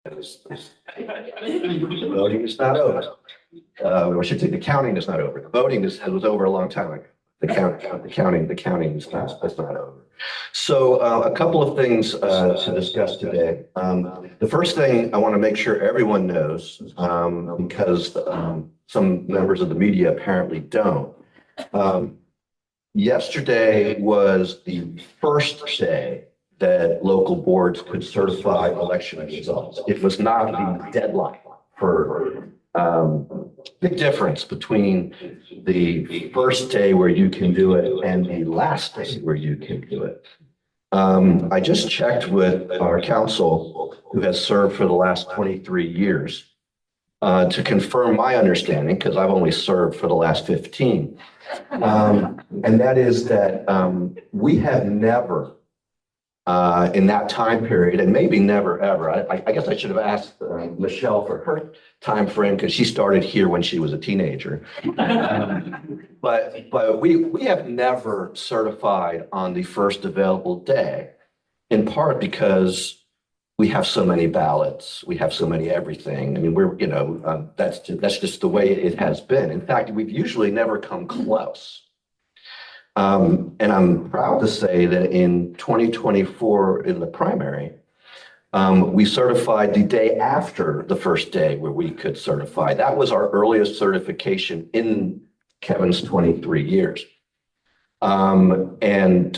The voting is not over. I should say the counting is not over. The voting was over a long time ago. The counting is not, that's not over. So a couple of things to discuss today. The first thing I want to make sure everyone knows, because some members of the media apparently don't. Yesterday was the first day that local boards could certify election results. It was not the deadline for big difference between the first day where you can do it and the last day where you can do it. I just checked with our counsel, who has served for the last 23 years, to confirm my understanding, because I've only served for the last 15. And that is that we have never, in that time period, and maybe never ever, I guess I should have asked Michelle for her time frame, because she started here when she was a teenager. But we have never certified on the first available day, in part because we have so many ballots, we have so many everything. I mean, that's just the way it has been. In fact, we've usually never come close. And I'm proud to say that in 2024, in the primary, we certified the day after the first day where we could certify. That was our earliest certification in Kevin's 23 years. And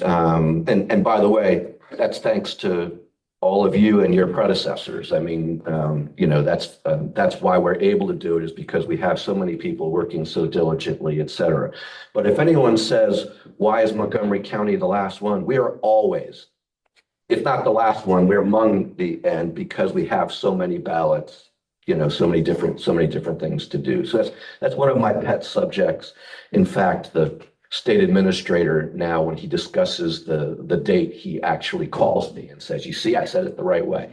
by the way, that's thanks to all of you and your predecessors. I mean, that's why we're able to do it, is because we have so many people working so diligently, et cetera. But if anyone says, why is Montgomery County the last one? We are always, if not the last one, we're among the end, because we have so many ballots, so many different things to do. So that's one of my pet subjects. In fact, the state administrator now, when he discusses the date, he actually calls me and says, you see, I said it the right way.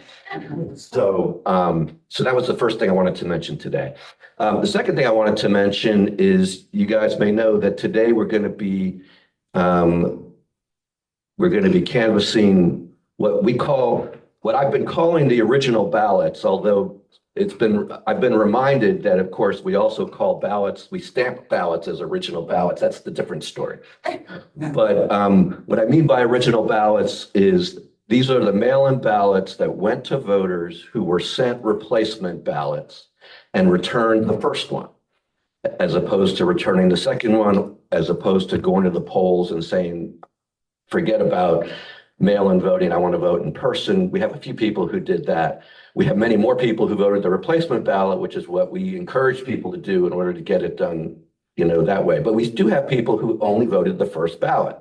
So that was the first thing I wanted to mention today. The second thing I wanted to mention is, you guys may know that today we're going to be canvassing what I've been calling the original ballots, although I've been reminded that, of course, we also call ballots, we stamp ballots as original ballots. That's the different story. But what I mean by original ballots is, these are the mail-in ballots that went to voters who were sent replacement ballots and returned the first one, as opposed to returning the second one, as opposed to going to the polls and saying, forget about mail-in voting, I want to vote in person. We have a few people who did that. We have many more people who voted the replacement ballot, which is what we encourage people to do in order to get it done, that way. But we do have people who only voted the first ballot.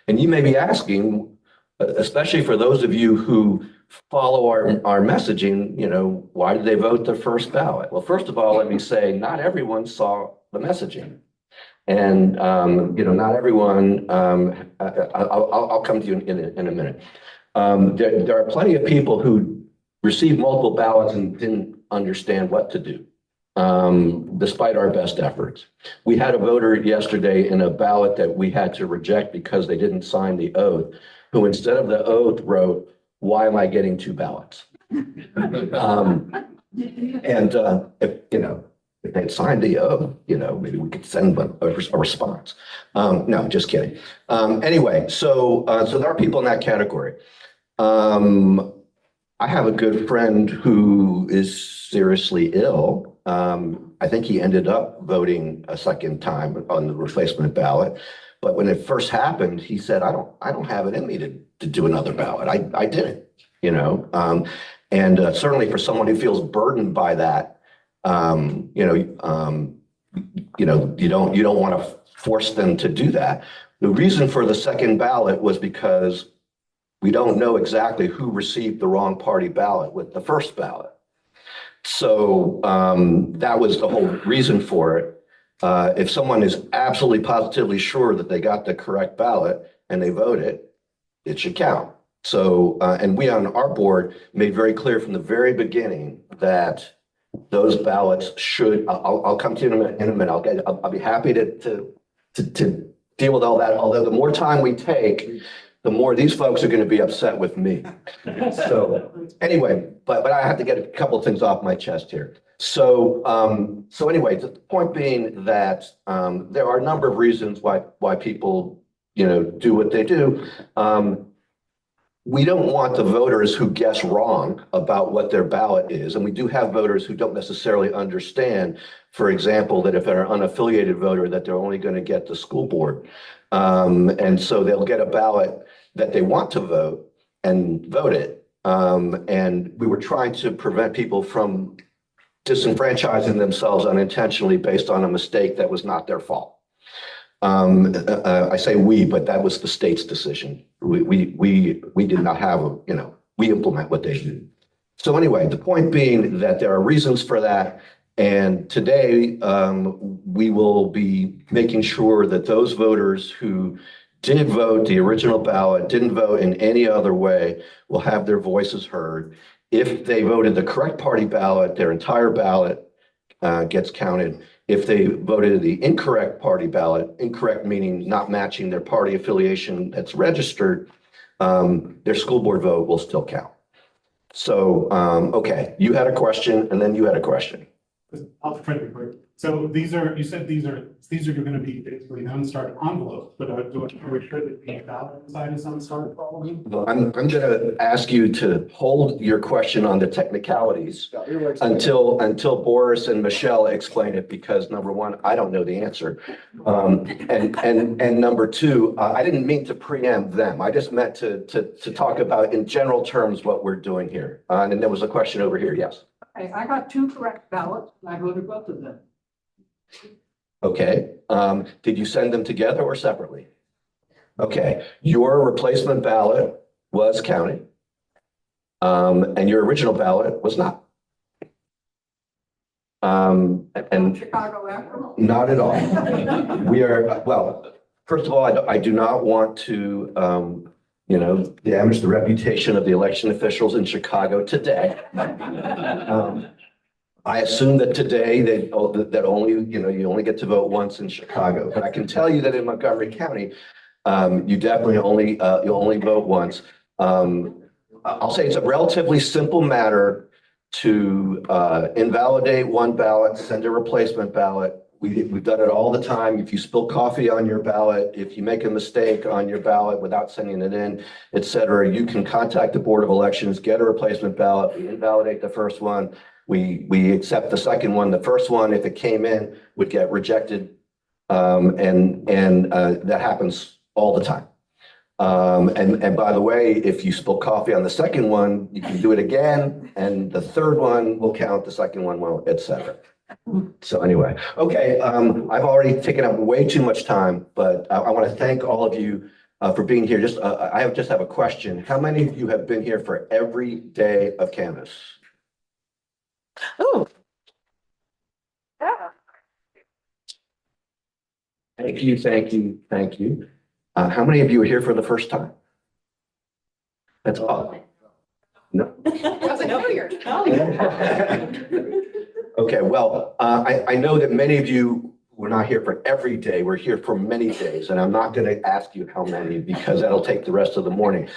And you may be asking, especially for those of you who follow our messaging, why did they vote the first ballot? Well, first of all, let me say, not everyone saw the messaging. And, not everyone, I'll come to you in a minute. There are plenty of people who received multiple ballots and didn't understand what to do, despite our best efforts. We had a voter yesterday in a ballot that we had to reject because they didn't sign the oath, who instead of the oath wrote, why am I getting two ballots? If they'd signed the oath, maybe we could send them a response. No, just kidding. Anyway, so there are people in that category. I have a good friend who is seriously ill. I think he ended up voting a second time on the replacement ballot. But when it first happened, he said, I don't have it in me to do another ballot. I did it, and certainly for someone who feels burdened by that, you don't want to force them to do that. The reason for the second ballot was because we don't know exactly who received the wrong party ballot with the first ballot. So that was the whole reason for it. If someone is absolutely positively sure that they got the correct ballot and they vote it, it should count. So, and we on our board made very clear from the very beginning that those ballots should, I'll come to you in a minute. I'll be happy to deal with all that. Although the more time we take, the more these folks are going to be upset with me. So anyway, but I have to get a couple of things off my chest here. So anyway, the point being that there are a number of reasons why people, do what they do. We don't want the voters who guess wrong about what their ballot is. And we do have voters who don't necessarily understand, for example, that if they're an unaffiliated voter, that they're only going to get the school board. And so they'll get a ballot that they want to vote and vote it. And we were trying to prevent people from disenfranchising themselves unintentionally based on a mistake that was not their fault. I say we, but that was the state's decision. We did not have we implement what they do. So anyway, the point being that there are reasons for that. And today we will be making sure that those voters who did vote the original ballot, didn't vote in any other way, will have their voices heard. If they voted the correct party ballot, their entire ballot gets counted. If they voted the incorrect party ballot, incorrect meaning not matching their party affiliation that's registered, their school board vote will still count. So, okay, you had a question and then you had a question. I'll try to be quick. So you said these are going to be basically unstarred envelopes, but are we sure that the ballot inside is unstarred probably? I'm going to ask you to hold your question on the technicalities until Boris and Michelle explain it, because number one, I don't know the answer. And number two, I didn't mean to preempt them. I just meant to talk about in general terms what we're doing here. And there was a question over here. Yes. Okay, I got 2 correct ballots and I voted both of them. Okay. Did you send them together or separately? Okay. Your replacement ballot was counted. And your original ballot was not. And Chicago after? not at all. We are, well, first of all, I do not want to, damage the reputation of the election officials in Chicago today. I assume that today that only, you only get to vote once in Chicago, but I can tell you that in Montgomery County, you definitely you only vote once. I'll say it's a relatively simple matter to invalidate one ballot, send a replacement ballot. We've done it all the time. If you spill coffee on your ballot, if you make a mistake on your ballot without sending it in, et cetera, you can contact the Board of Elections, get a replacement ballot, we invalidate the first one, we accept the second one. The first one, if it came in, would get rejected, and that happens all the time. And by the way, if you spill coffee on the second one, you can do it again, and the third one will count, the second one won't, et cetera. So anyway, okay, I've already taken up way too much time, but I want to thank all of you for being here. I just have a question. How many of you have been here for every day of canvass? Oh. Yeah. Thank you, thank you, thank you. How many of you are here for the first time? That's all. No. Wasn't here. Okay, well, I know that many of you were not here for every day. We're here for many days, and I'm not going to ask you how many because that'll take the rest of the morning.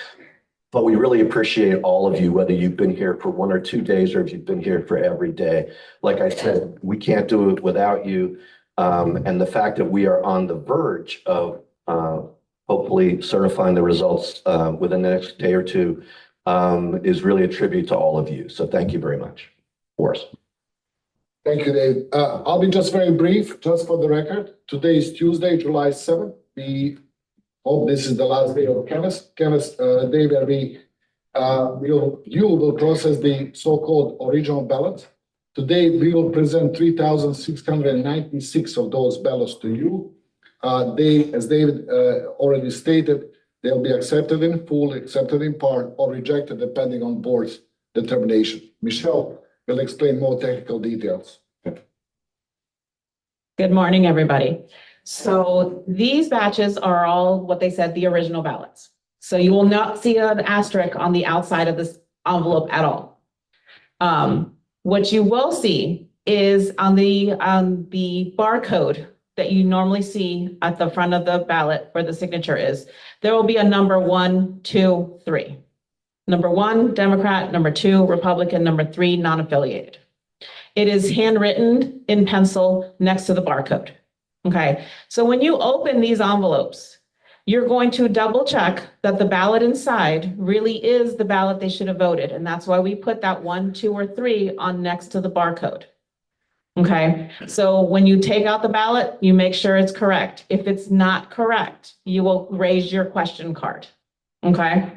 But we really appreciate all of you, whether you've been here for 1 or 2 days or if you've been here for every day. Like I said, we can't do it without you. And the fact that we are on the verge of hopefully certifying the results within the next day or two is really a tribute to all of you. So thank you very much. Boris. Thank you, Dave. I'll be just very brief, just for the record. Today is Tuesday, July 7th. We hope this is the last day of canvass day where you will process the so-called original ballots. Today, we will present 3,696 of those ballots to you. As David already stated, they'll be accepted in full, accepted in part, or rejected depending on board's determination. Michelle will explain more technical details. Good morning, everybody. So these batches are all what they said, the original ballots. So you will not see an asterisk on the outside of this envelope at all. What you will see is on the barcode, that you normally see at the front of the ballot where the signature is, there will be a number 1, 2, 3. Number 1, Democrat, number 2, Republican, number 3, non-affiliated. It is handwritten in pencil next to the barcode. Okay, so when you open these envelopes, you're going to double check that the ballot inside really is the ballot they should have voted. And that's why we put that 1, 2, or 3 on next to the barcode. Okay, so when you take out the ballot, you make sure it's correct. If it's not correct, you will raise your question card. Okay,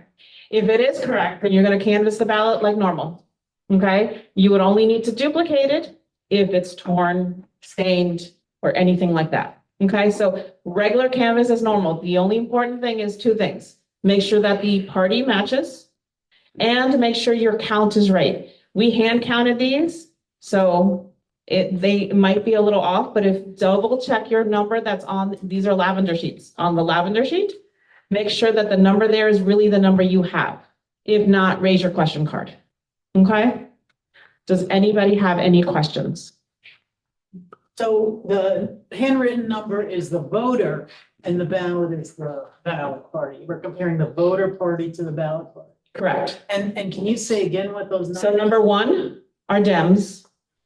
if it is correct, then you're going to canvass the ballot like normal. Okay, you would only need to duplicate it if it's torn, stained, or anything like that. Okay, so regular canvas is normal. The only important thing is 2 things. Make sure that the party matches and make sure your count is right. We hand counted these, so they might be a little off, but if double check your number that's on, these are lavender sheets. On the lavender sheet, make sure that the number there is really the number you have. If not, raise your question card. Okay? Does anybody have any questions? So the handwritten number is the voter and the ballot is the ballot party. We're comparing the voter party to the ballot party. Correct. And can you say again what those numbers? So number 1 are Dems,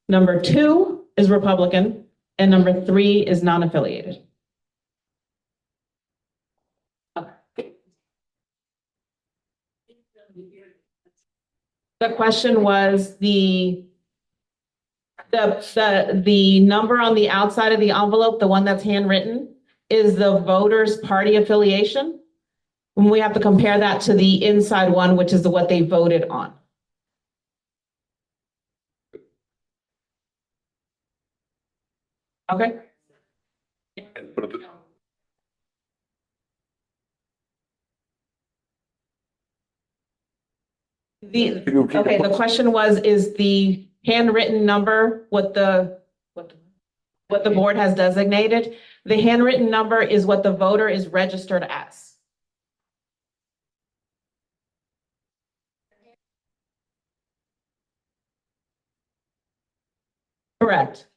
number 2 is Republican, and number 3 is non-affiliated. The question was the number on the outside of the envelope, the one that's handwritten, is the voter's party affiliation. And we have to compare that to the inside one, which is what they voted on. Okay. The question was, is the handwritten number what the board has designated? The handwritten number is what the voter is registered as. Correct.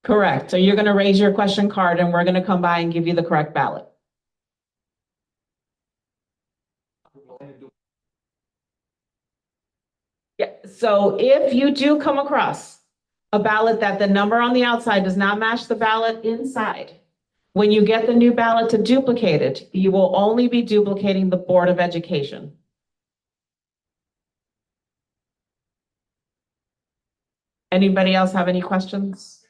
Correct. So you're going to raise your question card and we're going to come by and give you the correct ballot. Yeah. So if you do come across a ballot that the number on the outside does not match the ballot inside, when you get the new ballot to duplicate it, you will only be duplicating the Board of Education. Anybody else have any questions?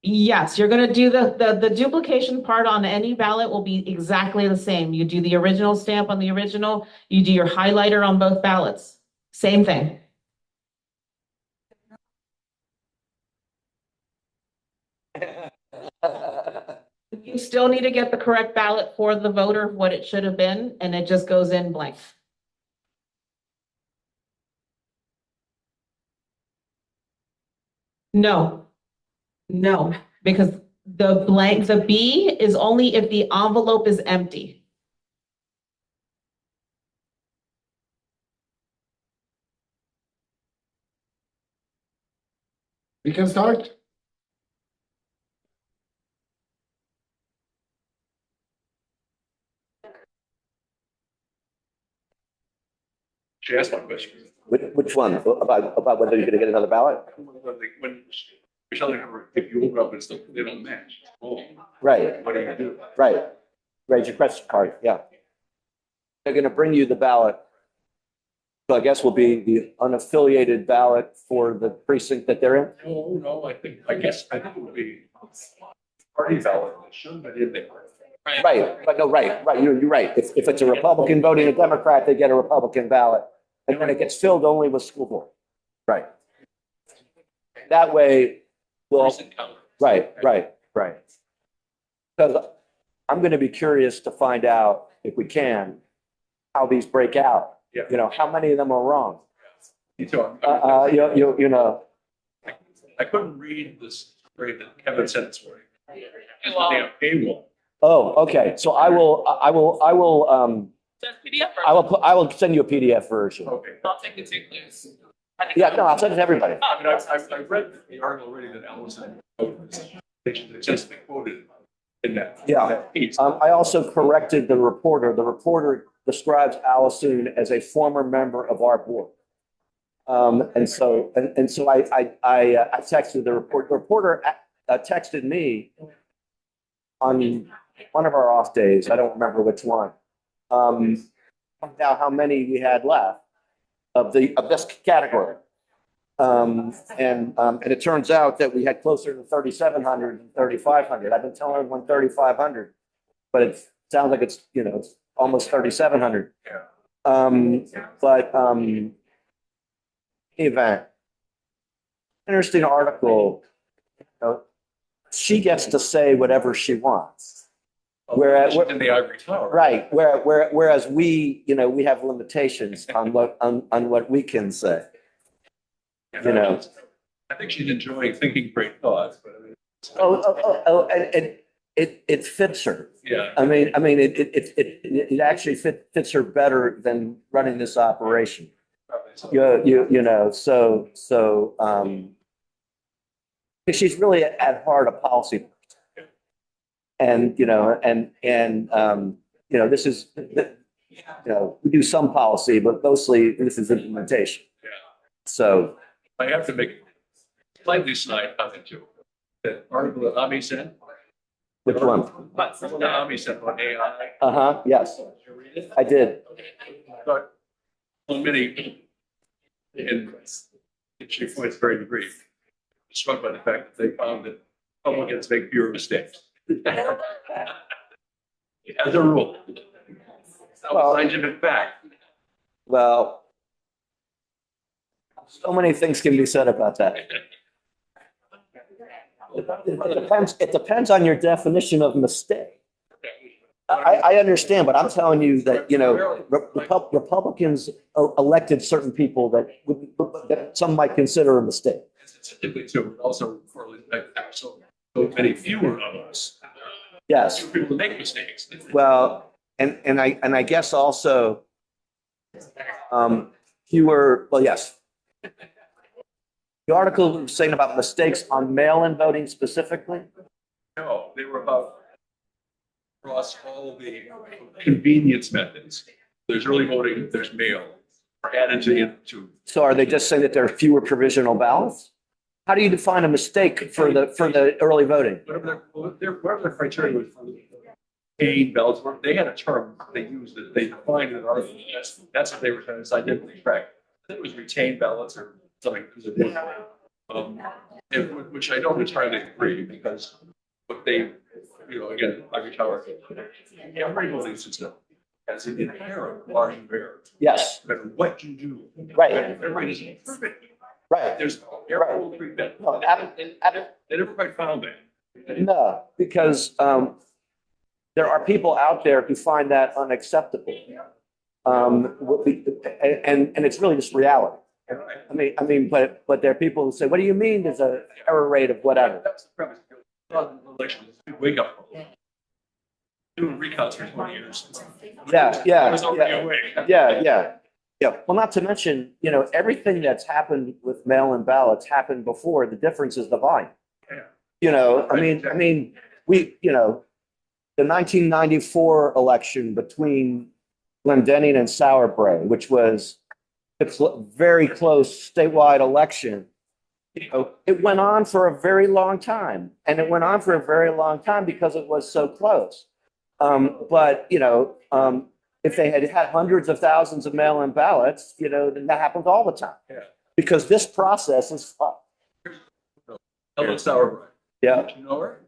Yes, you're going to do the duplication part on any ballot will be exactly the same. You do the original stamp on the original, you do your highlighter on both ballots. Same thing. You still need to get the correct ballot for the voter, what it should have been, and it just goes in blank. No, no, because the B is only if the envelope is empty. We can start. She asked my question. Which one? About whether you're gonna get another ballot? When you're telling her, if you open up and stuff, they don't match. Oh, Right, what do you do? right. Raise your question card, yeah. They're gonna bring you the ballot. So I guess will be the unaffiliated ballot for the precinct that they're in? Oh, no, I think it would be party ballot that should have been in there. Right, but no, right, you're right. If it's a Republican voting a Democrat, they get a Republican ballot. And then it gets filled only with school board. Right. That way, well, right. Because I'm gonna be curious to find out, if we can, how these break out. Yeah. You know, how many of them are wrong? You too. You know, I couldn't read this story that Kevin sent this morning. It's on the paywall. Oh, okay. So I will send you a PDF version. Okay. I'll take it to loose. Yeah, no, I'll send it to everybody. I mean, I've read the article already that Allison just quoted in that. Yeah. that piece. I also corrected the reporter. The reporter describes Allison as a former member of our board. And so I texted the reporter. The reporter texted me on one of our off days. I don't remember which one. Now how many we had left of this category. And it turns out that we had closer to 3,700 and 3,500. I've been telling everyone 3,500, but it sounds like it's, it's almost 3,700. Event. Interesting article. She gets to say whatever she wants. Whereas In the ivory tower. right, whereas we, we have limitations on what we can say. I think she's enjoying thinking great thoughts, but I mean. And it fits her. Yeah. I mean, it actually fits her better than running this operation. She's really at heart a policy person. And, this is, we do some policy, but mostly this is implementation. Yeah. So. I have to make a slightly slight comment too. That article that Ami sent. Which one? That Ami sent on AI. Uh-huh, yes, I did. But on many, and she points very degree, struck by the fact that they found that Republicans make fewer mistakes. As a rule. It's not a scientific fact. Well, so many things can be said about that. It depends on your definition of mistake. I understand, but I'm telling you that, Republicans elected certain people that some might consider a mistake. Statistically too, but also for so many fewer of us. Yes. People who make mistakes. Well, and I guess also, fewer, well, yes. The article was saying about mistakes on mail-in voting specifically? No, they were about across all the convenience methods. There's early voting, there's mail, are added to. So are they just saying that there are fewer provisional ballots? How do you define a mistake for the early voting? Whatever the criteria was for paid ballots were, they had a term they used that they defined in an article. That's what they were trying to scientifically track. It was retained ballots or something. Which I don't entirely agree because what they, again, ivory tower, every voting system has an inherent margin of error. Yes. No matter what you do. Right. Everybody is perfect. Right. There's error will treat that. No, They never quite found that. no, because there are people out there who find that unacceptable. And it's really just reality. I mean, but there are people who say, what do you mean there's an error rate of whatever? That's the premise. Election is a wake up call. Doing recounts for 20 years. Yeah. I was already awake. Yeah. Well, not to mention, everything that's happened with mail-in ballots happened before. The difference is the volume. Yeah. I mean, the 1994 election between Glendenning and Sauerbrey, which was a very close statewide election, it went on for a very long time. And it went on for a very long time because it was so close. But if they had hundreds of thousands of mail-in ballots, then that happens all the time. Yeah. Because this process is fun. Ellen Sauerbrei. Yeah. Did you know her?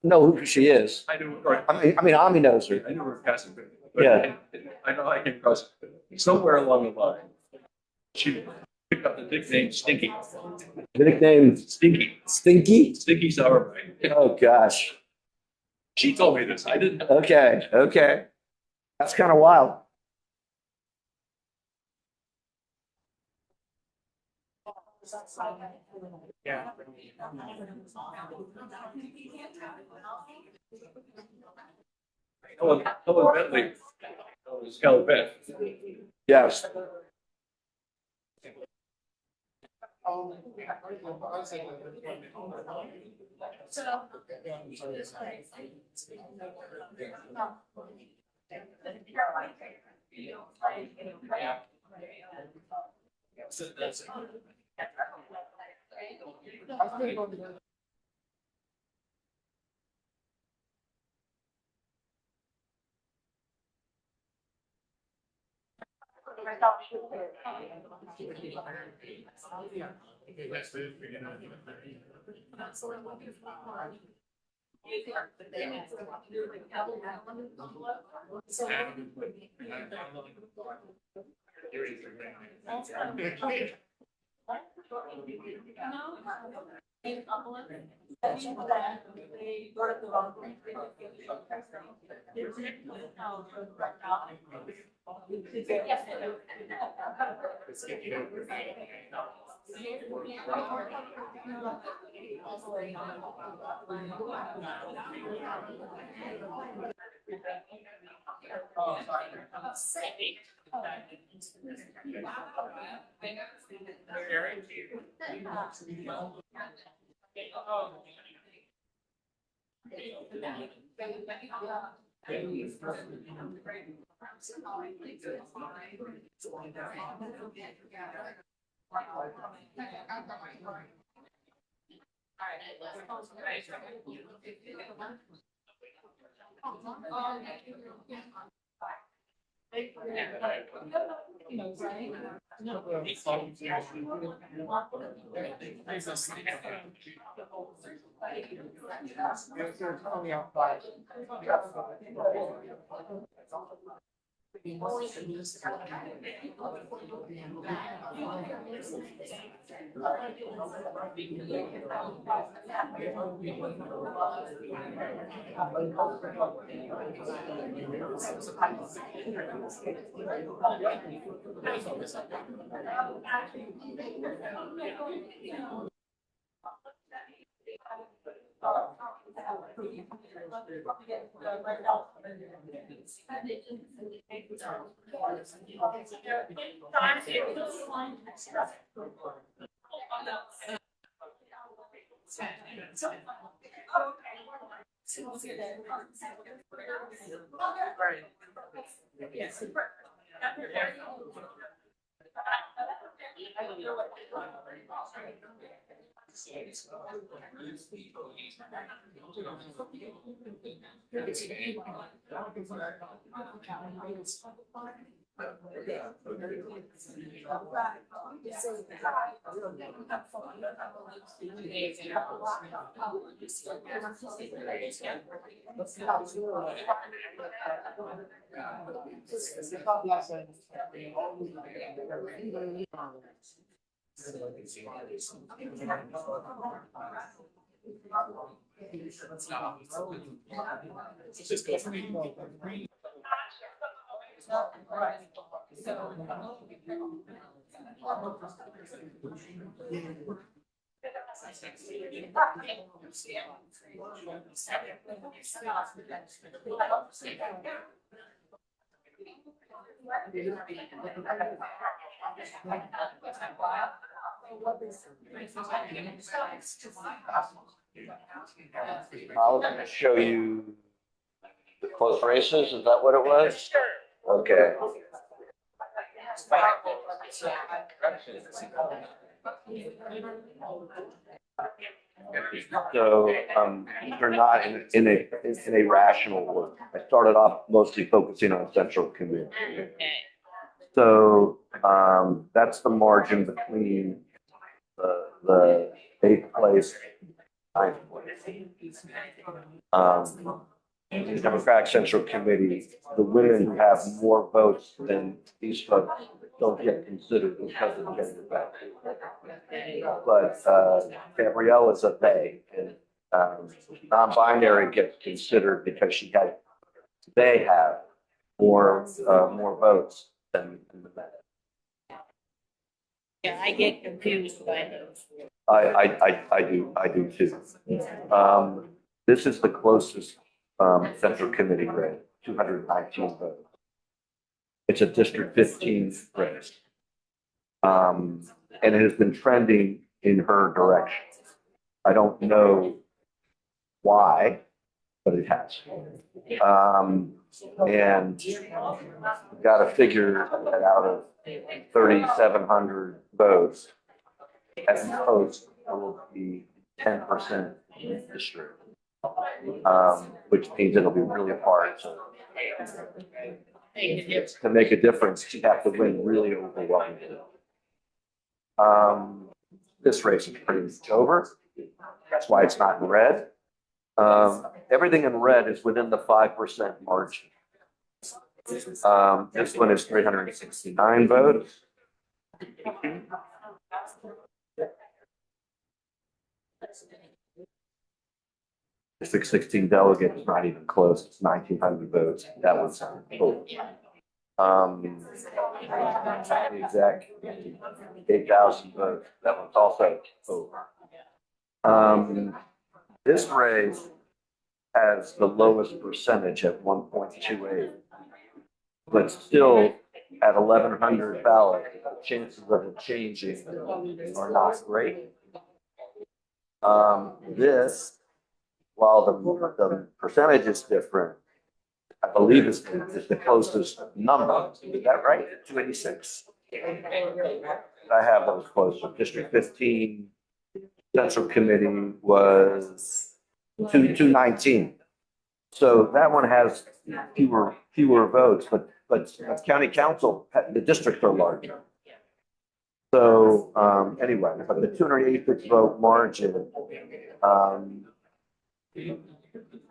Know who she is. I knew her. I mean, Ami knows her. I knew her passing. But Yeah. I know I came across it. Somewhere along the line, she picked up the nickname Stinky. The nickname Stinky. Stinky? Stinky Sauerbrei. Oh, gosh. She told me this. I didn't. Okay. That's kind of wild. Yeah. Helen Bentley was Helen Beth. Yes. I was going to show you the close races. Is that what it was? Okay. So these are not in a rational order. I started off mostly focusing on central community. So that's the margin between the eighth place, ninth place. In the Democratic Central Committee, the women who have more votes than these folks don't get considered because of gender factors. But Gabrielle is a they, and non-binary gets considered because they have more votes than the men. Yeah, I get confused by those. I do too. This is the closest, central committee race, 219 votes. It's a District 15 race. And it has been trending in her direction. I don't know why, but it has. And you've got to figure that out of 3,700 votes, at most, it will be 10% district, which means it'll be really hard to make a difference. You have to win really overwhelmingly. This race is pretty much over. That's why it's not in red. Everything in red is within the 5% margin. This one is 369 votes. District 16 delegate is not even close. It's 1,900 votes. That was total. The exact 8,000 votes. That was also over. This race has the lowest percentage at 1.28, but still at 1,100 ballots, the chances of it changing are not great. This, while the percentage is different, I believe is the closest number. Is that right? 286? I have those close. So District 15, Central Committee was 219. So that one has fewer votes, but county council, the districts are larger. So anyway, but the 286 vote margin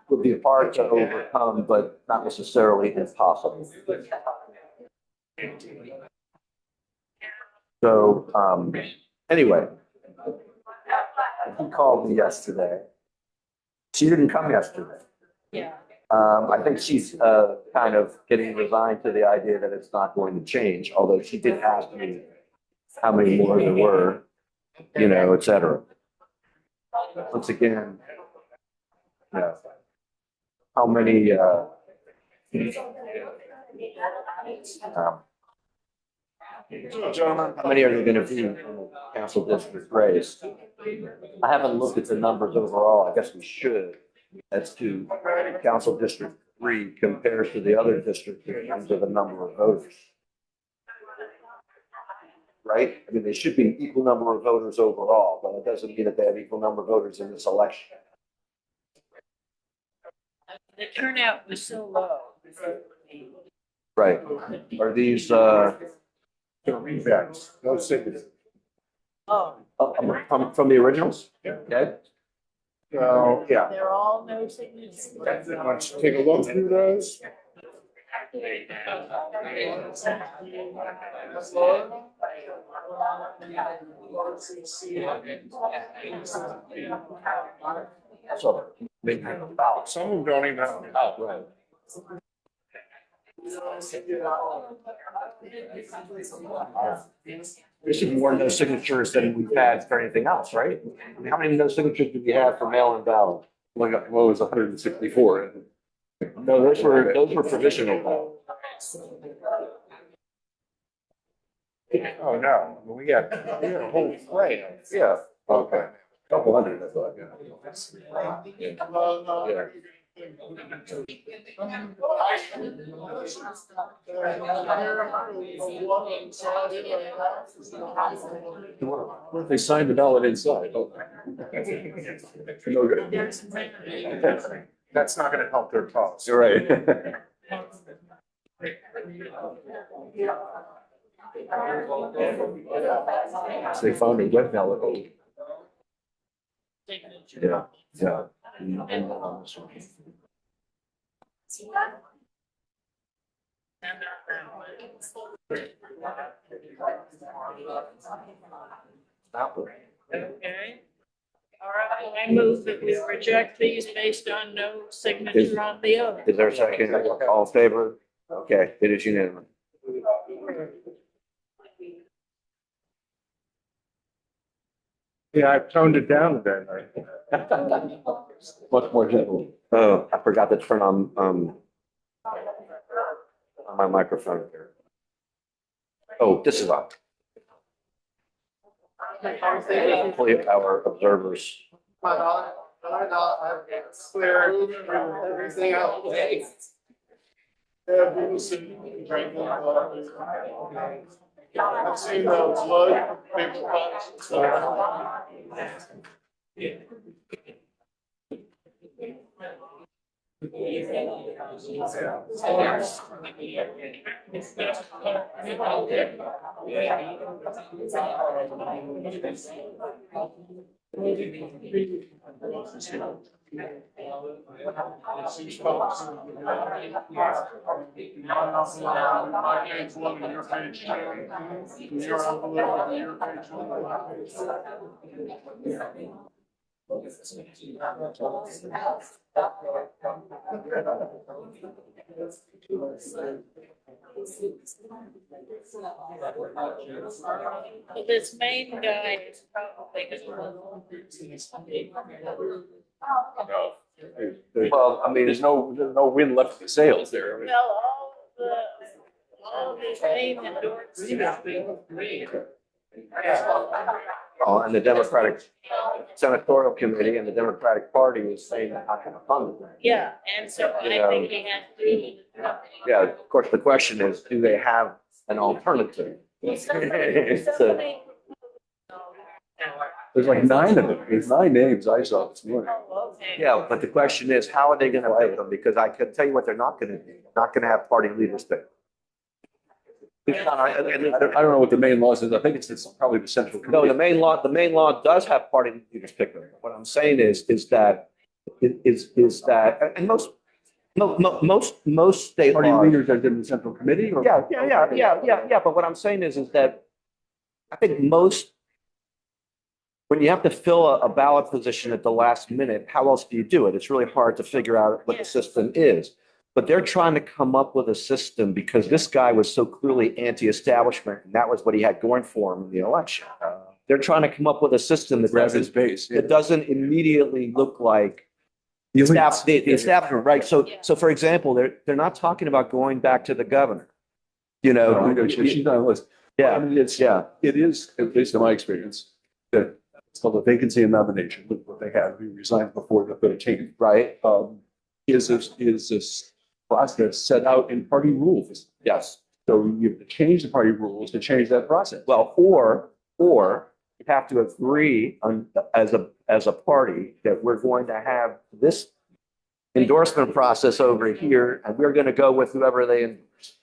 would be hard to overcome, but not necessarily impossible. So anyway, he called me yesterday. She didn't come yesterday. Yeah. I think she's kind of getting resigned to the idea that it's not going to change, although she did ask me how many more there were, you know, et cetera. Once again, you know, how many gentlemen, how many are there going to be in the council district race? I haven't looked at the numbers overall. I guess we should. As to council district 3 compares to the other districts in terms of the number of voters. Right? I mean, they should be equal number of voters overall, but it doesn't mean that they have equal number of voters in this election. The turnout was so low. Right. Are these Rejects, no signatures. Oh, from the originals? Yeah. Okay. So, yeah, they're all no signatures. why don't you take a look through those? So, Some of them don't even have. right. There should be more no signatures than we've had for anything else, right? I mean, how many no signatures do we have for mail-in ballot? Well, it was 164. No, those were provisional ballots. Oh, no, we got a whole flight. Yeah, Okay. couple hundred, I thought, yeah. What if they signed the ballot inside? Oh. No good. That's not gonna help their cause. You're right. They found a wet ballot vote. Yeah, yeah. Okay. All right, I move that we reject these based on no signature on the other. Is there a second? All in favor? Okay, it is unanimous. Yeah, I've toned it down a bit. Much more gentle. Oh, I forgot to turn on my microphone here. Oh, this is on. Hopefully our observers. Everything else. I've seen blood, paper cuts, and stuff. My page one, your page two, your envelope, your page one. This main guy is probably. Well, I mean, There's no wind left in the sails there. I mean, Well, all of his main endorsements. and the Democratic Senatorial Committee and the Democratic Party is saying they're not going to fund it. Yeah, and so I think he has to. Yeah, of course, the question is, do they have an alternative? Somebody. There's like 9 of them. There's 9 names I saw this morning. Oh, okay. Yeah, but the question is, how are they going to pick them? Because I can tell you what they're not going to do. Not going to have party leaders pick. It's not- I don't know what the main law says. I think it's probably the central No, committee. the main law does have party leaders pick them. What I'm saying is that, and most state Party laws. leaders are in the central committee or? Yeah. But what I'm saying is that I think when you have to fill a ballot position at the last minute, how else do you do it? It's really hard to figure out what the system is. But they're trying to come up with a system because this guy was so clearly anti-establishment, and that was what he had going for him in the election. They're trying to come up with a system that Grab his base. Yeah. doesn't immediately look like the establishment, right? So for example, they're not talking about going back to the governor. You No, know, she's not on the list. I mean, it is, at least in my experience, that it's called a vacancy and nomination, what they have, he resigned before the 13th. right? Is this process set out in party rules. Yes. So you have to change the party rules to change that process. Well, or you have to agree on, as a party, that we're going to have this endorsement process over here, and we're going to go with whoever they endorse.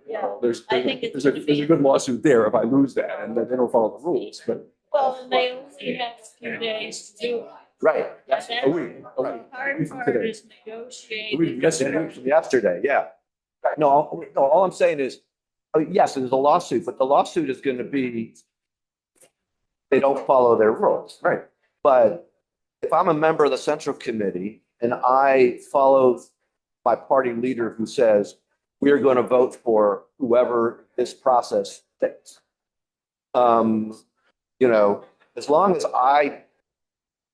Yeah. There's I think it's a good lawsuit there if I lose that and they don't follow the rules, but. Well, and they only have a few days to do it. Right. That's A week. the hard part is negotiating. Yesterday, yeah. No, all I'm saying is, yes, there's a lawsuit, but the lawsuit is going to be, they don't follow their rules. Right. But if I'm a member of the Central Committee and I follow my party leader who says, we're going to vote for whoever this process fits. As long as I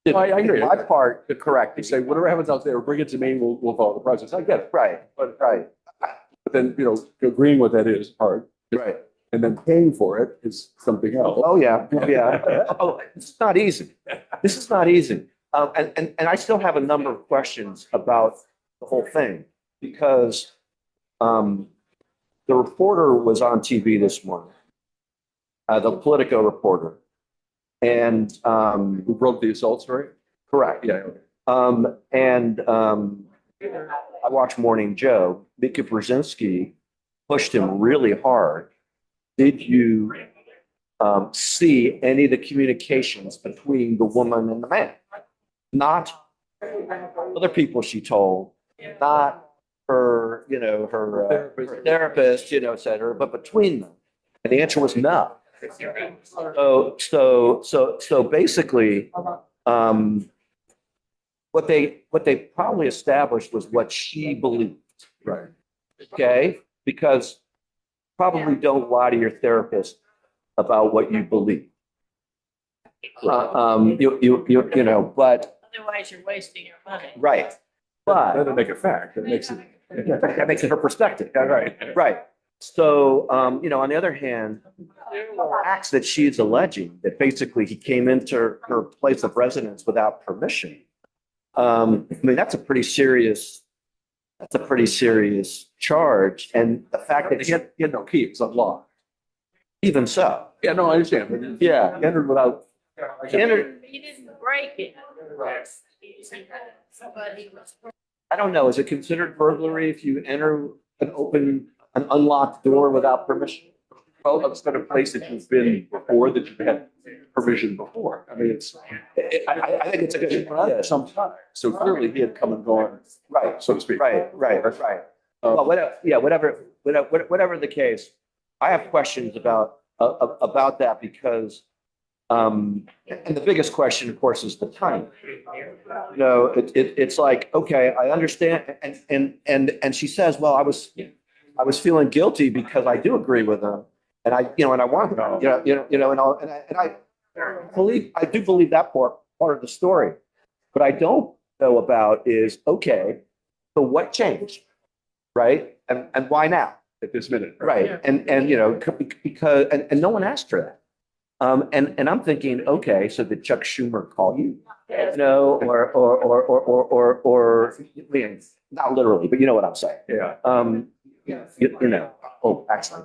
did I agree. my part correct. They say, whatever happens out there, bring it to me, we'll follow the process. I get it. Right, right, But then, agreeing what that is hard. right. And then paying for it is something else. Oh, yeah. Oh, it's not easy. This is not easy. And I still have a number of questions about the whole thing because the reporter was on TV this morning, the Politico reporter. And Who broke the assault story? correct. Yeah. Okay. I watched Morning Joe. Mika Brzezinski pushed him really hard. Did you see any of the communications between the woman and the man? Not other people she told, not her, her therapist, et cetera, but between them. And the answer was no. So basically, what they probably established was what she believed. Right. Okay, because probably don't lie to your therapist about what you believe. You know, but, Otherwise, you're wasting your money. right. That But doesn't make a fact. That makes it. that makes it her perspective. Yeah, right. Right. So, you know, on the other hand, acts that she's alleging that basically he came into her place of residence without permission. I mean, that's a pretty serious charge. And the fact that He had no key. It was unlocked. even so, Yeah, no, I understand. But yeah, he entered without. he entered, He didn't break it. Somebody was. I don't know, is it considered burglary if you enter an unlocked door without permission? Well, that's been a place that you've been before, that you've had permission before. I mean, it's. I think it's a good, yeah, Some time. So clearly he had come and gone, right, so to speak. right. Well, whatever the case, I have questions about that because, and the biggest question, of course, is the time. You know, it's like, okay, I understand, and she says, well, I was feeling guilty because I do agree with them, and I want, and I do believe that part of the story. What I don't know about is, okay, so what changed, right? And why now? At this minute. Right. And you know, because, and no one asked her that. And I'm thinking, okay, so did Chuck Schumer call you? No, or, I mean, not literally, but you know what I'm saying. Yeah. You know, oh, actually,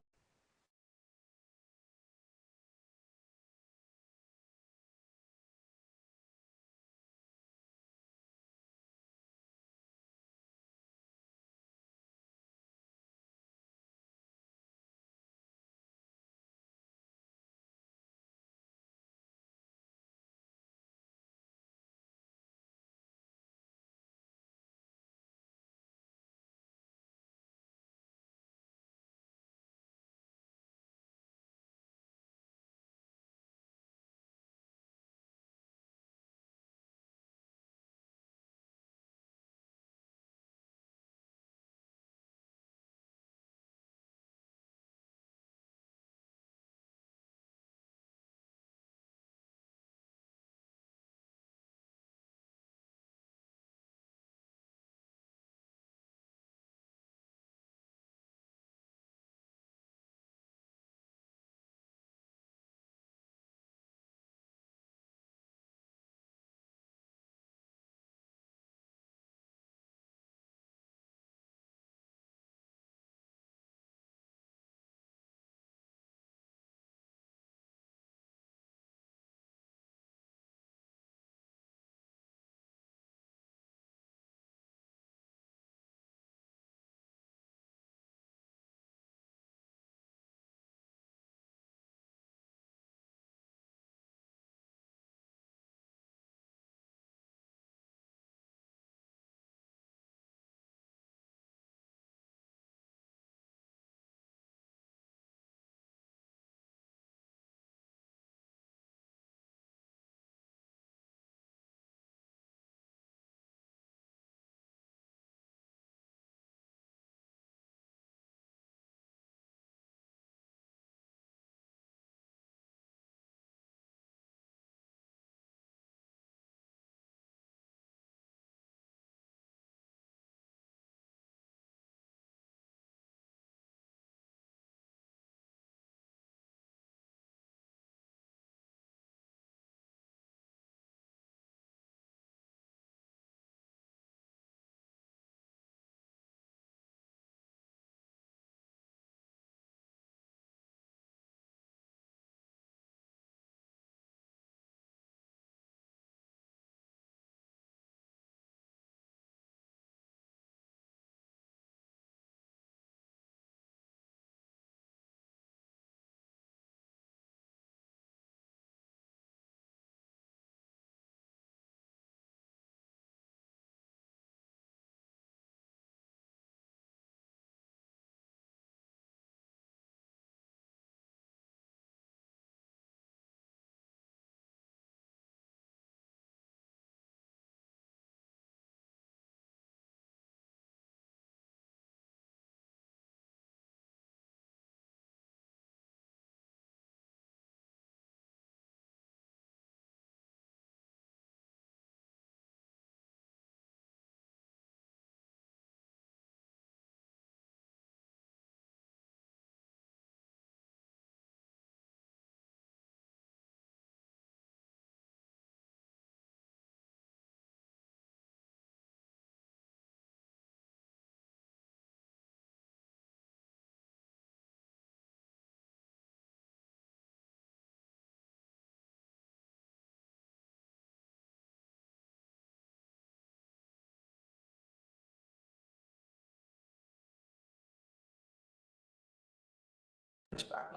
it's back.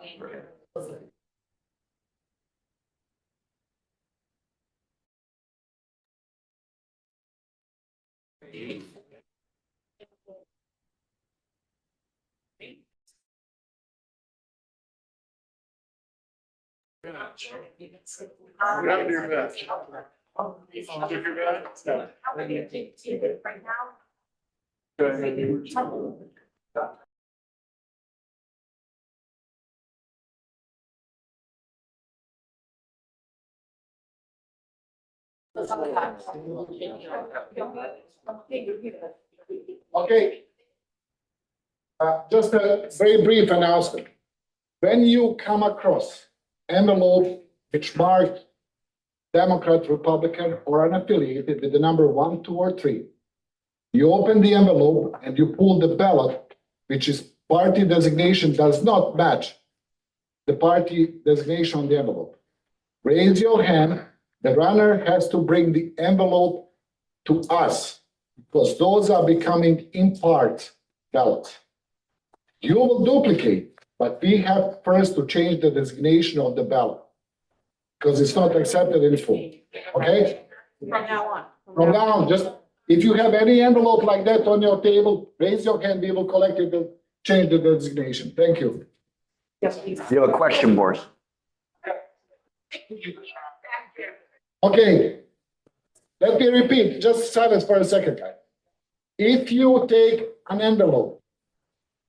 What happened to your badge? Took your badge? No. Good. Okay. Just a very brief announcement. When you come across envelope which marked Democrat, Republican, or unaffiliated with the number 1, 2, or 3, you open the envelope and you pull the ballot, which is party designation does not match the party designation on the envelope. Raise your hand. The runner has to bring the envelope to us because those are becoming in part ballots. You will duplicate, but we have first to change the designation of the ballot because it's not accepted in full. Okay? From now on. From now on, just if you have any envelope like that on your table, raise your hand. We will collect it and change the designation. Thank you. Yes, please. You have a question, Boris? Okay. Let me repeat, just silence for a second, guys. If you take an envelope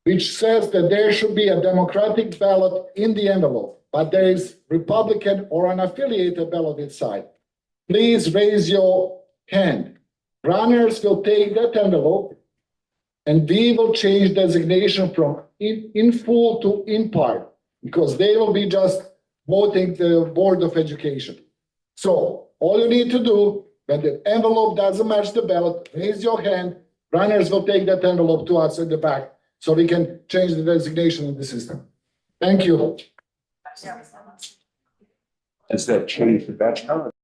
which says that there should be a Democratic ballot in the envelope, but there is Republican or unaffiliated ballot inside, please raise your hand. Runners will take that envelope and we will change designation from in full to in part because they will be just voting the Board of Education. So all you need to do, when the envelope doesn't match the ballot, raise your hand. Runners will take that envelope to us in the back so we can change the designation in the system. Thank you. Does that change the badge count?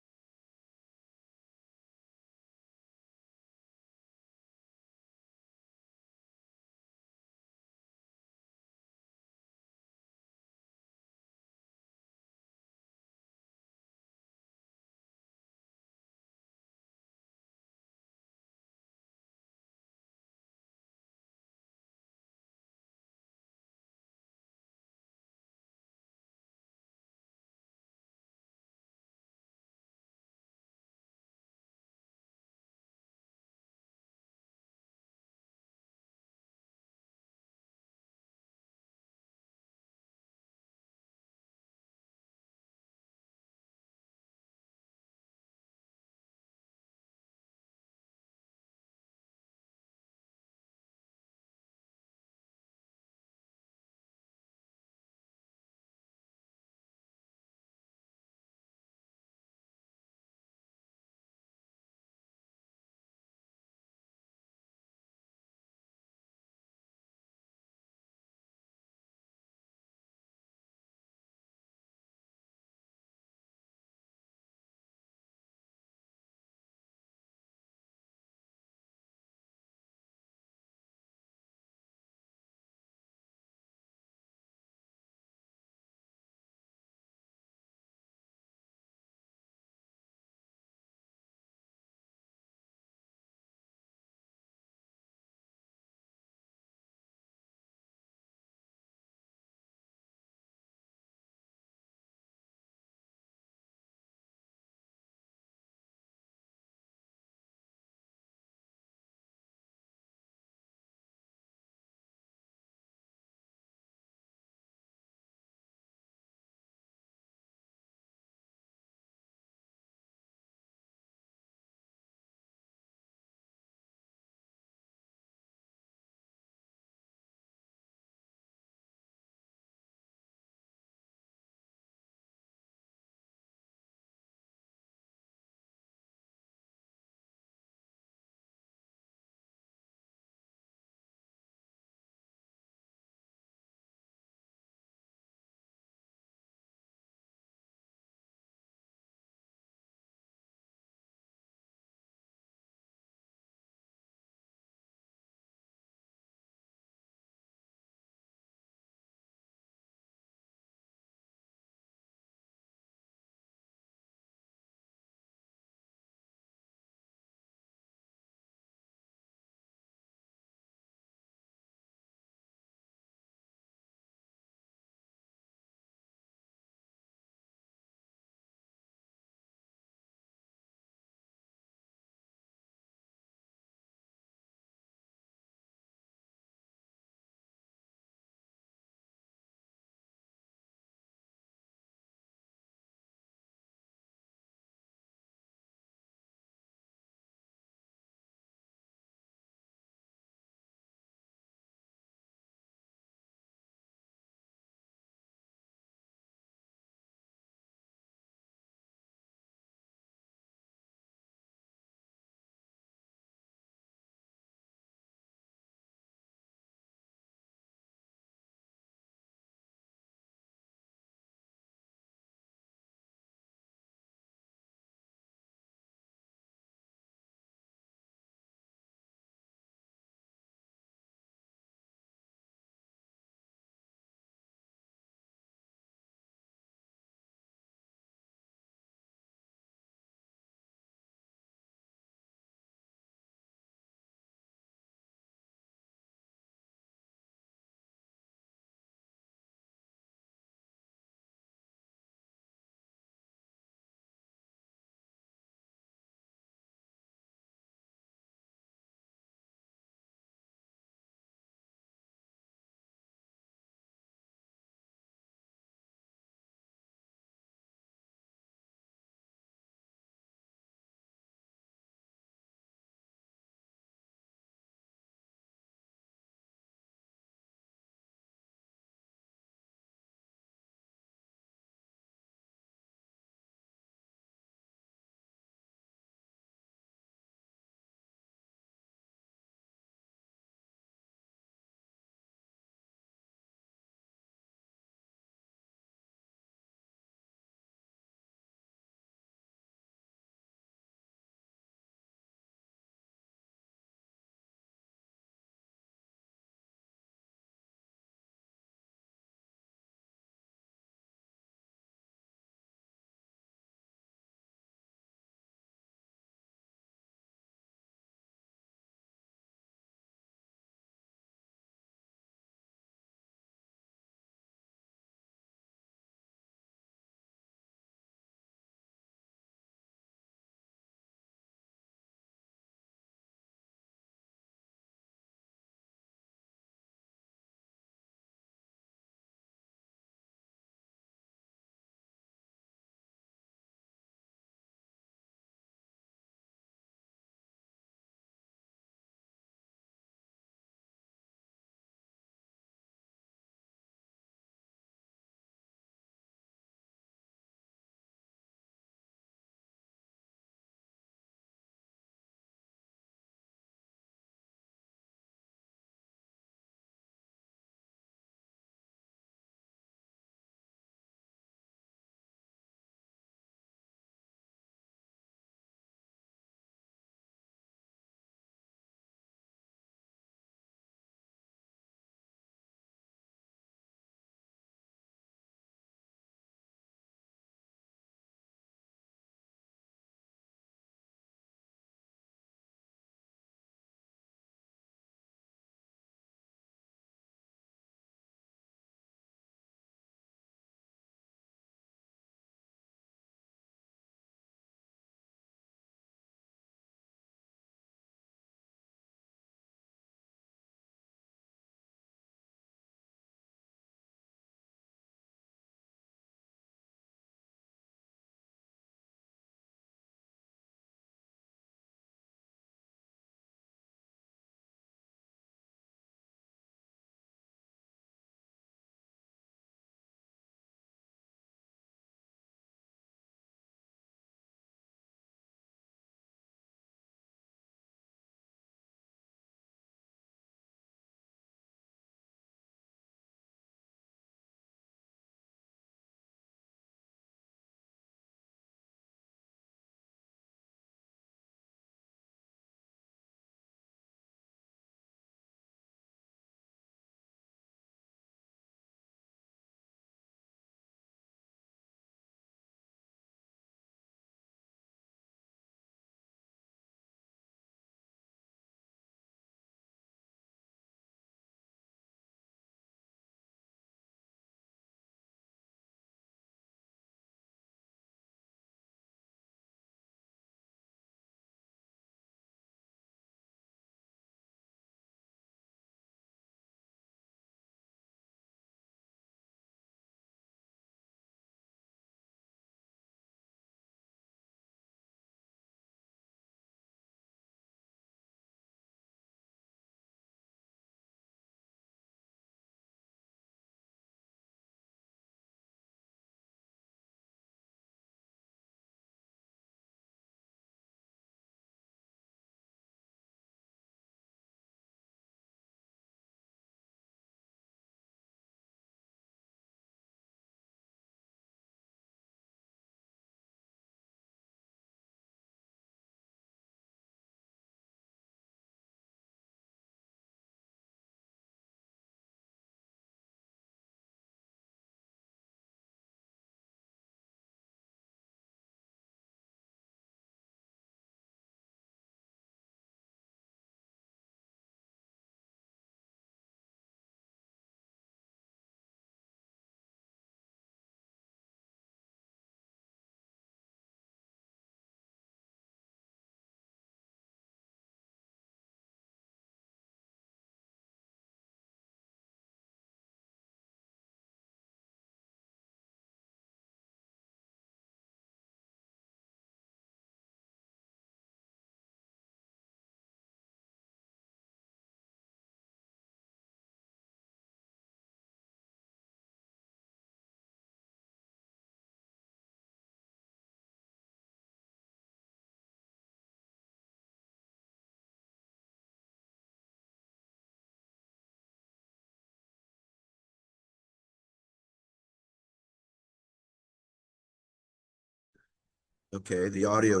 Okay, the audio.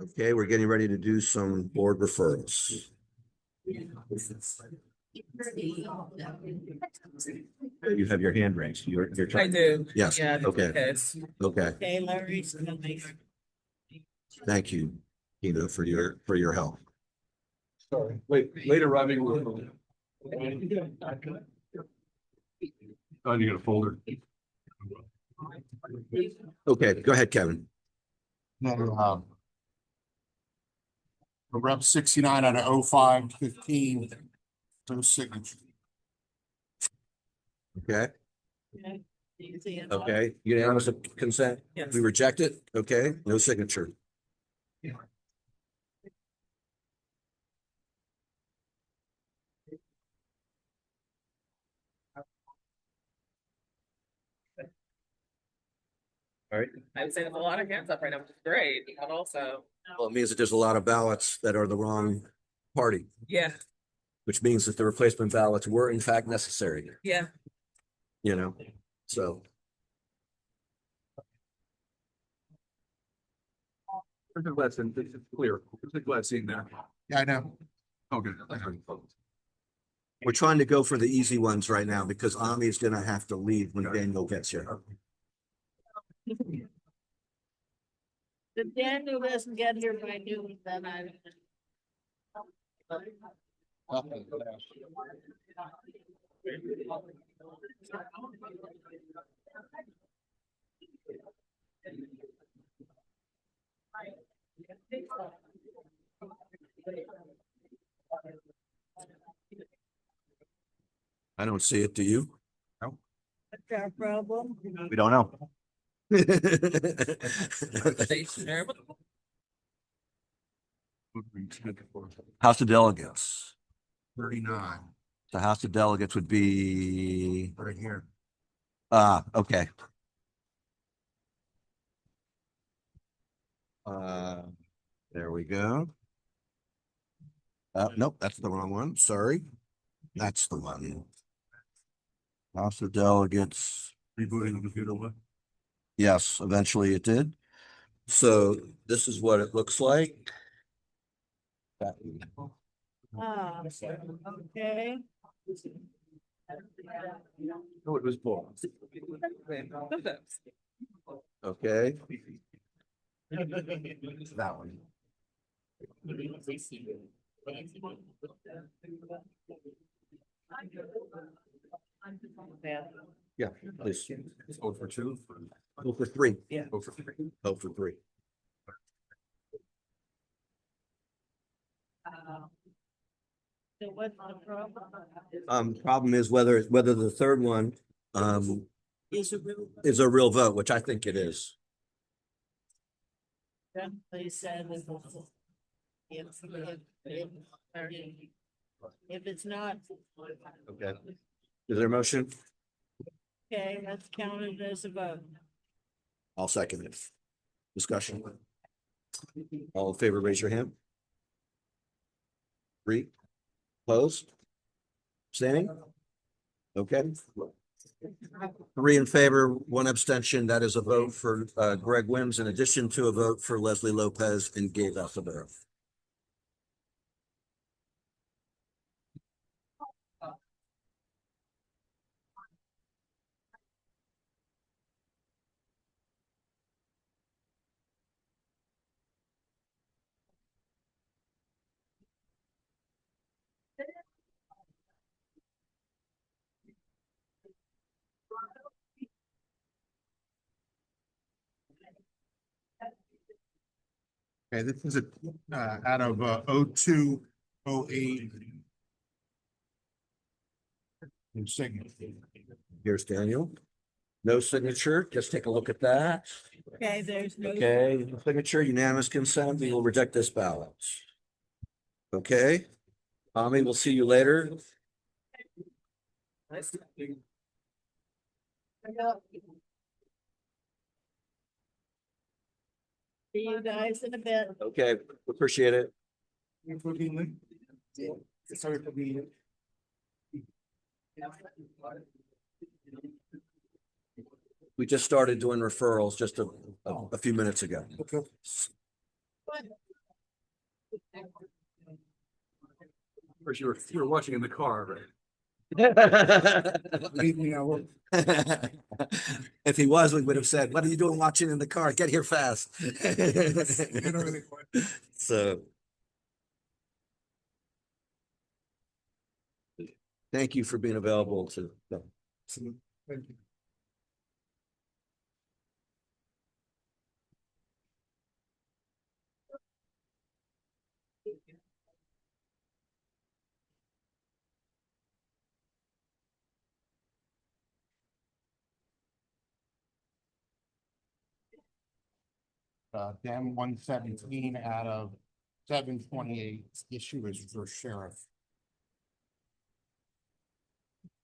Okay, we're getting ready to do some board referrals. You have your hand raised. You're I trying. do. Yes, Yeah. okay. Okay, Okay, Larry's gonna make. thank you, Tina, for your help. Sorry, later, Robbie. Oh, you got a folder. Okay, go ahead, Kevin. No, Rep 69 out of 05-15. No signature. Okay, You can see it. okay, unanimous consent? Yes. We reject it, okay, no signature. All right, I'd say there's a lot of hands up right now, which is great, but also, well, it means that there's a lot of ballots that are the wrong party, yeah, which means that the replacement ballots were in fact necessary, yeah. you know, so. Glad seeing, it's clear. Glad seeing that. Yeah, I know. Okay. We're trying to go for the easy ones right now because Ami is gonna have to leave when Daniel gets here. If Daniel doesn't get here by noon, then I. I don't see it, do you? What's our problem? We don't know. House of Delegates. 39. The House of Delegates would be, Right here. Okay. There we go. Nope, that's the wrong one. Sorry. That's the one. House of Delegates. Rebooting the computer. What? Yes, eventually it did. So this is what it looks like. Ah, okay. No, it was Paul. Okay. That one. Yeah, please. Oh, for two. Go for three. Yeah. Oh, for three. Go for three. So what's the problem? Problem is whether the third one, is a real vote, which I think it is. They said that if it's not, Okay. Is there a motion? okay, that's counted as a vote. I'll second it. Discussion. All in favor, raise your hand. Three. Opposed? Standing? Okay. Three in favor, one abstention. That is a vote for Greg Wims in addition to a vote for Leslie Lopez and Gabe Alphabet. Okay, this is out of 02, 08. Signature. Here's Daniel. No signature. Just take a look at that. Okay, there's no. Okay, signature, unanimous consent. We will reject this ballot. Okay. Tommy, we'll see you later. Nice. See you guys in a bit. Okay, appreciate it. Sorry for being. We just started doing referrals just a few minutes ago. Okay. course, you were watching in the car, right? If he was, we would have said, what are you doing watching in the car? Get here fast. So. Thank you for being available to. Thank you. Dem 117 out of 728. Issue is for sheriff.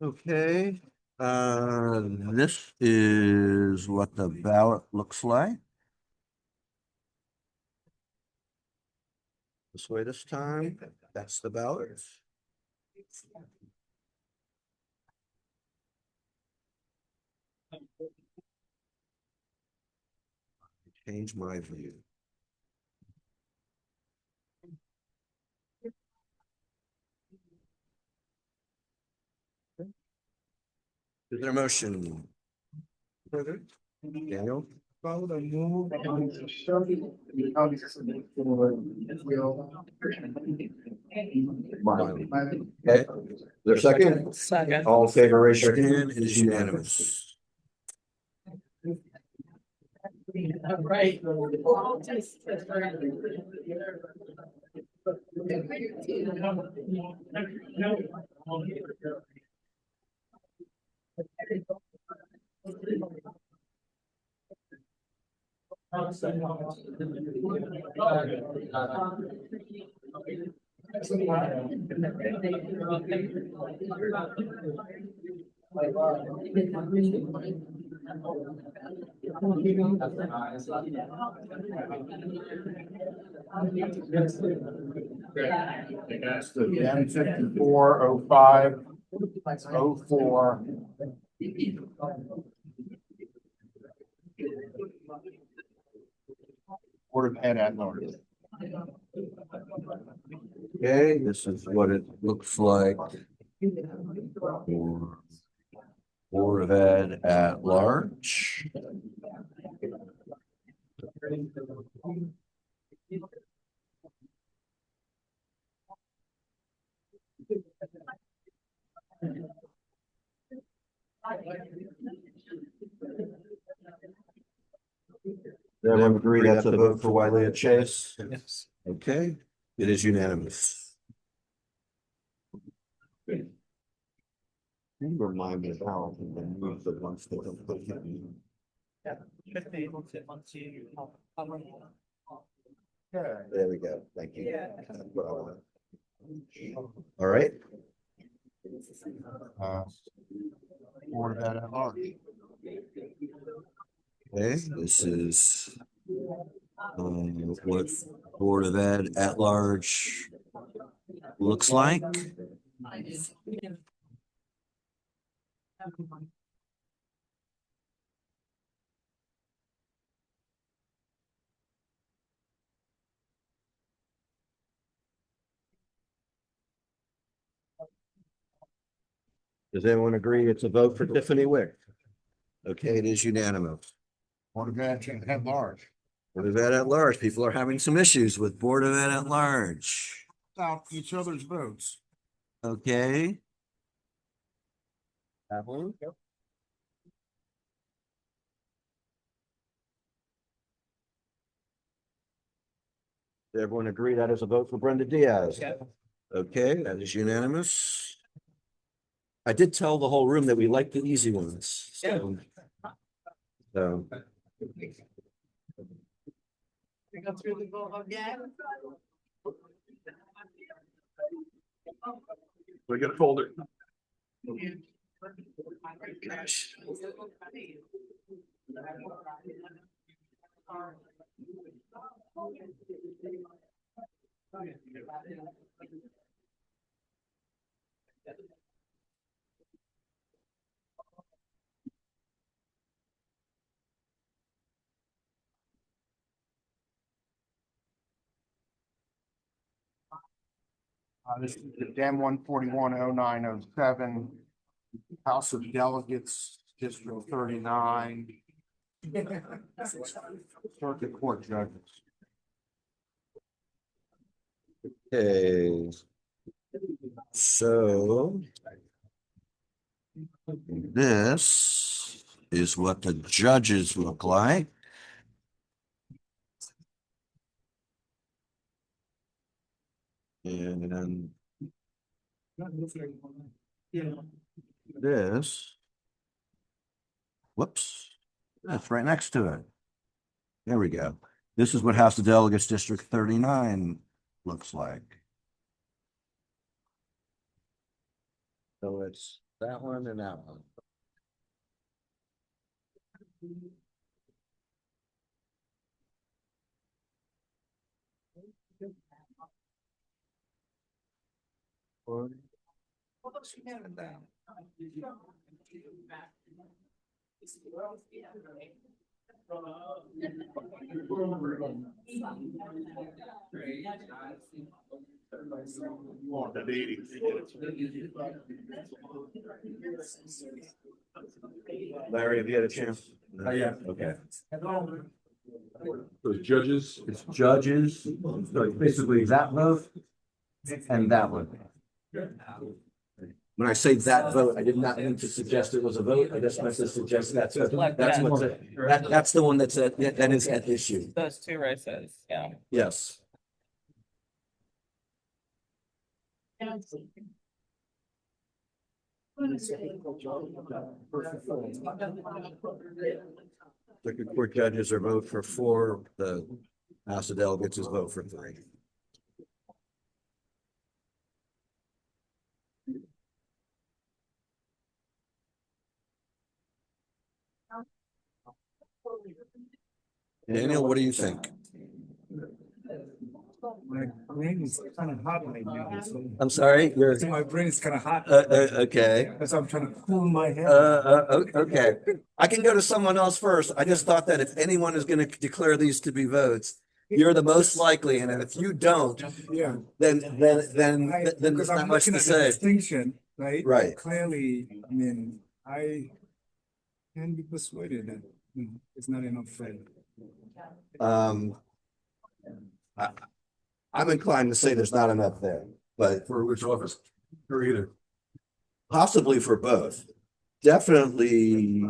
Okay, this is what the ballot looks like. This way this time, that's the ballot. Change my view. Is there a motion? Daniel? Okay, there's a second? Second. All in favor, raise your hand. It is unanimous. Right. That's the Dem 540504. Board of Ed at large. Okay, this is what it looks like. For Board of Ed at large. Everyone agree that's a vote for Wiley and Chase? Yes. Okay, it is unanimous. Can you remind me how to move the ones that don't put in? Should be able to, once you. There we go, thank you. Yeah. That's what I want. All right. Board of Ed at large. Okay, this is what Board of Ed at large looks like. Does everyone agree it's a vote for Tiffany Wick? Okay, it is unanimous. Board of Ed at large. Board of Ed at large, people are having some issues with Board of Ed at large. Out each other's votes. Okay. Evelyn? Does everyone agree that is a vote for Brenda Diaz? Yeah. Okay, that is unanimous. I did tell the whole room that we like the easy ones. So. We go through the vote again. We got a folder. Gosh. This is the DEM 1410907, House of Delegates, District 39. Circuit Court judges. Okay. So this is what the judges look like. And this, whoops, that's right next to it. There we go. This is what House of Delegates District 39 looks like. So it's that one and that one. Larry, have you had a chance? Yeah. Okay. Those judges. It's judges, so it's basically that vote and that one. When I say that vote, I did not mean to suggest it was a vote. I just meant to suggest that's what's that's the one that is at issue. Those two races, yeah. Yes. Circuit Court judges are vote for 4, the House of Delegates is vote for 3. Daniel, what do you think? My brain is kind of hot right now. So I'm sorry, my brain is kind of hot. okay. Because I'm trying to cool my head. Okay. I can go to someone else first. I just thought that if anyone is going to declare these to be votes, you're the most likely, and if you don't, Yeah. then there's Because not I'm much looking to at the say. distinction, right? Right. Clearly, I mean, I can be persuaded that it's not enough fair. I'm inclined to say there's not enough there, but For which office? For either. possibly for both. Definitely,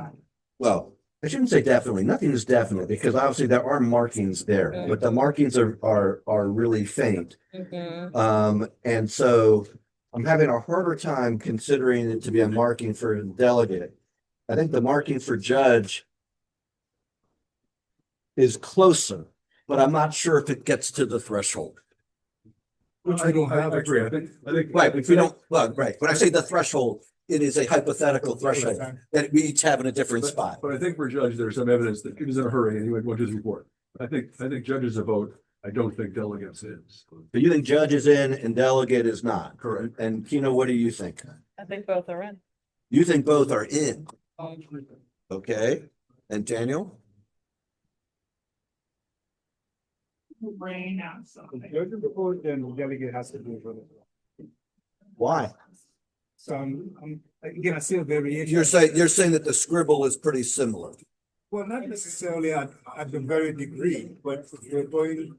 well, I shouldn't say definitely. Nothing is definite because obviously there are markings there, but the markings are really faint. And so I'm having a harder time considering it to be a marking for delegate. I think the marking for judge is closer, but I'm not sure if it gets to the threshold. Which we don't have. I agree. I think. Right, if we don't, well, right, when I say the threshold, it is a hypothetical threshold that we each have in a different spot. But I think for judge, there's some evidence that he was in a hurry and he would want his report. I think judges a vote. I don't think delegates is. So you think judge is in and delegate is not? Correct. And Kino, what do you think? I think both are in. You think both are in? Okay, and Daniel? The judge report, then the delegate has to do it. Why? So again, I see a variation. You're saying that the scribble is pretty similar. Well, not necessarily at the very degree, but we're going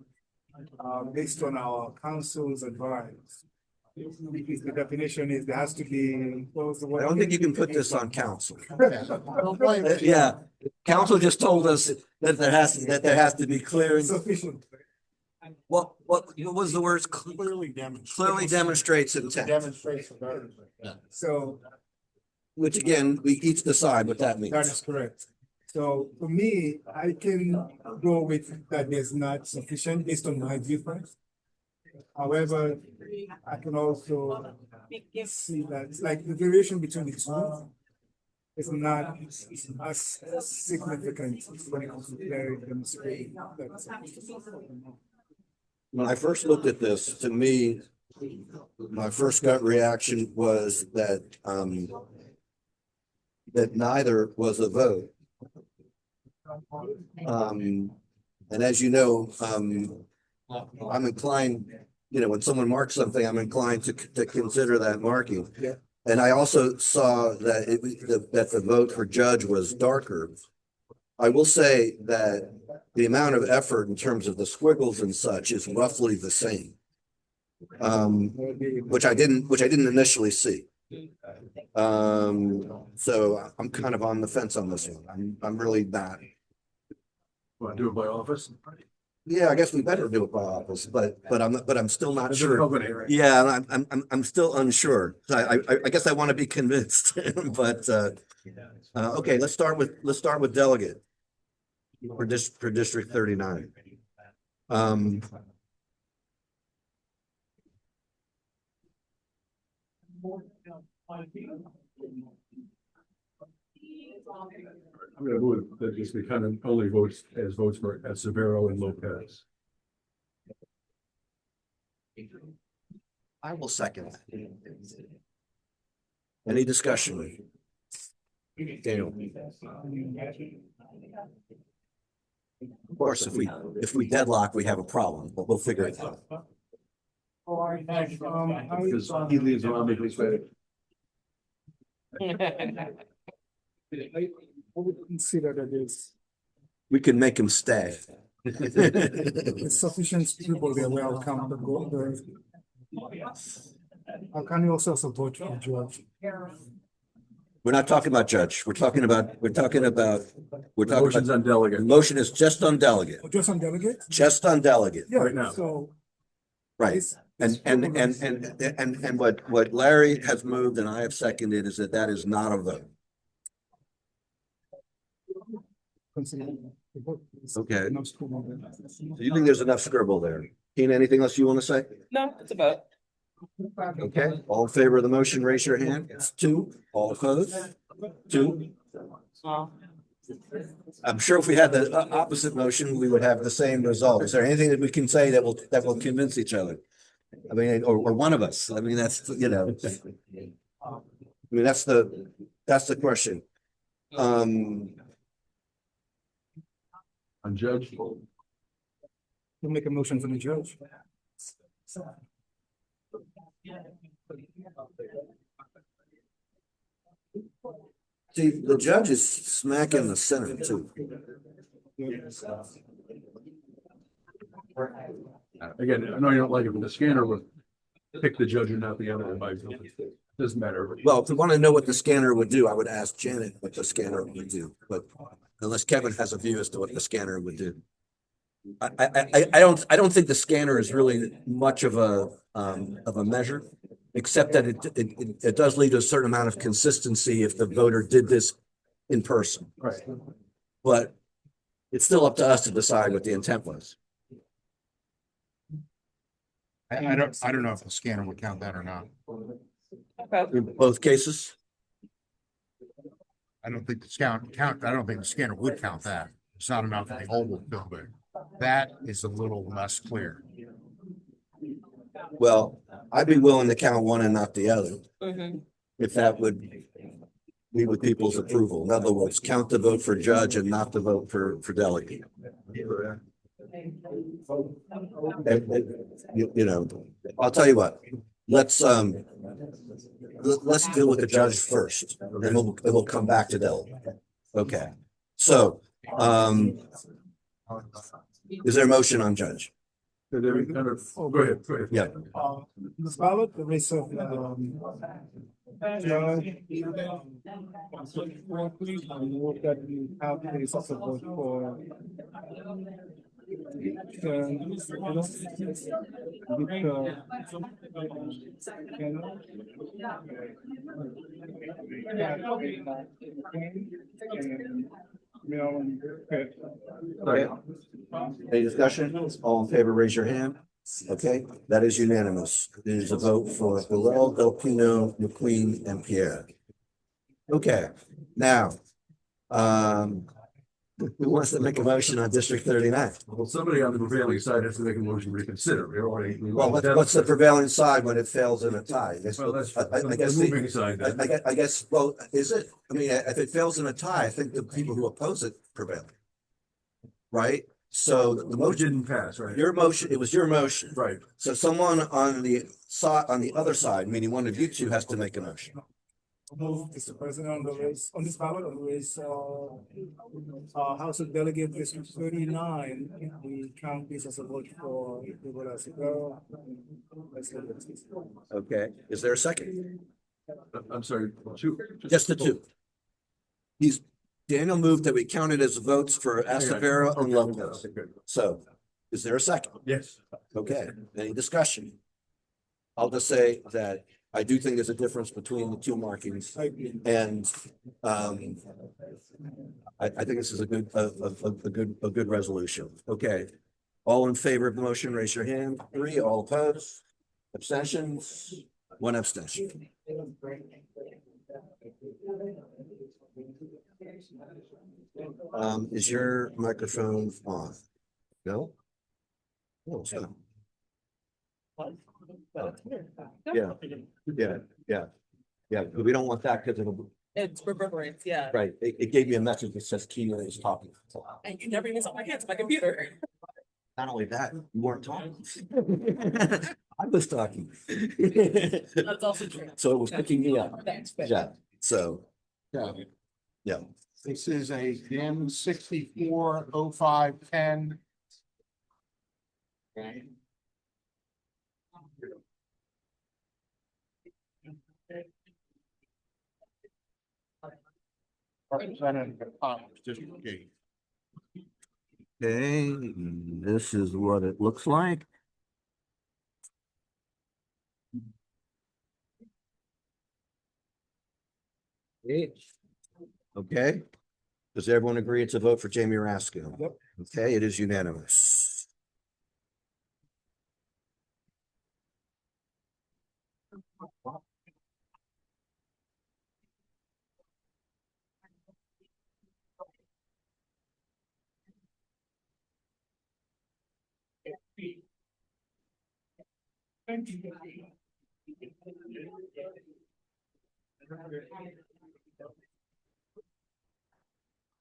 based on our council's advice. Because the definition is there has to be. I don't think you can put this on council. Yeah, council just told us that there has to be clear. Sufficient. What was the words? Clearly demonstrates intent. Demonstration. So Which again, we each decide what that means. that is correct. So for me, I can go with that there's not sufficient based on my viewpoint. However, I can also see that like the variation between the two is not as significant when it comes to clear demonstrating. When I first looked at this, to me, my first gut reaction was that that neither was a vote. And as you know, I'm inclined when someone marks something, I'm inclined to consider that marking. Yeah. And I also saw that that the vote for judge was darker. I will say that the amount of effort in terms of the squiggles and such is roughly the same. Which I didn't initially see. So I'm kind of on the fence on this one. I'm really not. Want to do it by office? Yeah, I guess we better do it by office, but I'm still not Is it sure. company, right? Yeah, I'm still unsure. I guess I want to be convinced, but okay, let's start with delegate for District 39. I'm gonna move that just be kind of only votes for Severo and Lopez. I will second that. Any discussion? Daniel? Of course, if we deadlock, we have a problem, but we'll figure it out. Because he leaves around me, please. I would consider that We can make him stay. there's sufficient people there welcome to go there. How can you also support for George? We're not talking about judge. We're talking about. Motion's on delegate. The motion is just on delegate, Just on delegate? just on delegate. Yeah, Right now. so. Right. And what Larry has moved and I have seconded is that is not a vote. Okay. Do you think there's enough scribble there? Tina, anything else you want to say? No, it's a vote. Okay, all in favor of the motion, raise your hand. It's 2. All opposed? 2. Well, I'm sure if we had the opposite motion, we would have the same result. Is there anything that we can say that will convince each other? I mean, or one of us. I mean, that's, that's the question. On judge. You make a motion for the judge. See, the judge is smack in the center too. Again, I know you don't like it, but the scanner would pick the judge and not the other advisor. Doesn't matter. Well, if you want to know what the scanner would do, I would ask Janet what the scanner would do, but unless Kevin has a view as to what the scanner would do. I don't think the scanner is really much of a measure, except that it does lead to a certain amount of consistency if the voter did this in person. Right. But it's still up to us to decide what the intent was. I don't know if the scanner would count that or not. okay. In both cases, I don't think I don't think the scanner would count that. It's not enough of the whole building. That is a little less clear. well, I'd be willing to count one and not the other, Mhm. if that would be with people's approval. In other words, count the vote for judge and not the vote for delegate. I'll tell you what, let's deal with the judge first, and then we'll come back to delegate. Okay, so, is there a motion on judge? Go ahead. Yeah. This ballot, the race of, judge. Vote that you have a support for. Any discussion? All in favor, raise your hand. Okay, that is unanimous. It is a vote for Hillel, Delpino, McQueen, and Pierre. Okay, now, who wants to make a motion on District 39? Well, somebody on the prevailing side has to make a motion to reconsider. Well, what's the prevailing side when it fails in a tie? Well, that's I guess the moving side. I guess, well, is it? I mean, if it fails in a tie, I think the people who oppose it prevail. Right? So the motion, Didn't pass, right? your motion, it was your motion. Right. So someone on the side, on the other side, meaning one of you two has to make a motion. Move, Mr. President, on the race, on this ballot, on the race, House of Delegate District 39, we count this as a vote for people as a girl. Okay, is there a second? I'm sorry, two. Just the two. Daniel moved that we counted as votes for Acevero and Lopez. Okay, good. So is there a second? Yes. Okay, any discussion? I'll just say that I do think there's a difference between the two markings and I think this is a good resolution. Okay. All in favor of the motion, raise your hand. 3, all opposed. Abstentions, 1 abstention. Is your microphone on? No? No, it's not. Yeah, we don't want that because it'll, It's reverberates, yeah. right, it gave me a message that says Keely is talking. And you never even saw my hands on my computer. Not only that, you weren't talking. I was talking. That's also true. So it was picking me up. Thanks. Yeah, so, yeah. This is a DIM 640510. Okay. Representative Thomas, District 8. Okay, this is what it looks like. Okay. Does everyone agree it's a vote for Jamie Raskin? Yep. Okay, it is unanimous.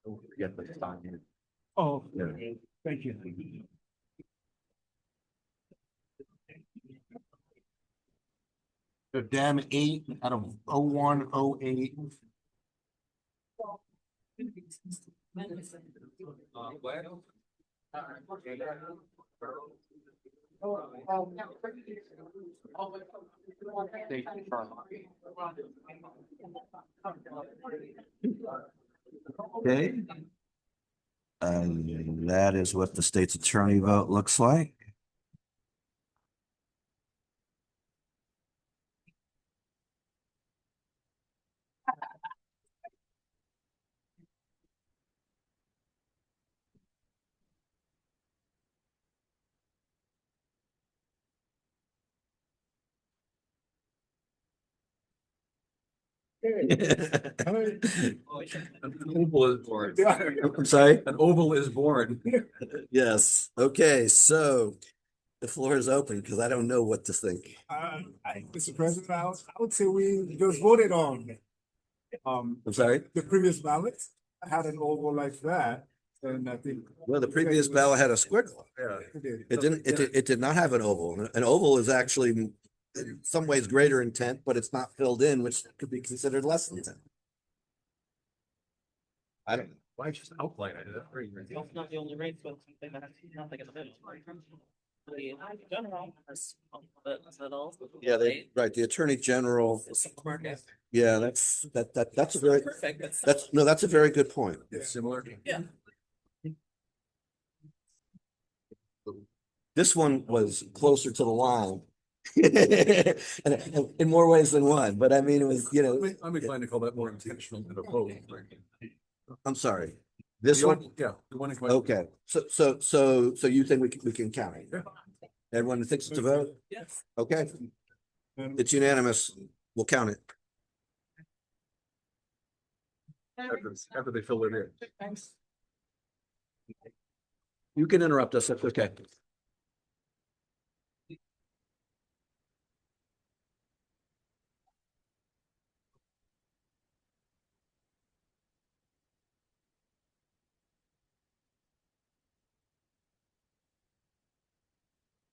Don't forget the sign. Oh, Yeah. thank you. The DIM 8 out of 0108. Okay. And that is what the state's attorney vote looks like. An oval is born. I'm sorry? An oval is born. Yes, okay, so the floor is open because I don't know what to think. Mr. President, I would say we just voted on I'm sorry? the previous ballot. I had an oval like that, and I think. Well, the previous ballot had a squiggle. Yeah. It did not have an oval. An oval is actually in some ways greater intent, but it's not filled in, which could be considered less than 10. I don't know. Why just outline it? That's very It's not the only race, but something that has nothing in the middle. The general has middle. Yeah, right, the Attorney General, Market. yeah, that's a very, Perfect. that's a very good point. It's similar. Yeah. This one was closer to the line. And in more ways than one, but I mean, it was, I'm inclined to call that more intentional than opposed. I'm sorry. This one? Yeah. The one in question. Okay, so you think we can count it? Yeah. Everyone that thinks it's a vote? Yes. Okay, it's unanimous. We'll count it. After they fill it in. Thanks. You can interrupt us, that's okay.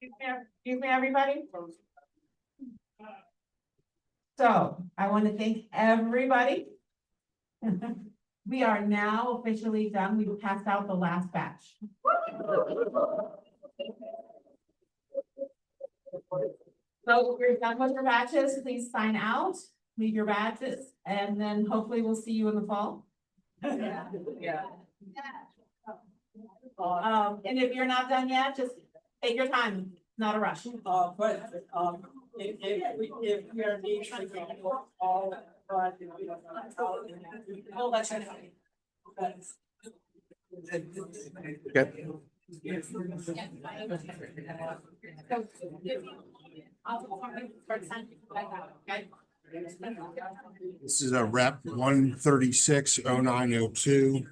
Excuse me, everybody. So I want to thank everybody. We are now officially done. We passed out the last batch. So we're done with your batches. Please sign out, leave your badges, and then hopefully we'll see you in the fall. Yeah. And if you're not done yet, just take your time, not a rush. If we are needing to all, Oh, that's right. Okay. This is a rep 1360902.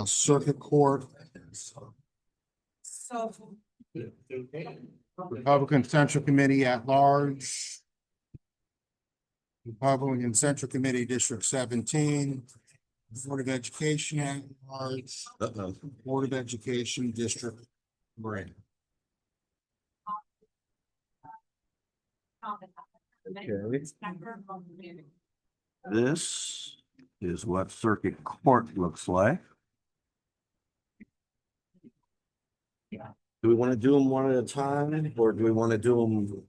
Circuit Court. So. Republican Central Committee at Large. Republican Central Committee District 17. Board of Education at Large. Board of Education District 3. Okay. This is what circuit court looks like. Do we want to do them one at a time, or do we want to do them?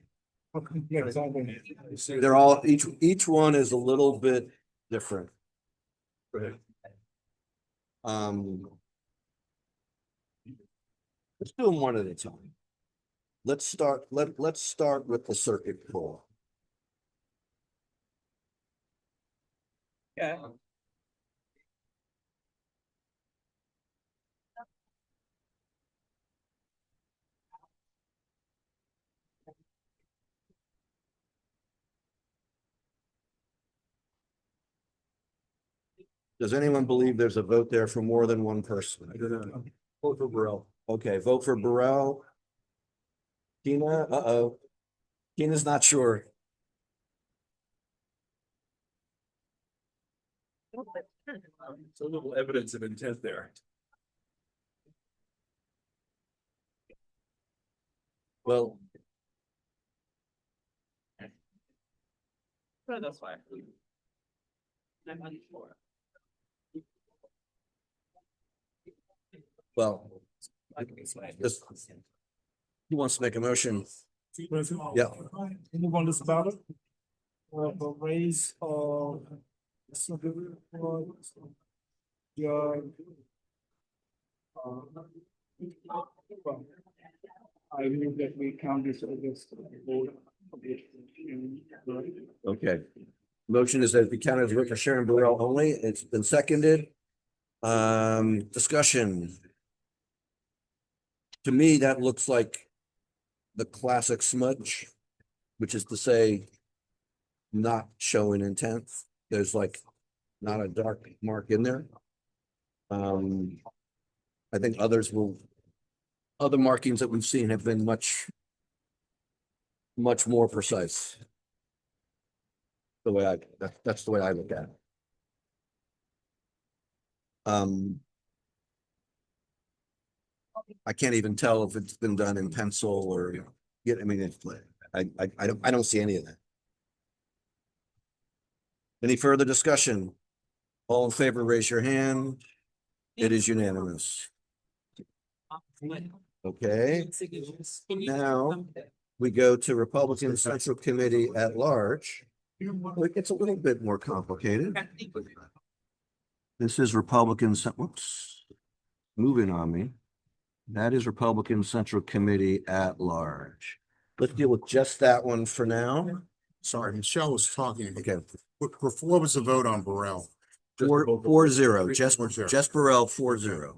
They're all, each one is a little bit different. Let's do them one at a time. Let's start with the circuit court. Yeah. Does anyone believe there's a vote there for more than one person? Vote for Burrell. Okay, vote for Burrell. Tina, Tina's not sure. It's a little evidence of intent there. Well, So that's why. I'm unsure. well, this, who wants to make a motion? Yeah. Move on this ballot. The raise of. Your. I move that we count this against the board. Okay. Motion is that it be counted as vote for Sharon Burrell only. It's been seconded. Discussion. To me, that looks like the classic smudge, which is to say, not showing intent. There's like not a dark mark in there. I think other markings that we've seen have been much more precise. That's the way I look at it. I can't even tell if it's been done in pencil or, I mean, I don't see any of that. Any further discussion? All in favor, raise your hand. It is unanimous. Okay. Now we go to Republican Central Committee at Large. It's a little bit more complicated. This is Republican, whoops, moving on me. That is Republican Central Committee at Large. Let's deal with just that one for now. Sorry, Michelle was talking. Okay. What was the vote on Burrell? 4-0, just 4-0. Burrell 4-0.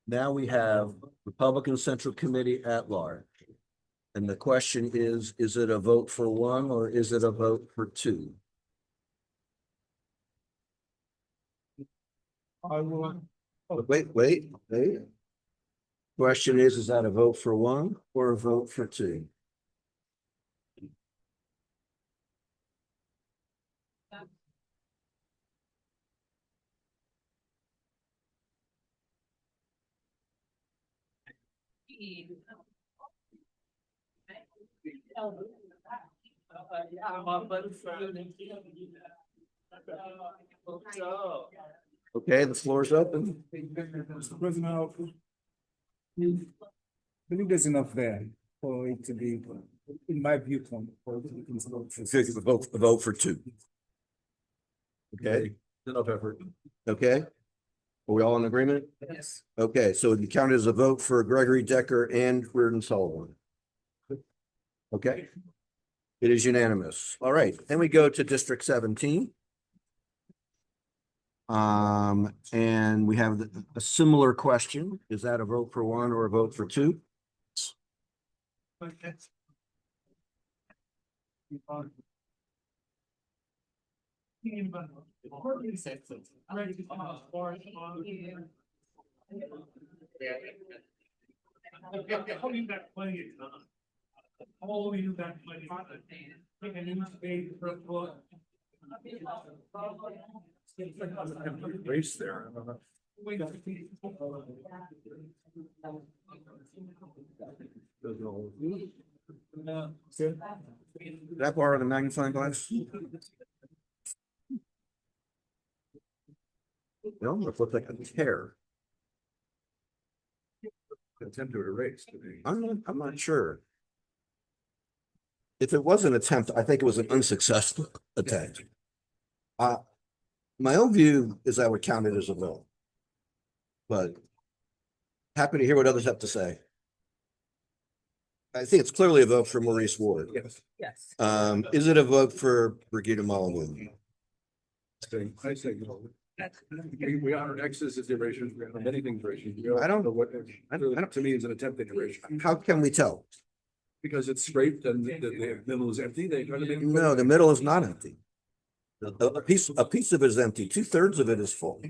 Now we have Republican Central Committee at Large. And the question is it a vote for one or is it a vote for two? I will. Wait. Question is that a vote for one or a vote for two? Okay, the floor is open. Mr. President, I believe there's enough there for it to be, in my viewpoint, for it to be considered. Vote for two. Okay, Enough effort. okay. Are we all in agreement? Yes. Okay, so it counted as a vote for Gregory Decker and Reardon Sullivan. Okay. It is unanimous. All right, then we go to District 17. And we have a similar question. Is that a vote for one or a vote for two? Race there. Did I borrow the magnifying glass? No, it looks like a tear. Attempt to erase. I'm not sure. If it was an attempt, I think it was an unsuccessful attempt. My own view is I would count it as a vote. But happy to hear what others have to say. I think it's clearly a vote for Maurice Ward. Yes. Yes. Is it a vote for Brigida Mulligan? I say no. We honor X's as erasures, we honor many things erasures. I don't know what, I don't- to me, is an attempted erasure. How can we tell? Because it's scraped and the middle is empty, they try to make. No, the middle is not empty. A piece of it is empty. 2/3 of it is full.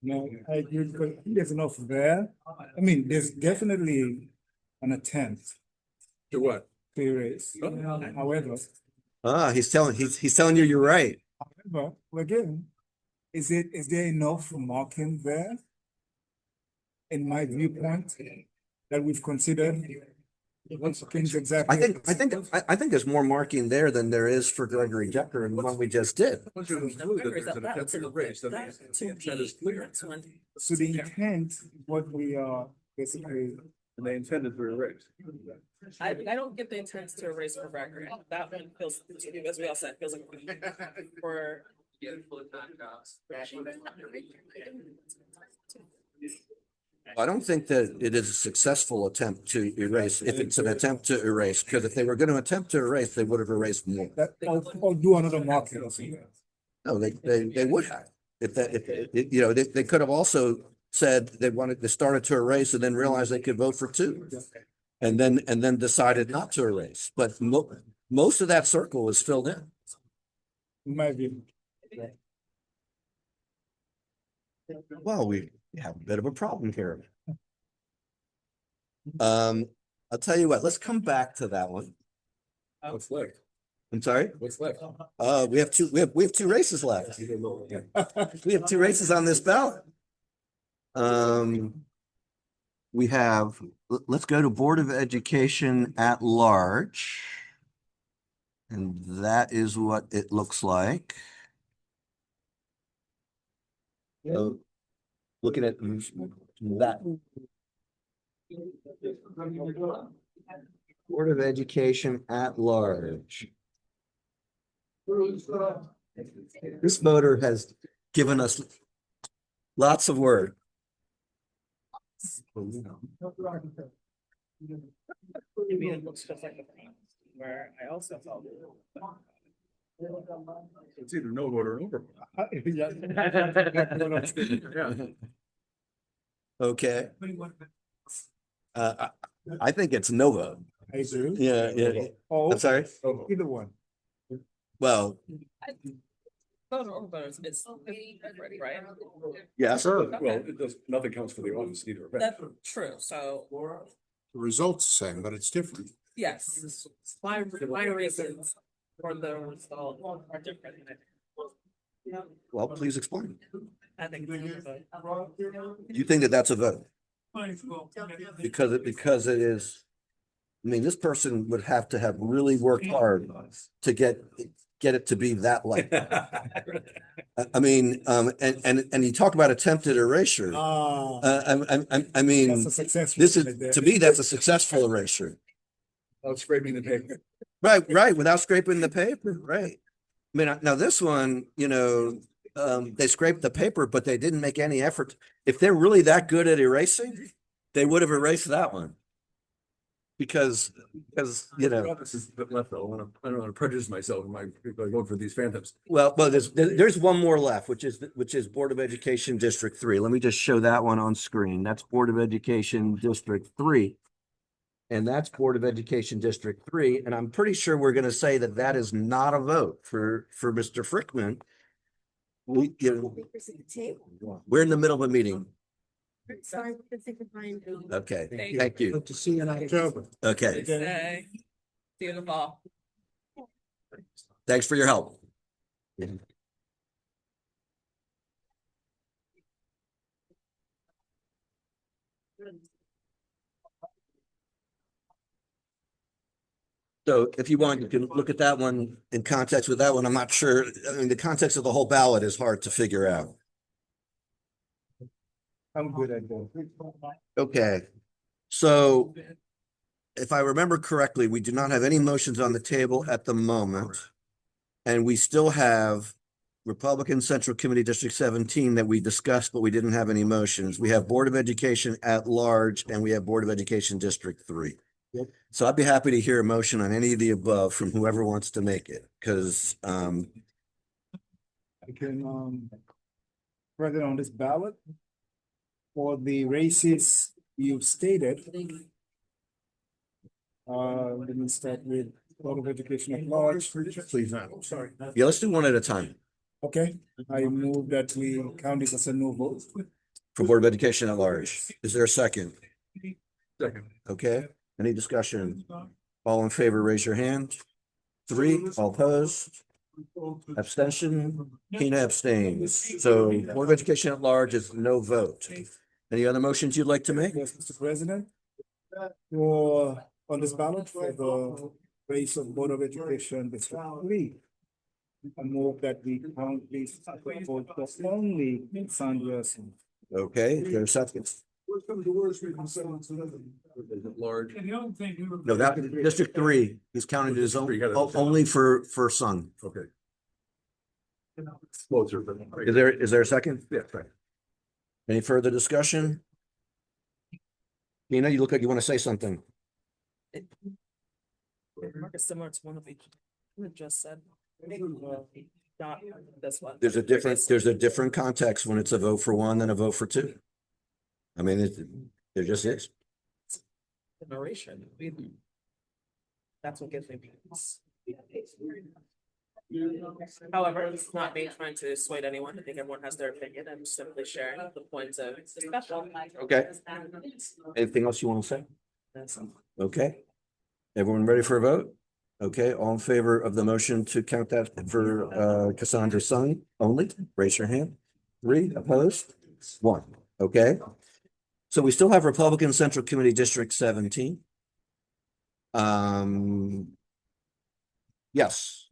No, I agree, because I think there's enough there. I mean, there's definitely an attempt To what? to erase. However, He's telling you you're right. however, again, is there enough marking there? In my viewpoint, that we've considered things exactly. I think there's more marking there than there is for Gregory Decker and the one we just did. Once you conclude that there's an attempt to erase, then the intent is clear. So the intent, what we are basically. And they intended to erase. I don't get the intent to erase for record. That one feels, as we all said, feels like for. I don't think that it is a successful attempt to erase, if it's an attempt to erase, because if they were going to attempt to erase, they would have erased more. That, or do another marking or something. No, they would have. They could have also said they started to erase and then realized they could vote for two. And then decided not to erase, but most of that circle is filled in. In my view. Well, we have a bit of a problem here. I'll tell you what, let's come back to that one. What's left? I'm sorry? What's left? We have two races left. We have two races on this ballot. We have, let's go to Board of Education at large. And that is what it looks like. So, looking at that. Board of Education at large. This voter has given us lots of work. I mean, it looks just like the front, where I also felt. It's either no vote or over. Okay. I think it's no vote. I agree. Yeah. Oh, I'm sorry. either one. Well, Voter or voters, it's ready, right? yeah. Well, it does, nothing counts for the office either. That's true, so, The result's the same, but it's different. yes, my reasons for the result are different. Well, please explain. I think. You think that that's a vote? because it is, I mean, this person would have to have really worked hard to get it to be that light. I mean, and you talk about attempted erasure. I mean, That's a success. this is, to me, that's a successful erasure. Without scraping the paper. Right, without scraping the paper, right. I mean, now this one, they scraped the paper, but they didn't make any effort. If they're really that good at erasing, they would have erased that one. Because, This is left though. I don't want to prejudice myself in my vote for these phantoms. well, there's one more left, which is Board of Education District 3. Let me just show that one on screen. That's Board of Education District 3. And that's Board of Education District 3. And I'm pretty sure we're going to say that that is not a vote for Mr. Frickman. We're in the middle of a meeting. Sorry, Okay, thank you. Hope to see you in October. Okay, See you in the fall. thanks for your help. So if you want, you can look at that one in context with that one. I'm not sure. I mean, the context of the whole ballot is hard to figure out. I'm good at that. Okay, so if I remember correctly, we do not have any motions on the table at the moment. And we still have Republican Central Committee District 17 that we discussed, but we didn't have any motions. We have Board of Education at large, and we have Board of Education District 3. Yep. So I'd be happy to hear a motion on any of the above from whoever wants to make it, because I can write it on this ballot. For the races you stated. Let me start with Board of Education at large. please, sorry. Yeah, let's do one at a time. Okay, I move that we count this as a no vote. For Board of Education at large. Is there a second? Second. Okay, any discussion? All in favor, raise your hand. 3, all opposed? Abstention? Tina abstains. So Board of Education at large is no vote. Any other motions you'd like to make? Yes, Mr. President. For, on this ballot for the race of Board of Education District 3. I move that we count this vote for only Sandra. Okay, is there a second? Large. No, that District 3 is counted as only for Sun. Okay. Is there a second? Yeah, right. Any further discussion? Tina, you look like you want to say something. Similar to one of each, you just said. Not this one. There's a different context when it's a vote for one than a vote for two. I mean, there just is. Generation. That's what gives me peace. However, it's not me trying to dissuade anyone. I think everyone has their opinion. I'm simply sharing the points of discussion. Okay. Anything else you want to say? Okay. Everyone ready for a vote? Okay, all in favor of the motion to count that for Cassandra Sun only, raise your hand. 3, opposed? 1, okay. So we still have Republican Central Committee District 17. Yes.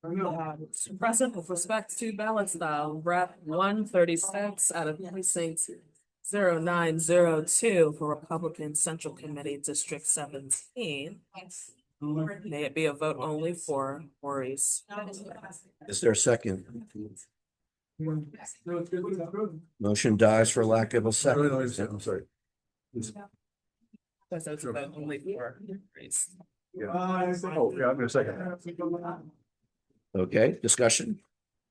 Mr. President, with respect to ballot style, Rep 136 out of precinct 0902 for Republican Central Committee District 17. May it be a vote only for Maurice. Is there a second? Motion dies for lack of a second. I'm sorry. So it's a vote only for Maurice. Yeah. Oh, yeah, I'm gonna second that. Okay, discussion?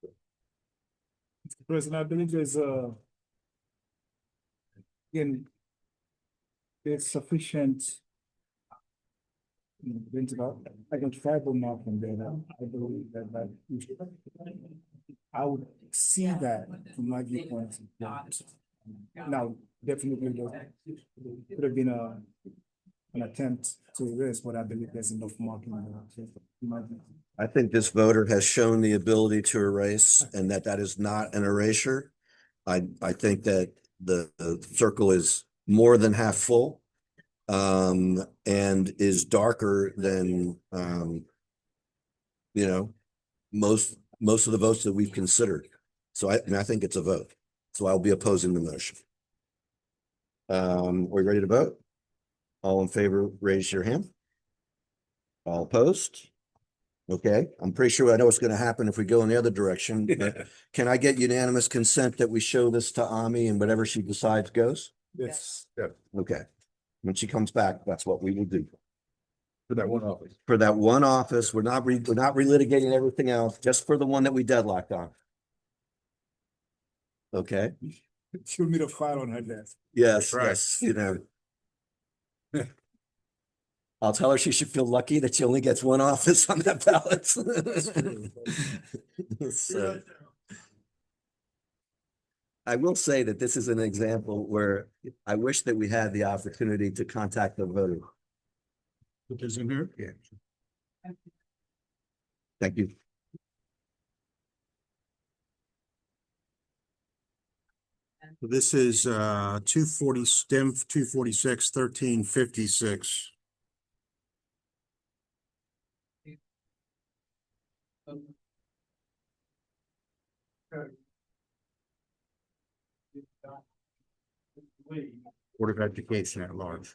Mr. President, I believe there's sufficient identifiable mark in there. I believe that I would see that from my viewpoint. Now, definitely there could have been an attempt to erase, but I believe there's enough marking there. I think this voter has shown the ability to erase and that is not an erasure. I think that the circle is more than half full. And is darker than, most of the votes that we've considered. So I think it's a vote. So I'll be opposing the motion. Are we ready to vote? All in favor, raise your hand. All opposed? Okay, I'm pretty sure I know what's gonna happen if we go in the other direction. Can I get unanimous consent that we show this to Ami and whatever she decides goes? Yes. Yeah, Okay, when she comes back, that's what we will do. for that one office. For that one office, we're not relitigating everything else, just for the one that we deadlocked on. Okay, She'll meet a file on her desk. yes, Right. yes, I'll tell her she should feel lucky that she only gets one office on that ballot. So, I will say that this is an example where I wish that we had the opportunity to contact the voter. Put this in here? Yeah. Thank you. This is 240 stem 246 1356. Board of Education at large.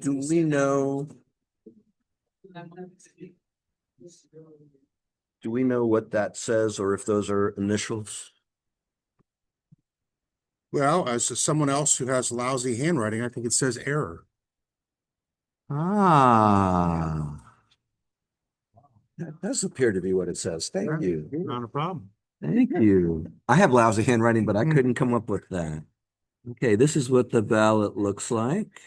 Do we know? Do we know what that says or if those are initials? Well, as someone else who has lousy handwriting, I think it says error. Ah. That does appear to be what it says. Thank you. Not a problem. Thank you. I have lousy handwriting, but I couldn't come up with that. Okay, this is what the ballot looks like.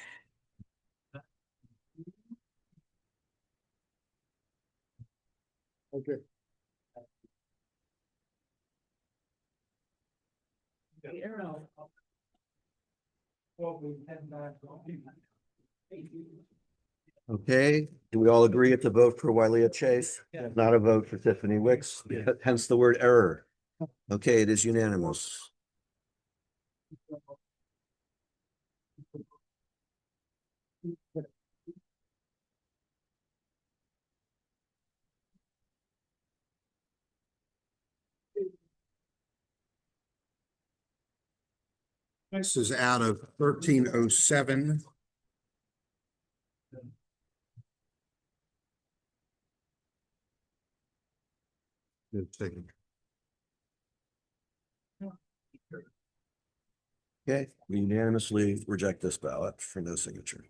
Okay. Okay, do we all agree it's a vote for Wylia Chase? Not a vote for Tiffany Wicks, hence the word error. Okay, it is unanimous. This is out of 1307. Good thing. Okay, we unanimously reject this ballot for no signature.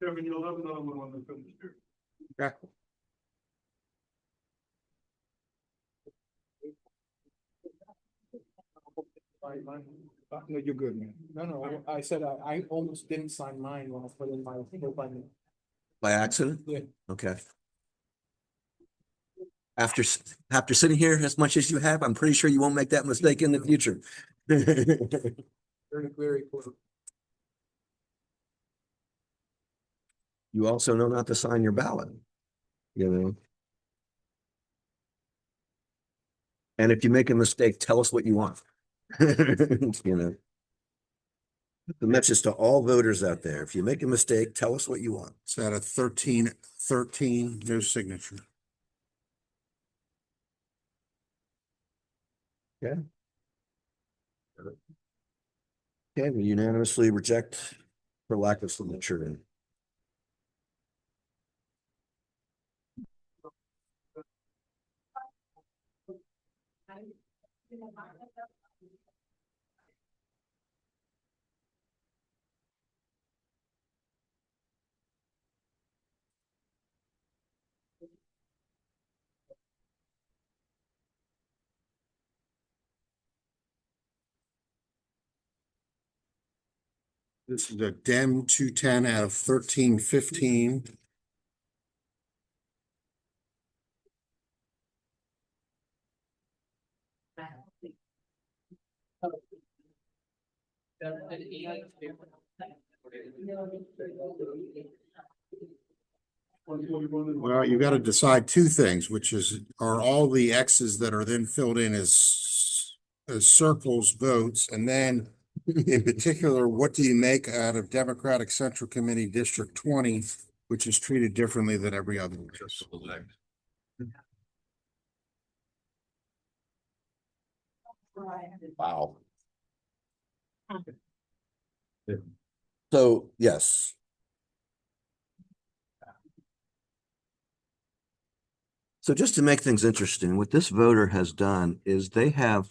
Kevin, you'll have another one on the finish here. Yeah. No, you're good, man. No, I said I almost didn't sign mine when I put in my button. By accident? Yeah. Okay. After sitting here as much as you have, I'm pretty sure you won't make that mistake in the future. Very cool. You also know not to sign your ballot, you know? And if you make a mistake, tell us what you want. You know? The message to all voters out there, if you make a mistake, tell us what you want. It's out of 1313, no signature. Okay. Okay, we unanimously reject for lack of signature. This is a Dem 210 out of 1315. Well, you got to decide two things, which is, are all the X's that are then filled in as circles votes? And then in particular, what do you make out of Democratic Central Committee District 20, which is treated differently than every other? Wow. So, yes. So just to make things interesting, what this voter has done is they have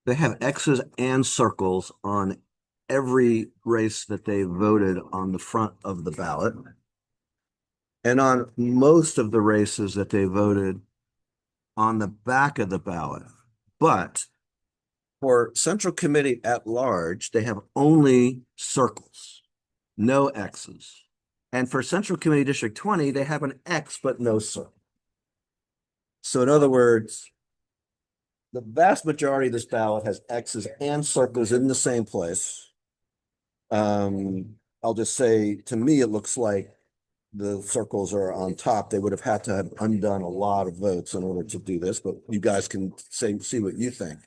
X's and circles on every race that they voted on the front of the ballot. And on most of the races that they voted on the back of the ballot. But for Central Committee at large, they have only circles, no X's. And for Central Committee District 20, they have an X but no circle. So in other words, the vast majority of this ballot has X's and circles in the same place. I'll just say, to me, it looks like the circles are on top. They would have had to have undone a lot of votes in order to do this, but you guys can see what you think.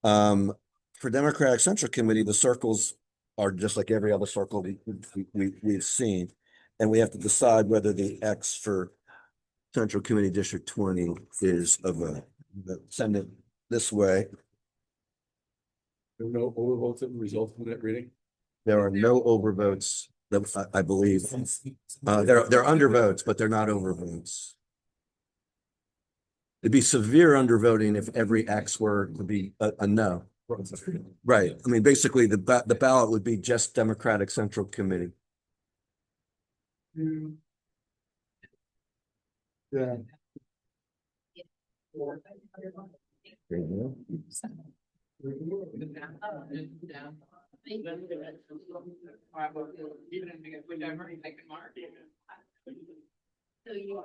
For Democratic Central Committee, the circles are just like every other circle we've seen. And we have to decide whether the X for Central Committee District 20 is a vote. Send it this way. There were no overvotes that result from that reading? There are no overvotes, I believe. They're undervotes, but they're not overvotes. It'd be severe undervoting if every X were to be a no. Right. I mean, basically, the ballot would be just Democratic Central Committee. Yeah. There you So you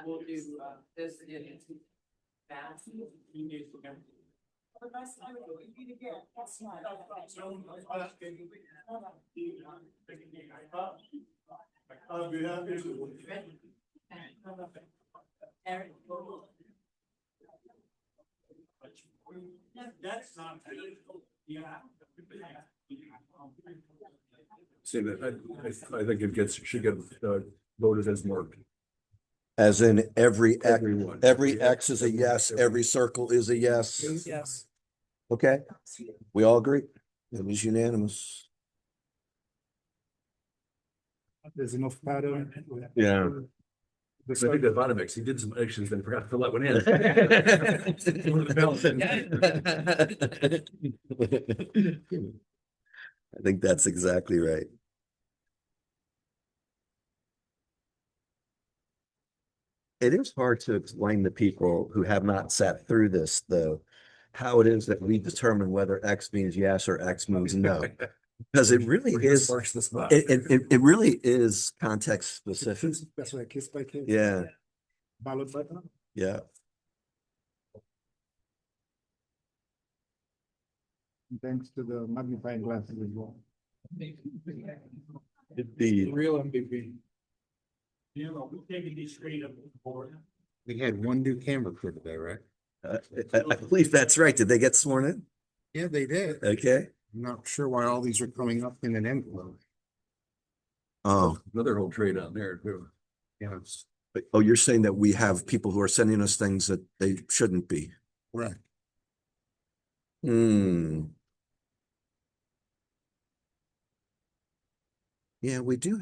will do this in fast. That's not. Say that, I think it should get voted as marked. As in every Everyone. every X is a yes, every circle is a yes. Yes. Okay, we all agree. It was unanimous. There's enough pattern. Yeah. I think that Bonamix, he did some actions and forgot to fill that one in. One of the ballots. I think that's exactly right. It is hard to explain to people who have not sat through this, though, how it is that we determine whether X means yes or X means no. Because it really is, it really is context specific. That's why case by case. Yeah, Ballot button. yeah. Thanks to the magnifying glasses as well. The Real MVP. You know, we're taking these straight up the board. We had one new camera crew today, right? I believe that's right. Did they get sworn in? Yeah, they did. Okay. I'm not sure why all these are coming up in an envelope. Oh, Another whole trade on there too. Yes, oh, you're saying that we have people who are sending us things that they shouldn't be. correct. Yeah, we do.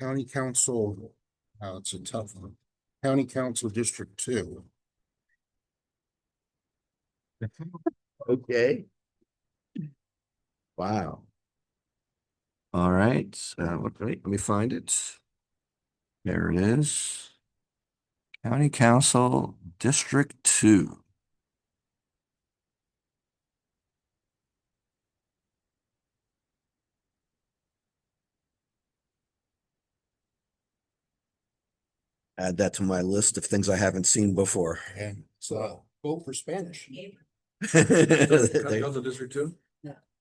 County Council, it's a tough one. County Council District 2. Okay. Wow. All right. Wait, let me find it. There it is. County Council District 2. Add that to my list of things I haven't seen before. And so Vote for Spanish. County Council District Two?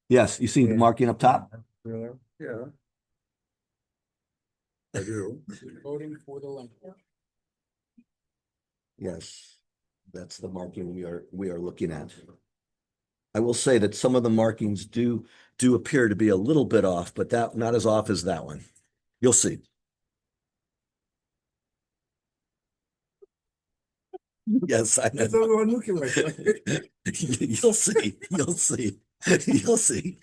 Yes, you see the marking up top? Yeah. I do. Voting for the land. Yes, that's the marking we are looking at. I will say that some of the markings do appear to be a little bit off, but that not as off as that one. You'll see. Yes, I know. That's all we're looking at. You'll see. You'll see. You'll see.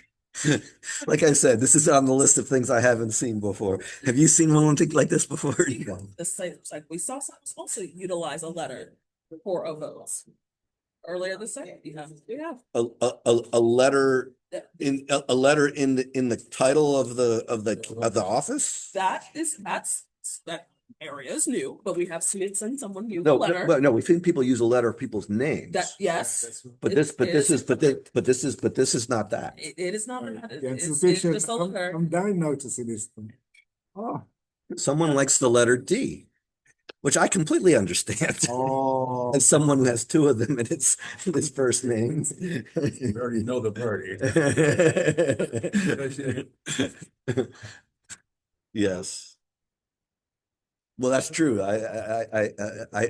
Like I said, this is on the list of things I haven't seen before. Have you seen one like this before? The same, like we saw some also utilize a letter for a vote. Earlier this year, we have. A letter in a letter in the title of the office? That area is new, but we have seen someone use a No, letter. no, we've seen people use a letter of people's names. That, yes. But this is not that. It is not. It's Anticipation. just a letter. I'm dying now to see this thing. Oh, someone likes the letter D, which I completely understand. Oh. As someone who has two of them in his first name. You already know the party. Yes. Well, that's true. I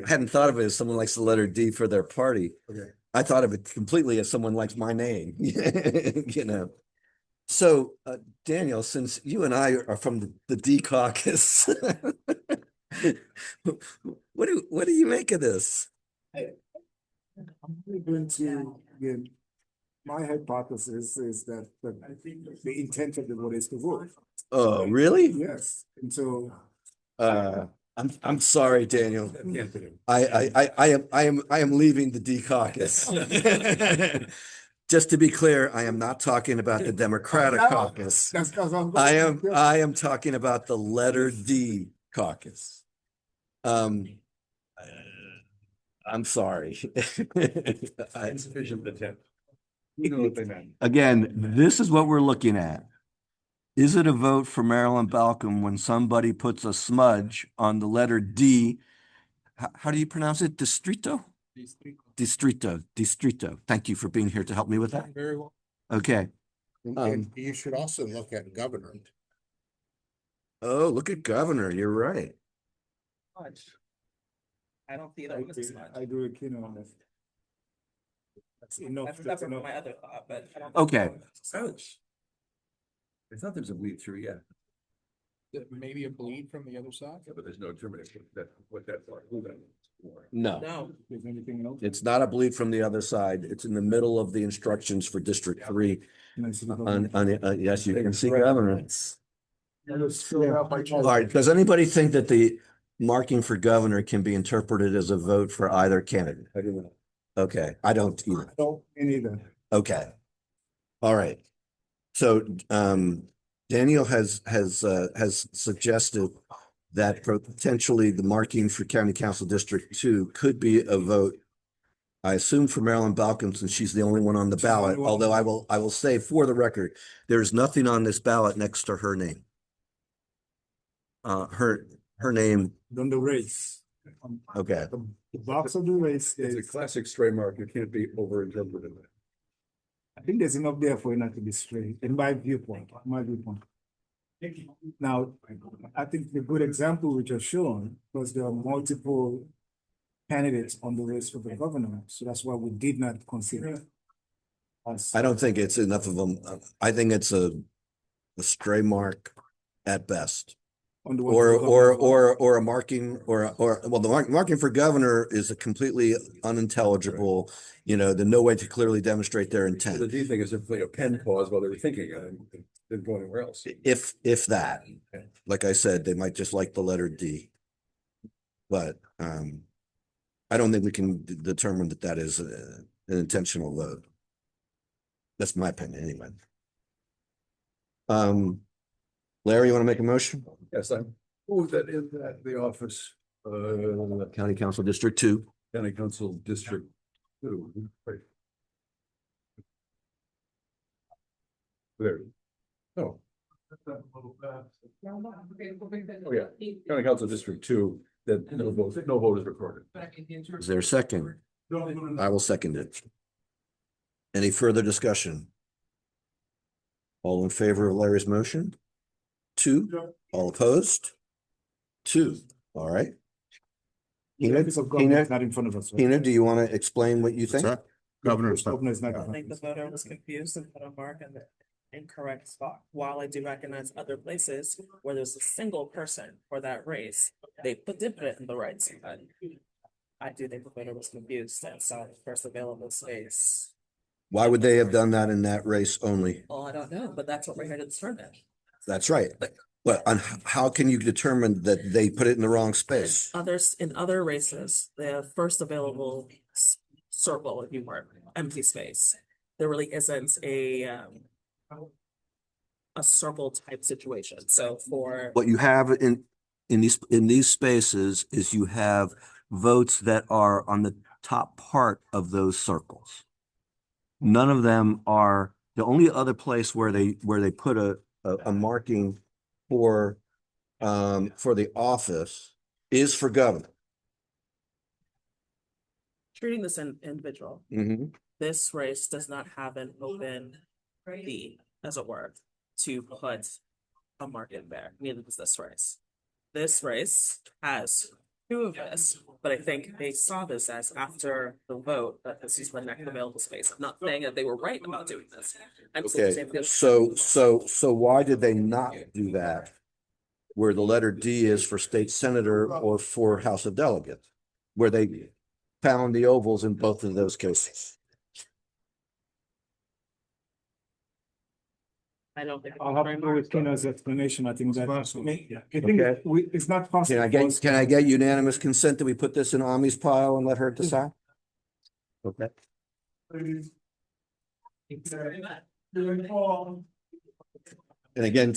hadn't thought of it as someone likes the letter D for their party. Okay. I thought of it completely as someone likes my name, you know. So, Daniel, since you and I are from the D caucus, what do you make of this? I'm really going to, again, my hypothesis is that the intent of the vote is to vote. Oh, really? Yes, and so. I'm sorry, Daniel. I am leaving the D caucus. Just to be clear, I am not talking about the Democratic caucus. I am talking about the letter D caucus. I'm sorry. Insufficient intent. You know what they meant. Again, this is what we're looking at. Is it a vote for Marilyn Balcom when somebody puts a smudge on the letter D? How do you pronounce it? Distrito? Distrito. Thank you for being here to help me with that. Very well. Okay. And you should also look at governor. Oh, look at governor. You're right. I don't see that. I do a keen on this. That's enough. That's enough. My other thought, but I don't. Okay. I thought there's a bleed through, yeah. Maybe a bleed from the other side? Yeah, but there's no determination what that part. No. No. Is anything else? It's not a bleed from the other side. It's in the middle of the instructions for District 3. Yes, you can see governor. All right. Does anybody think that the marking for governor can be interpreted as a vote for either candidate? I do not. Okay. I don't either. No, me neither. Okay. All right. So Daniel has suggested that potentially the marking for County Council District 2 could be a vote. I assume for Marilyn Balcom, since she's the only one on the ballot, although I will say for the record, there's nothing on this ballot next to her name. Her name. On the race. Okay. The box of the race It's a is, classic stray mark. You can't be over-interpreted. I think there's enough there for it not to be straight, in my viewpoint, Now, I think the good example which was shown was there are multiple candidates on the race for the governor, so that's why we did not consider. I don't think it's enough of them. I think it's a stray mark at best. Or a marking well, the marking for governor is a completely unintelligible, there's no way to clearly demonstrate their intent. The D thing is if they a pen pause while they were thinking and didn't go anywhere else. If that, like I said, they might just like the letter D. But I don't think we can determine that is an intentional vote. That's my opinion anyway. Larry, you want to make a motion? Yes, I move that in the office, County Council District 2. County Council District 2. Right. There. Oh. Oh, yeah. County Council District 2, that no vote is recorded. Is there a second? No. will second it. Any further discussion? All in favor of Larry's motion? Two. All opposed? Two. All right. Tina, Not in front of us. Tina, do you want to explain what you What's think? that? Governor's. Governor is not. I think the voter was confused and put a mark in the incorrect spot. While I do recognize other places where there's a single person for that race, did put it in the right spot. I do think the voter was confused and saw the first available space. Why would they have done that in that race only? Oh, I don't know, but that's what we're here to determine. That's right. But on how can you determine that they put it in the wrong space? In other races, the first available circle, if you were, empty space. There really isn't a circle type situation. So for What you have in these spaces is you have votes that are on the top part of those circles. None of them are, the only other place where they put a marking for the office is for governor. treating this individual, Mm-hmm. this race does not have an open lead, as it were, to put a mark in there. Neither does this race. This race has two of this, but I think they saw this as after the vote that this is the next available space. I'm not saying that they were right about doing this. I'm Okay, saying this. so why did they not do that? Where the letter D is for state senator or for House of Delegates, where they found the ovals in both of those cases. I don't think. I'll have to go with Tina's explanation. I think that. I think Okay. it's not possible. Can I get unanimous consent that we put this in Ami's pile and let her decide? Okay. And again,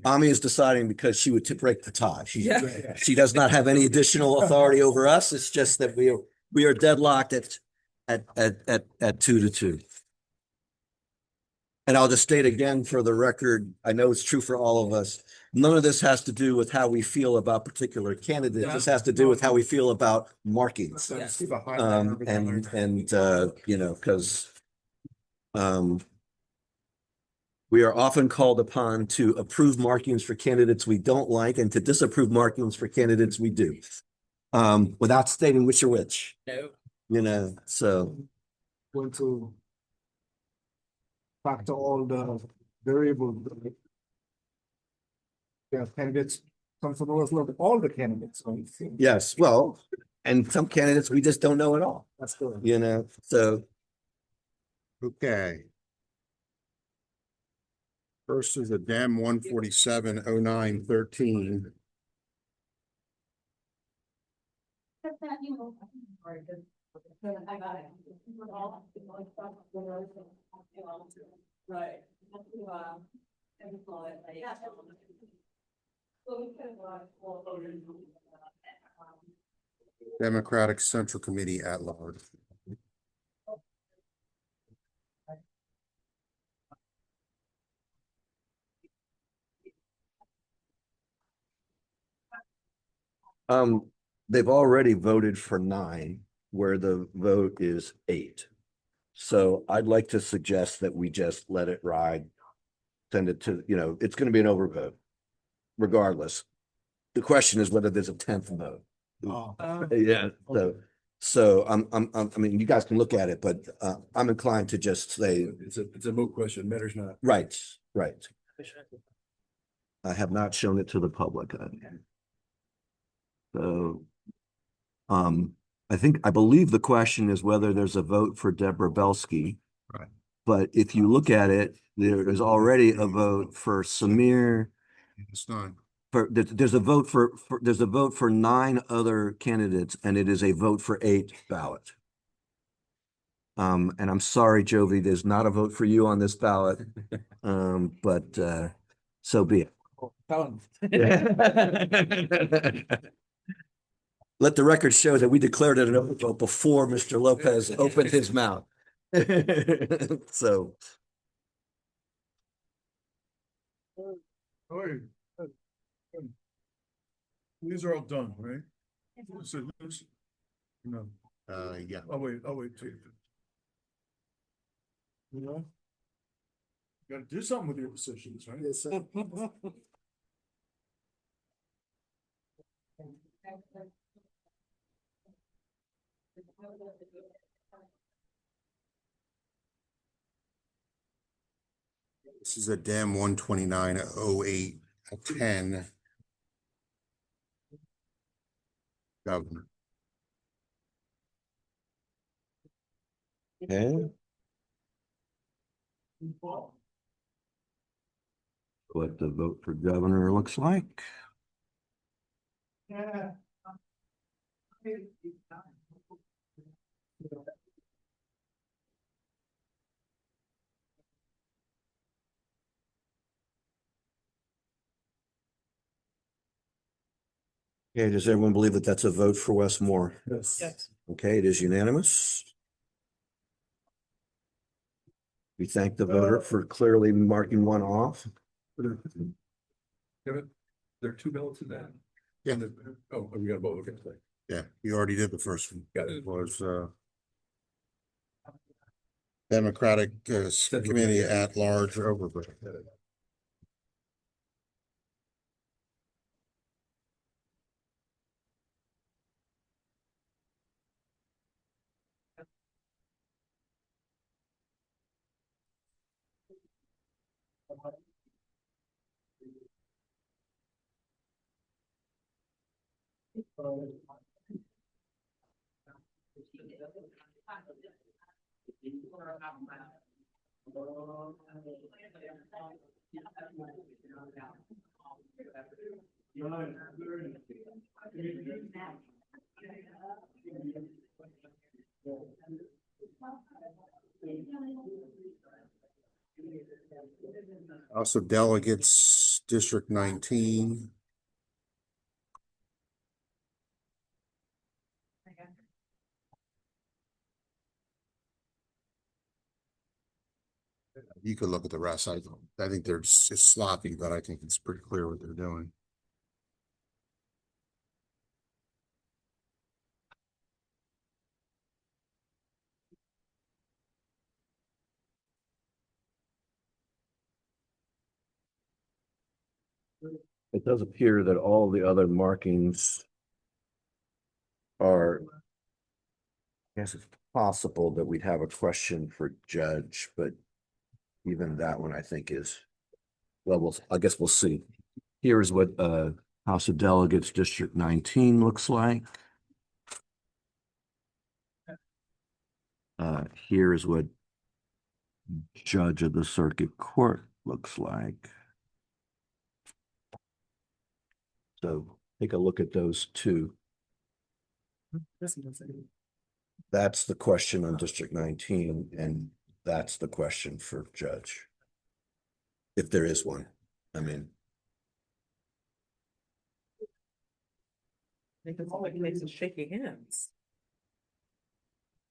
Ami is deciding because she would break the tie. She does not have any additional authority over us. It's just that we are deadlocked at 2-2. And I'll just state again for the record, I know it's true for all of us. None of this has to do with how we feel about particular candidates. This has to do with how we feel about markings. Because we are often called upon to approve markings for candidates we don't like and to disapprove markings for candidates we do. Without stating which are which. No. So. Going to factor all the variables. Yeah, candidates, some of us look at all the candidates. Yes, well, and some candidates we just don't know at all. That's good. So. Okay. First is a DEM 1470913. Right. Democratic Central Committee at large. They've already voted for 9, where the vote is 8. So I'd like to suggest that we just let it ride. Send it to, it's going to be an overvote regardless. The question is whether there's a 10th vote. Yeah. So I mean, you guys can look at it, but I'm inclined to just say It's a moot question, matters not. right. I have not shown it to the public. So, I believe the question is whether there's a vote for Deborah Belsky. Right. But if you look at it, there is already a vote for Samir. It's not. There's a vote for 9 other candidates, and it is a vote for 8 ballot. And I'm sorry, Jovi, there's not a vote for you on this ballot. But so be it. Let the record show that we declared it an open vote before Mr. Lopez opened his mouth. So. These are all done, right? So, Yeah. I'll wait till you. You know? You gotta do something with your decisions, right? Yes, sir. This is a DAM 1290810. Governor. Okay. What the vote for governor looks like. Okay, does everyone believe that that's a vote for Westmore? Yes. Okay, it is unanimous. We thank the voter for clearly marking one off. There are two ballots in that. Yeah. Oh, we got both, okay. Yeah, you already did the first one. Got it. It was, Democratic Committee at Large Overvote. Also delegates, District 19. You could look at the rest. I think they're just sloppy, but I think it's pretty clear what they're doing. It does appear that all the other markings are, I guess it's possible that we'd have a question for judge, but even that one I think is, well, I guess we'll see. Here is what House of Delegates District 19 looks like. Here is what Judge of the Circuit Court looks like. So take a look at those two. That's the question on District 19, and that's the question for Judge. If there is one. I mean, I think it's like makes us shaky hands.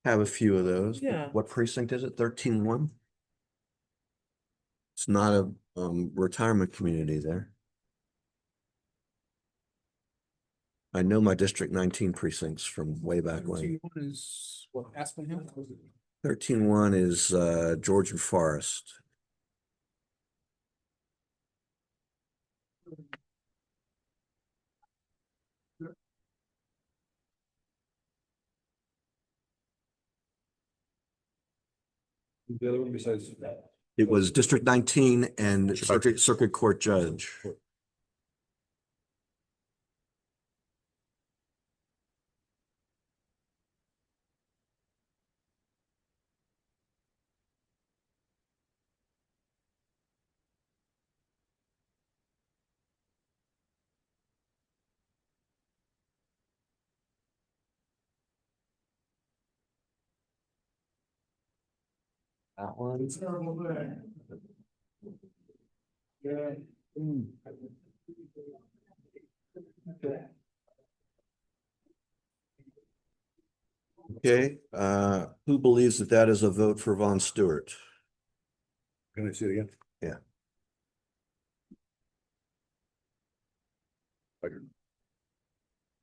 have a few of those. Yeah. What precinct is it? 13-1? It's not a retirement community there. I know my District 19 precincts from way back when. 13-1 is what, Aspen Hill? 13-1 is Georgian Forest. The other one besides that. It was District 19 and Circuit Court Judge. That one. Okay, who believes that that is a vote for Von Stewart? Can I see it again? Yeah.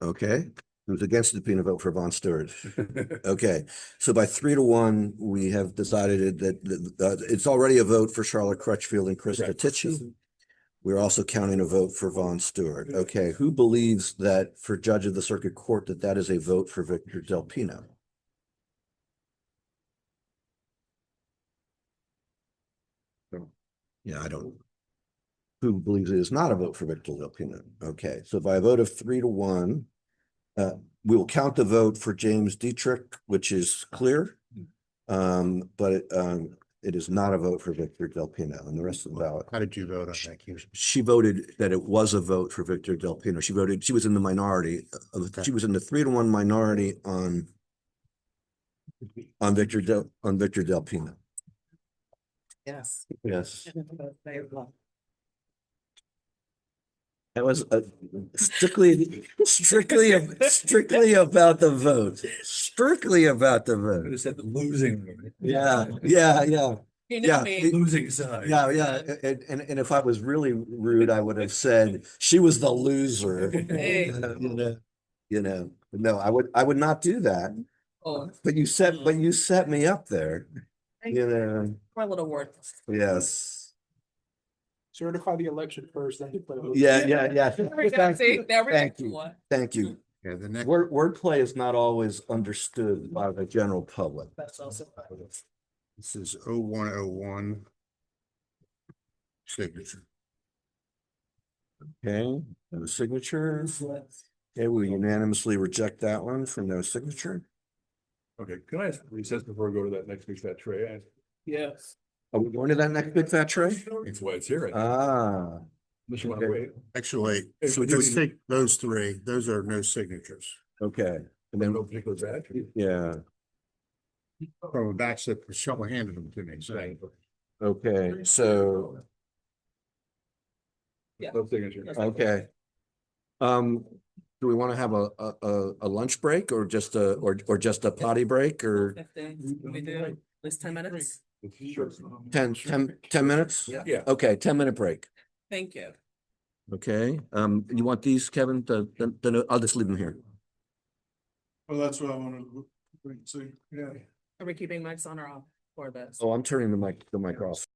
Okay, Who's against the subpoena, vote for Von Stewart. Okay, so by 3-1, we have decided that it's already a vote for Charlotte Crutchfield and Krista Tichy. We're also counting a vote for Von Stewart. Okay, who believes that for Judge of the Circuit Court that is a vote for Victor Del Pino? Yeah, I don't. Who believes it is not a vote for Victor Del Pino? Okay, so by a vote of 3-1, we will count the vote for James Dietrich, which is clear. But it is not a vote for Victor Del Pino and the rest of the ballot. How did you vote on that, Hughes? She voted that it was a vote for Victor Del Pino. She was in the minority. She was in the 3-1 minority on Victor Del Pino. Yes. Yes. That was strictly about the vote. Strictly about the vote. Could have said the losing. Yeah. You know Yeah, me. Losing side. Yeah. And if I was really rude, I would have said she was the loser. Hey. No, I would not do that. Oh. But you set me up there. My little word. Yes. Certify the election first, then declare. Yeah. Thank Thank you. Yeah, the next, Wordplay is not always understood by the general public. That's also. this is 0101. Signature. Okay, no signatures. Okay, we unanimously reject that one for no signature. Okay, can I ask recess before we go to that next big fat tray? Yes. Are we going to that next big fat tray? That's why it's here. Ah, Unless you want to okay. wait. Actually, So just take those three. Those are no signatures. Okay. And No then, particular batch. yeah, From a batch that Michelle handed them to me, saying. okay, so, No signature. okay. Do we want to have a lunch break or just a potty break or 15. We do at least 10 minutes. Sure. 10 minutes? Yeah. Okay, 10-minute break. Thank you. Okay, you want these, Kevin? I'll just leave them here. Well, that's what I wanted to see, yeah. Are we keeping mics on or off for this? Oh, I'm turning the mic off.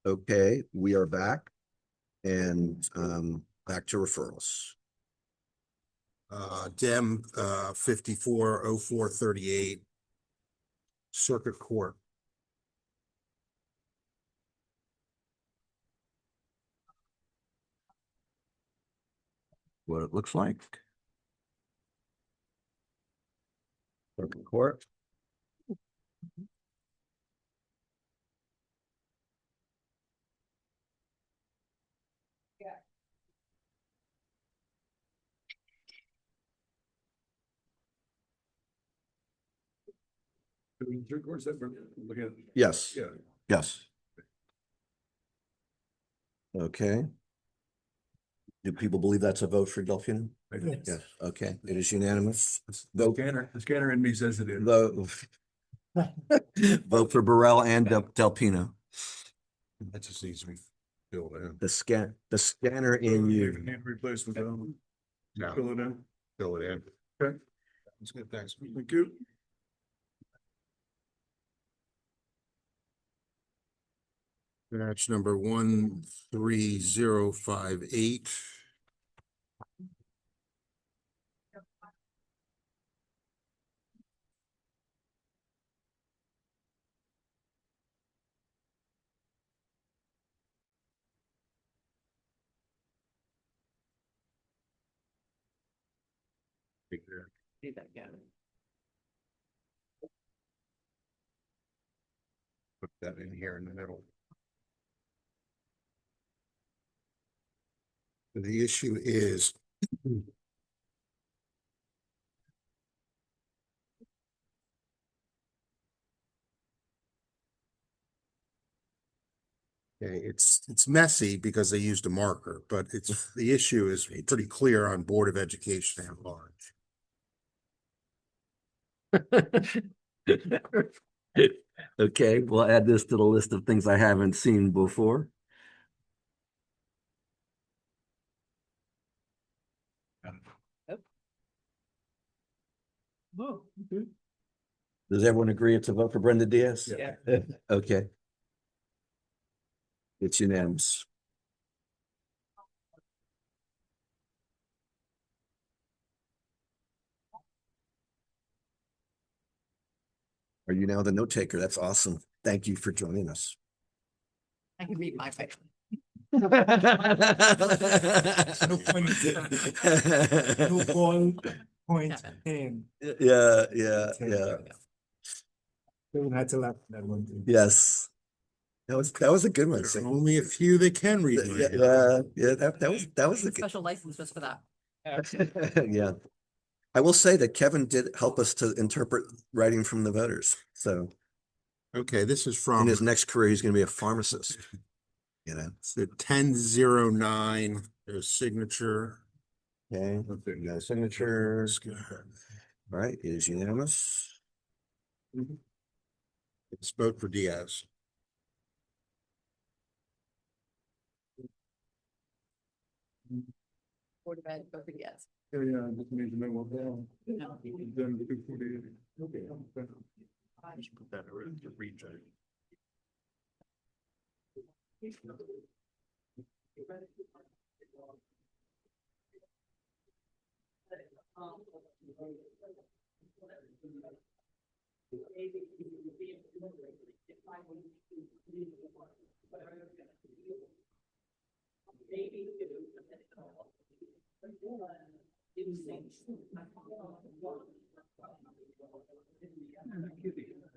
Okay, we are back. And back to referrals. Dem, 540438. Circuit Court. What it looks like. Circuit Court. Yes. Yeah. Yes. Okay. Do people believe that's a vote for Delphine? Yes. Okay, it is unanimous. The scanner in me says it is. Vote. Vote for Burrell and Delpino. That just needs to be filled in. The scanner in you. Hand replacement. No, Fill it in. fill it in. Okay. That's good, thanks. Thank you. Batch number 13058. Do that again. Put that in here in the middle. The issue is okay, it's messy because they used a marker, but it's the issue is pretty clear on Board of Education at large. Okay, we'll add this to the list of things I haven't seen before. Does everyone agree it's a vote for Brenda Diaz? Yeah. Okay. It's unanimous. Are you now the note taker? That's awesome. Thank you for joining us. I can read my paper. No ball point in. Yeah. Don't have to laugh at that one. Yes. That was a good one. There's only a few that can read. That was a good. Special license just for that. Yeah. I will say that Kevin did help us to interpret writing from the voters. So Okay, this is in from his next career, he's going to be a pharmacist. You know. it's the 1009, their signature. Okay. No signatures. All right. It is unanimous. It's vote for Diaz. Board of Ed, vote for yes. Yeah, just need to know what down. No. Then 248. Okay. I should put that in the region.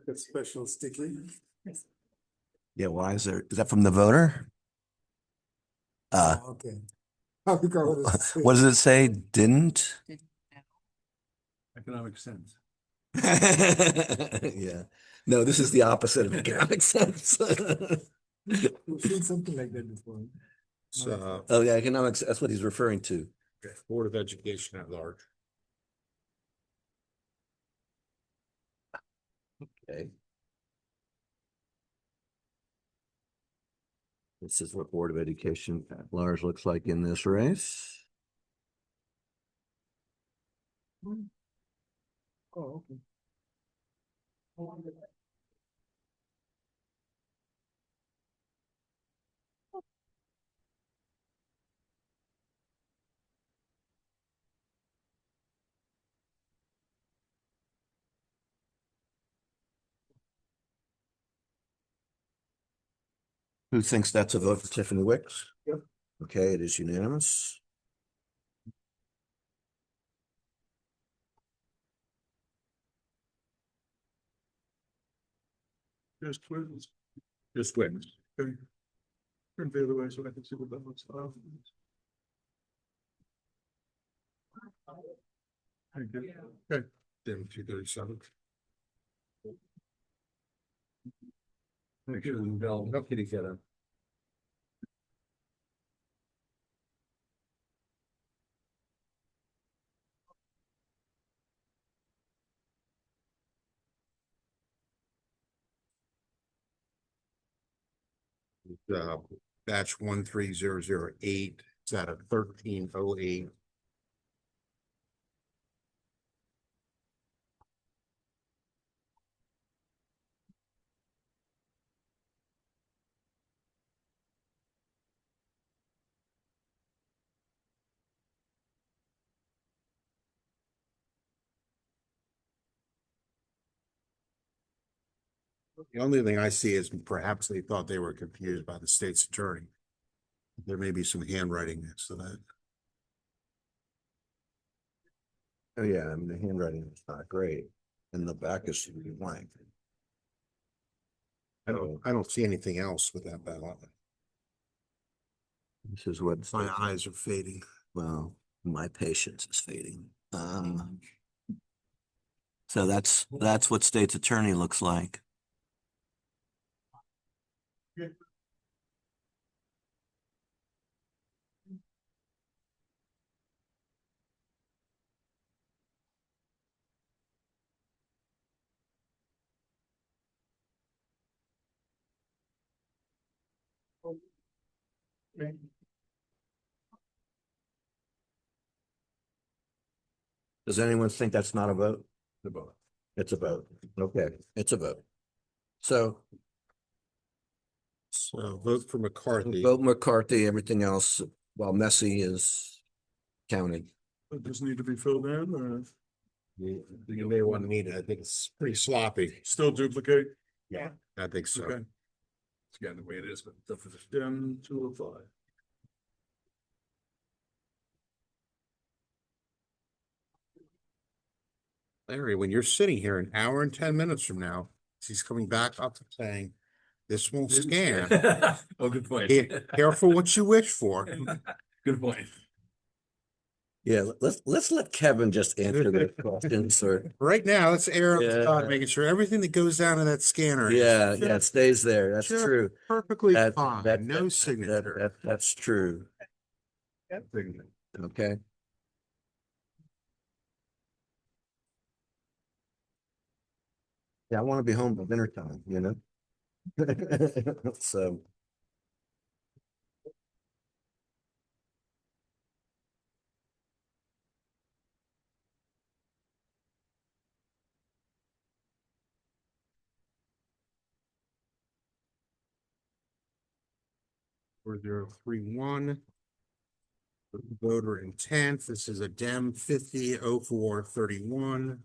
The special sticky. Yeah. Why is that from the voter? Okay. What does it say? Didn't? Economic sense. Yeah. No, this is the opposite of economic sense. We've seen something like that before. So, Oh, yeah, economics, that's what he's referring to. Board of Education at large. Okay. This is what Board of Education at large looks like in this race. Oh, okay. Who thinks that's a vote for Tiffany Wicks? Yep. Okay, it is unanimous. Just Wicks. Just Wicks. Okay. Turn the other way so I can see what that looks like. Thank you. Okay. Dim 237. Make sure we don't. How did he get him? Batch 13008. It's at a 1308. The only thing I see is perhaps they thought they were confused by the state's attorney. There may be some handwriting next to that. Oh, yeah, I mean, the handwriting is not great, and the back is blank. I don't see anything else with that ballot. This is what. My eyes are fading. Well, my patience is fading. So that's what state's attorney looks like. Does anyone think that's not a vote? The vote. It's a vote. Okay, it's a vote. So Vote for McCarthy. vote McCarthy, everything else, while messy, is counted. It does need to be filled in or You may want to need it. I think it's pretty sloppy. still duplicate? Yeah, I think so. Okay. It's again the way it is, but the dim 205. Larry, when you're sitting here an hour and 10 minutes from now, he's coming back up and saying, this won't scan. Oh, good point. Careful what you wish for. Good point. Yeah, let's let Kevin just answer the questions or. Right now, let's err on the Yeah. side, making sure everything that goes down to that scanner. is Yeah, just- it stays there. That's just true. Perfectly That- fine. that- No that- signature. That's true. Okay. Yeah, I want to be home by dinner time, you know? So. Four zero three one. Voter intent. This is a Dem 500431.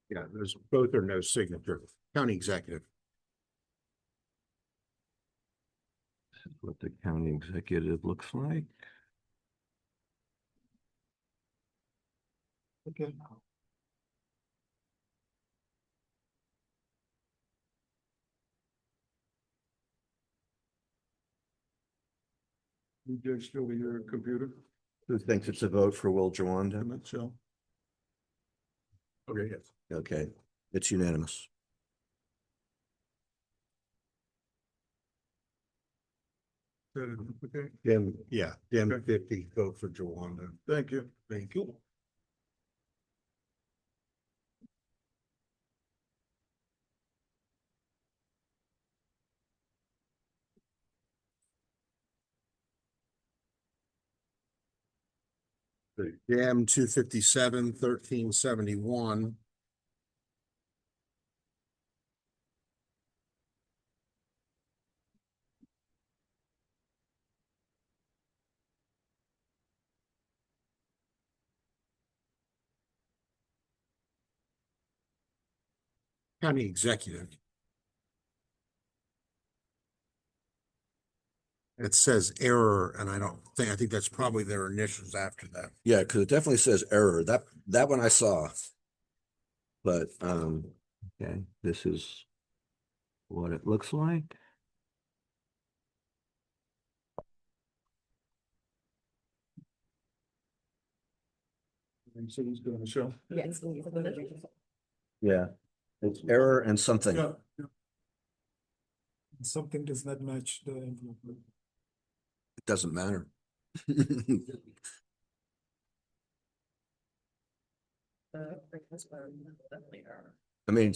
Yeah, there's both are no signature. County executive. What the county executive looks like. Okay. You judge still with your computer? Who thinks it's a vote for Will Jawanda? In that show. Okay, yes. Okay, it's unanimous. Okay, Dem, yeah, Dem Okay. 50, vote for Jawanda. thank you. Thank you. Dem 257, 1371. County executive. It says error, and I think that's probably their initials after that. Yeah, because it definitely says error. That one I saw. But, okay, this is what it looks like. So he's doing the show. Yes. Yeah, it's error and something. Yeah. Something does not match the envelope. It doesn't matter. I mean,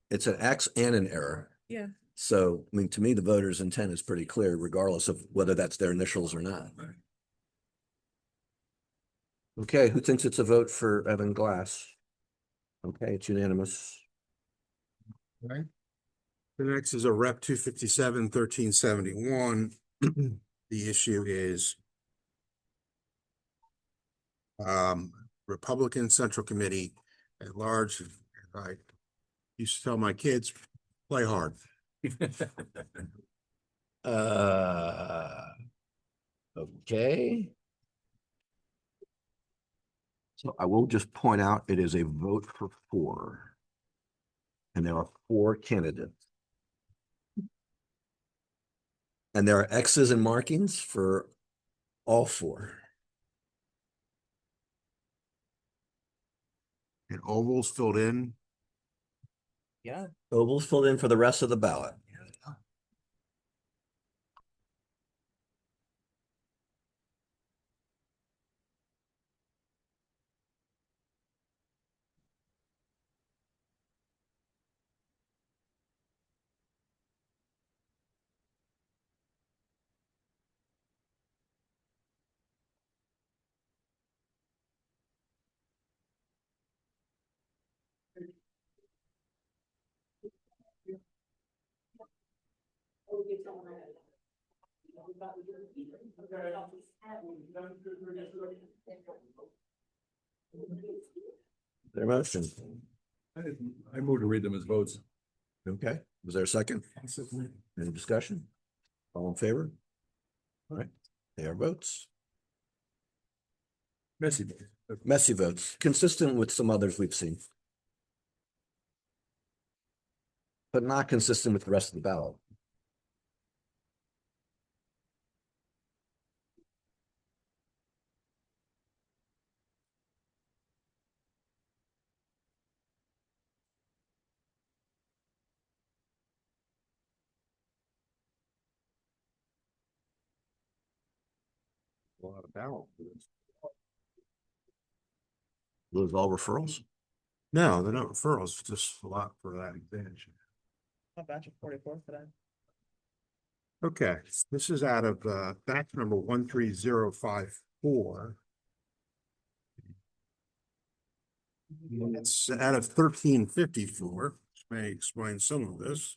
it's an X and an error. Yeah. So, I mean, to me, the voter's intent is pretty clear, regardless of whether that's their initials or not. Okay, who thinks it's a vote for Evan Glass? Okay, it's unanimous. Right. The next is a Rep 257-1371. The issue is Republican Central Committee at large. I used to tell my kids, play hard. Okay. So I will just point out it is a vote for 4. And there are 4 candidates. And there are X's and markings for all 4. And ovals filled in. Yeah. Ovals filled in for the rest of the ballot. Their motion. I move to read them as votes. Okay, was there a second? Any discussion? All in favor? All right, they are votes. Messy. Messy votes, consistent with some others we've seen. But not consistent with the rest of the ballot. A lot of ballot. Those all referrals? No, they're not referrals, just a lot for that advantage. A batch of 44 for that. Okay, this is out of batch number 13054. It's out of 1354, which may explain some of this.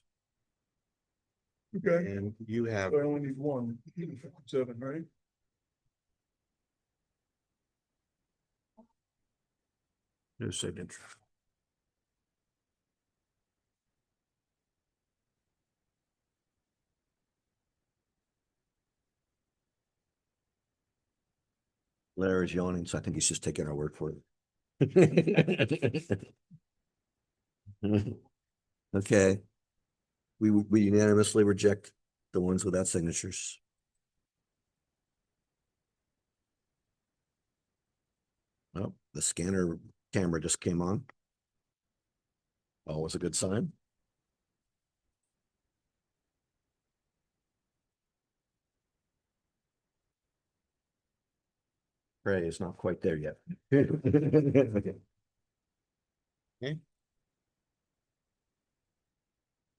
Okay. And you have, I only need 1, 7, right? no signature. Larry's yawning, so I think he's just taking our word for it. Okay. We unanimously reject the ones without signatures. Oh, the scanner camera just came on. Always a good sign. Ray is not quite there yet. Okay. Okay.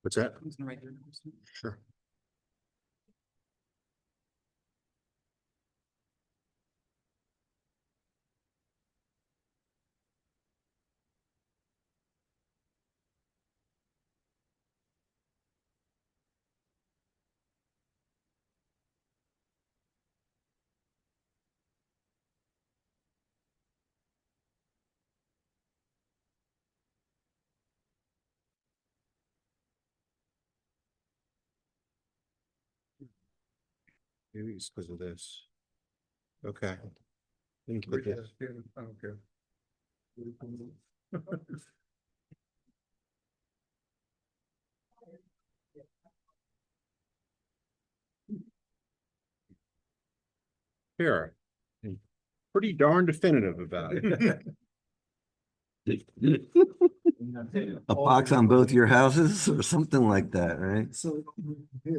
What's that? Sure. Maybe it's because of this. Okay. I don't care. Here. Pretty darn definitive about it. A box on both your houses or something like that, right?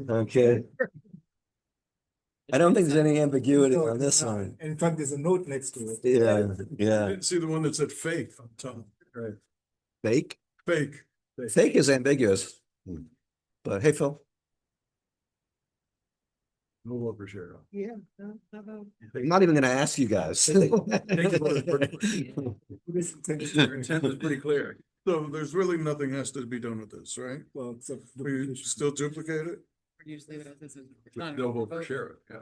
Okay. I don't think there's any ambiguity on this one. In fact, there's a note next to it. Yeah, I yeah. didn't see the one that said fake on top. Right. Fake? Fake. Fake is ambiguous. But hey, Phil. No vote for Cheryl. Yeah. I'm not even gonna ask you guys. Their intent is pretty clear. So there's really nothing has to be done with this, right? Well, except. We still duplicate it? Usually this is. No vote for Sheriff, yeah.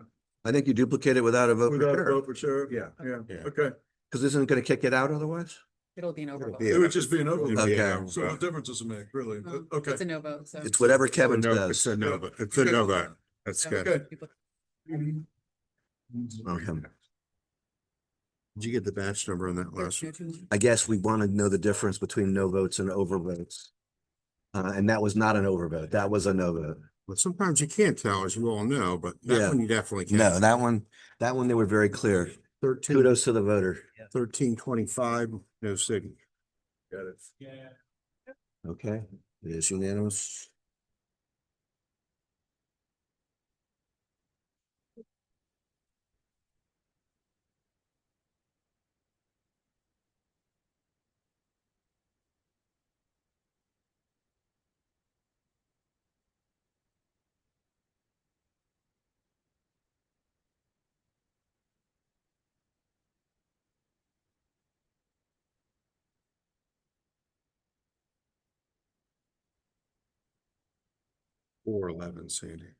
I think you duplicate it without a vote for Without a sheriff, vote for Sheriff? Yeah. Yeah, okay. because isn't it gonna kick it out otherwise? It'll be an overvote. It would just be an overvote. Okay. So what difference does it make, really? Okay. It's a no vote, so. It's whatever Kevin No, says. it's a no, but it's a no vote. That's good. Okay. Okay. Did you get the batch number on that last one? I guess we want to know the difference between no votes and overvotes. And that was not an overvote. That was a no vote. Well, sometimes you can't tell, as you all know, but Yeah. that one you definitely can. No, that one, they were very clear. 13, Kudos to the voter. 1325, no signature. Got it. Okay, it is unanimous. Four 11, Sandy.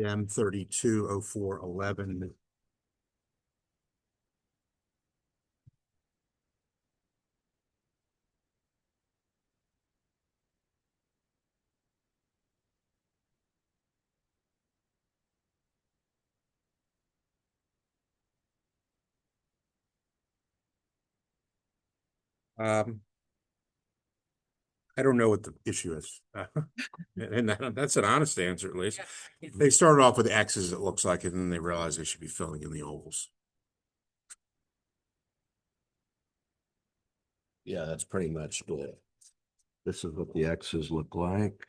M 320411. I don't know what the issue is. And that's an honest answer, at least. They started off with X's, it looks like, and then they realized they should be filling in the ovals. Yeah, that's pretty much it. This is what the X's look like.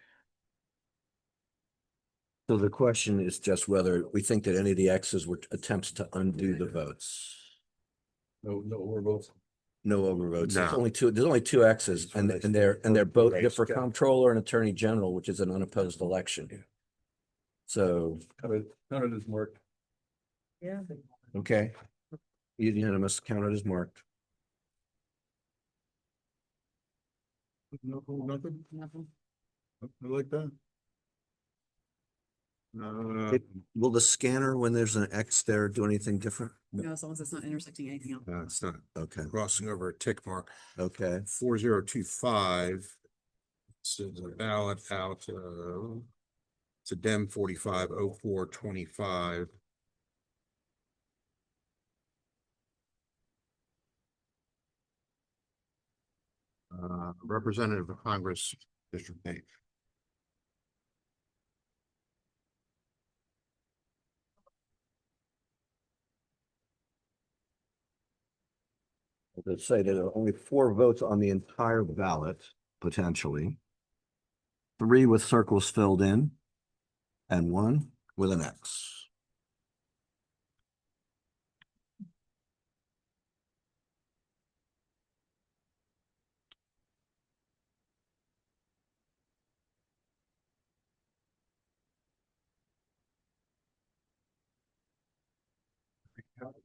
So the question is just whether we think that any of the X's were attempts to undo the votes. No overvotes. No overvotes. There's No. only two X's and they're both good for comptroller and attorney general, which is an unopposed election. So, Counted as marked. Yeah. okay. Unanimous, counted as marked. No, nothing? Nothing. I like that. Will the scanner, when there's an X there, do anything different? No, as long as it's not intersecting anything else. It's not Okay, crossing over a tick mark. okay. 4025. This is a ballot out, it's a Dem 450425. Representative of Congress, District 8. Let's say there are only 4 votes on the entire ballot, potentially. 3 with circles filled in, and 1 with an X.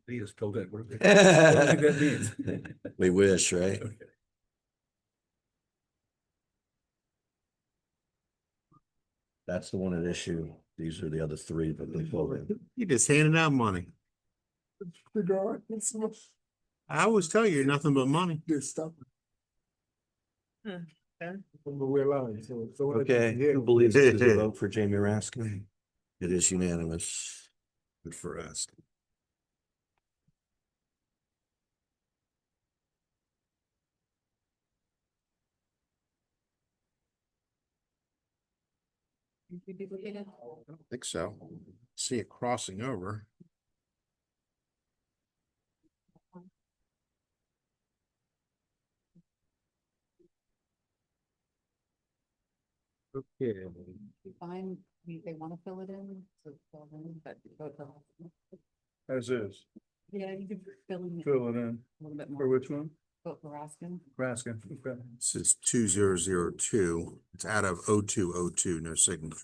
He is filled in. What do you think that means? We wish, right? Okay. That's the one at issue. These are the other three that they filled in. You just handed out money. I always tell you, nothing but money. Okay, who believes this is a vote for Jamie Raskin? It is unanimous. Good for us. I don't think so. See it crossing over. Okay. Fine, they want to fill it in, so fill it in, but go to. As is. Yeah, you can fill in. Fill it in. A little bit For more. which one? Vote for Raskin. Raskin. Okay. This is 2002. It's out of 0202, no signature.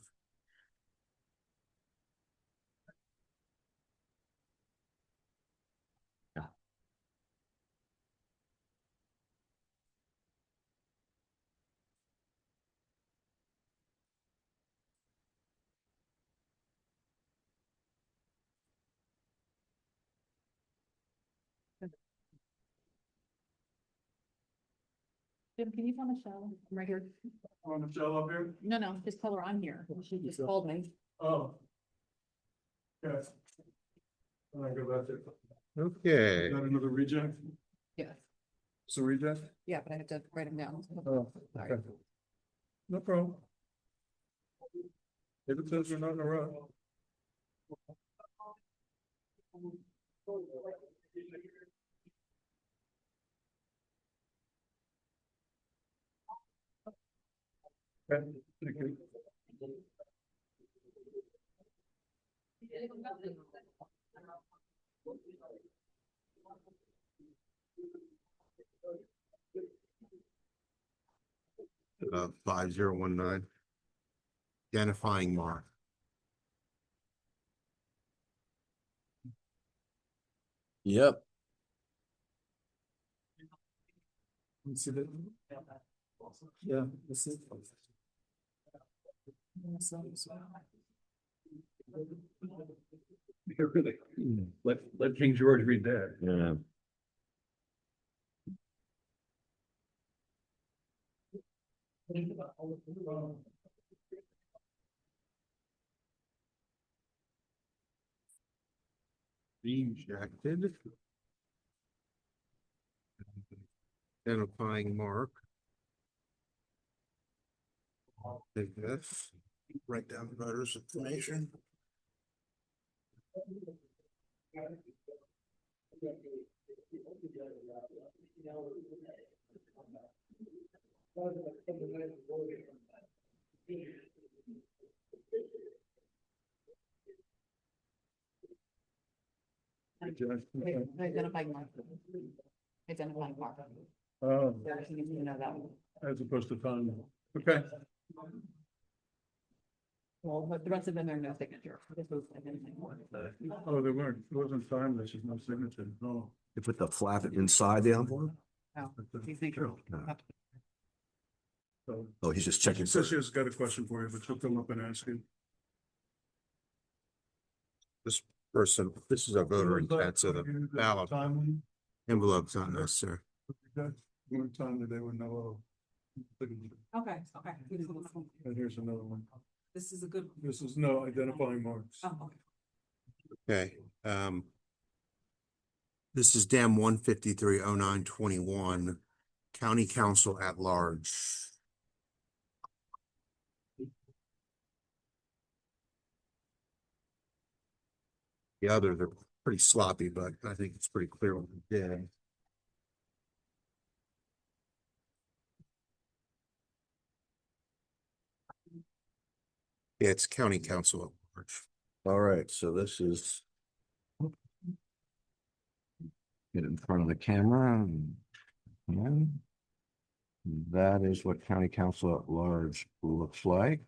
Jim, can you tell Michelle? I'm right here. On Michelle up here? No, just tell her I'm here. She just called me. Oh. Yes. I go back there. Okay. Is that another reject? Yes. It's a reject? Yeah, but I have to write them down. Oh, Sorry. okay. No problem. If it says you're not in a rush. Okay, thank you. Uh, 5019. Identifying mark. Yep. See that? Yeah, this is. Yeah, really. Let King George read that. Yeah. Rejected. Identifying mark. Take this, write down the voters' information. Identifying mark. Identifying mark. Oh, You know that one. as opposed to time. Okay. Well, but the rest of them are no signature. This was identifying mark. Oh, they weren't, it wasn't time, this is no signature, no. You put the flap inside the envelope? Oh, these things are- So, Oh, he's just checking. for- Cecia's got a question for you, but she'll come up and ask you. This person, this is a voter intent, so the ballot Timely, envelope's not necessary. one time that they would know. Okay, okay. And here's another one. This is a good. This is no identifying marks. Oh, Okay, this is DAM 1530921, County Council at Large. The others are pretty sloppy, but I think it's pretty clear what we did. Yeah, it's County Council at Large. All right, so this is. Get in front of the camera. And that is what county council at large looks like.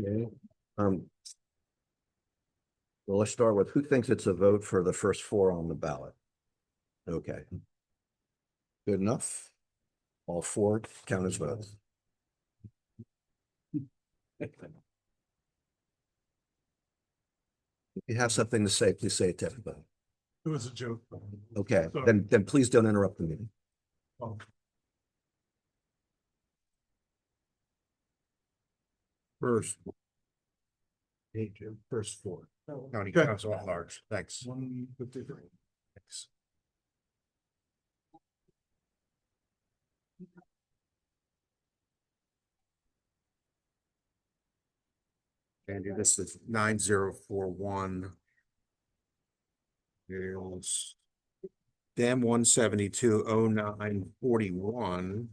Okay. Well, let's start with who thinks it's a vote for the first four on the ballot? Okay. Good enough? All four count as votes. If you have something to say, please say it to everybody. It was a joke. Okay, Sorry. then please don't interrupt the meeting. Oh. First, First four. county Okay. council at large. Thanks. 153. Thanks. Andy, this is 9041. Is dam 1720941.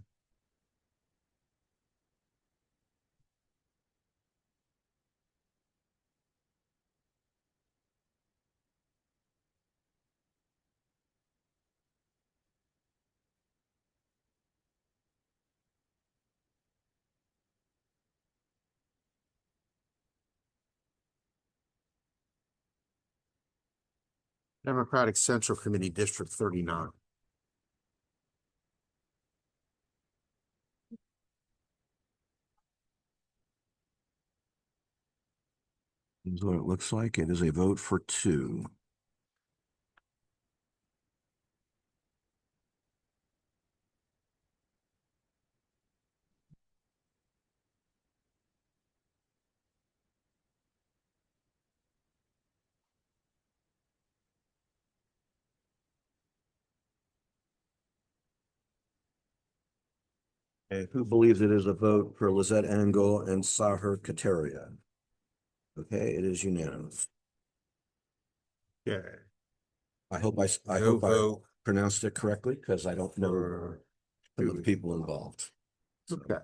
Democratic Central Committee, District 39. Here's what it looks like. It is a vote for two. Okay, who believes it is a vote for Lizette Angle and Sahar Kateria? Okay, it is unanimous. Yeah. I hope I No hope I vote pronounced it correctly because I don't know for some of the people involved. Okay.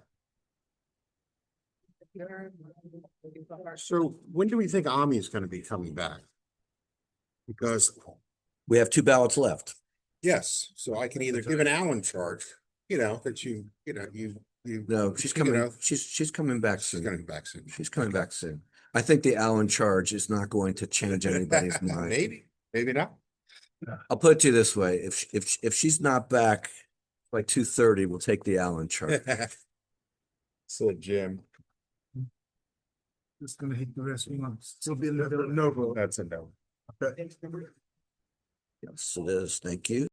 So when do we think Ami is going to be coming back? Because, We have two ballots left. yes, so I can either give an Allen charge, that you No, she's You coming, know. she's coming back she's soon. going to be back soon. She's coming back soon. I think the Allen charge is not going to change anybody's mind. Maybe not. I'll put it to you this way, if she's not back by 2:30, we'll take the Allen charge. So Jim. Just gonna hit the rest one. Still be another no vote. That's a no. Okay. Yes, it is. Thank you.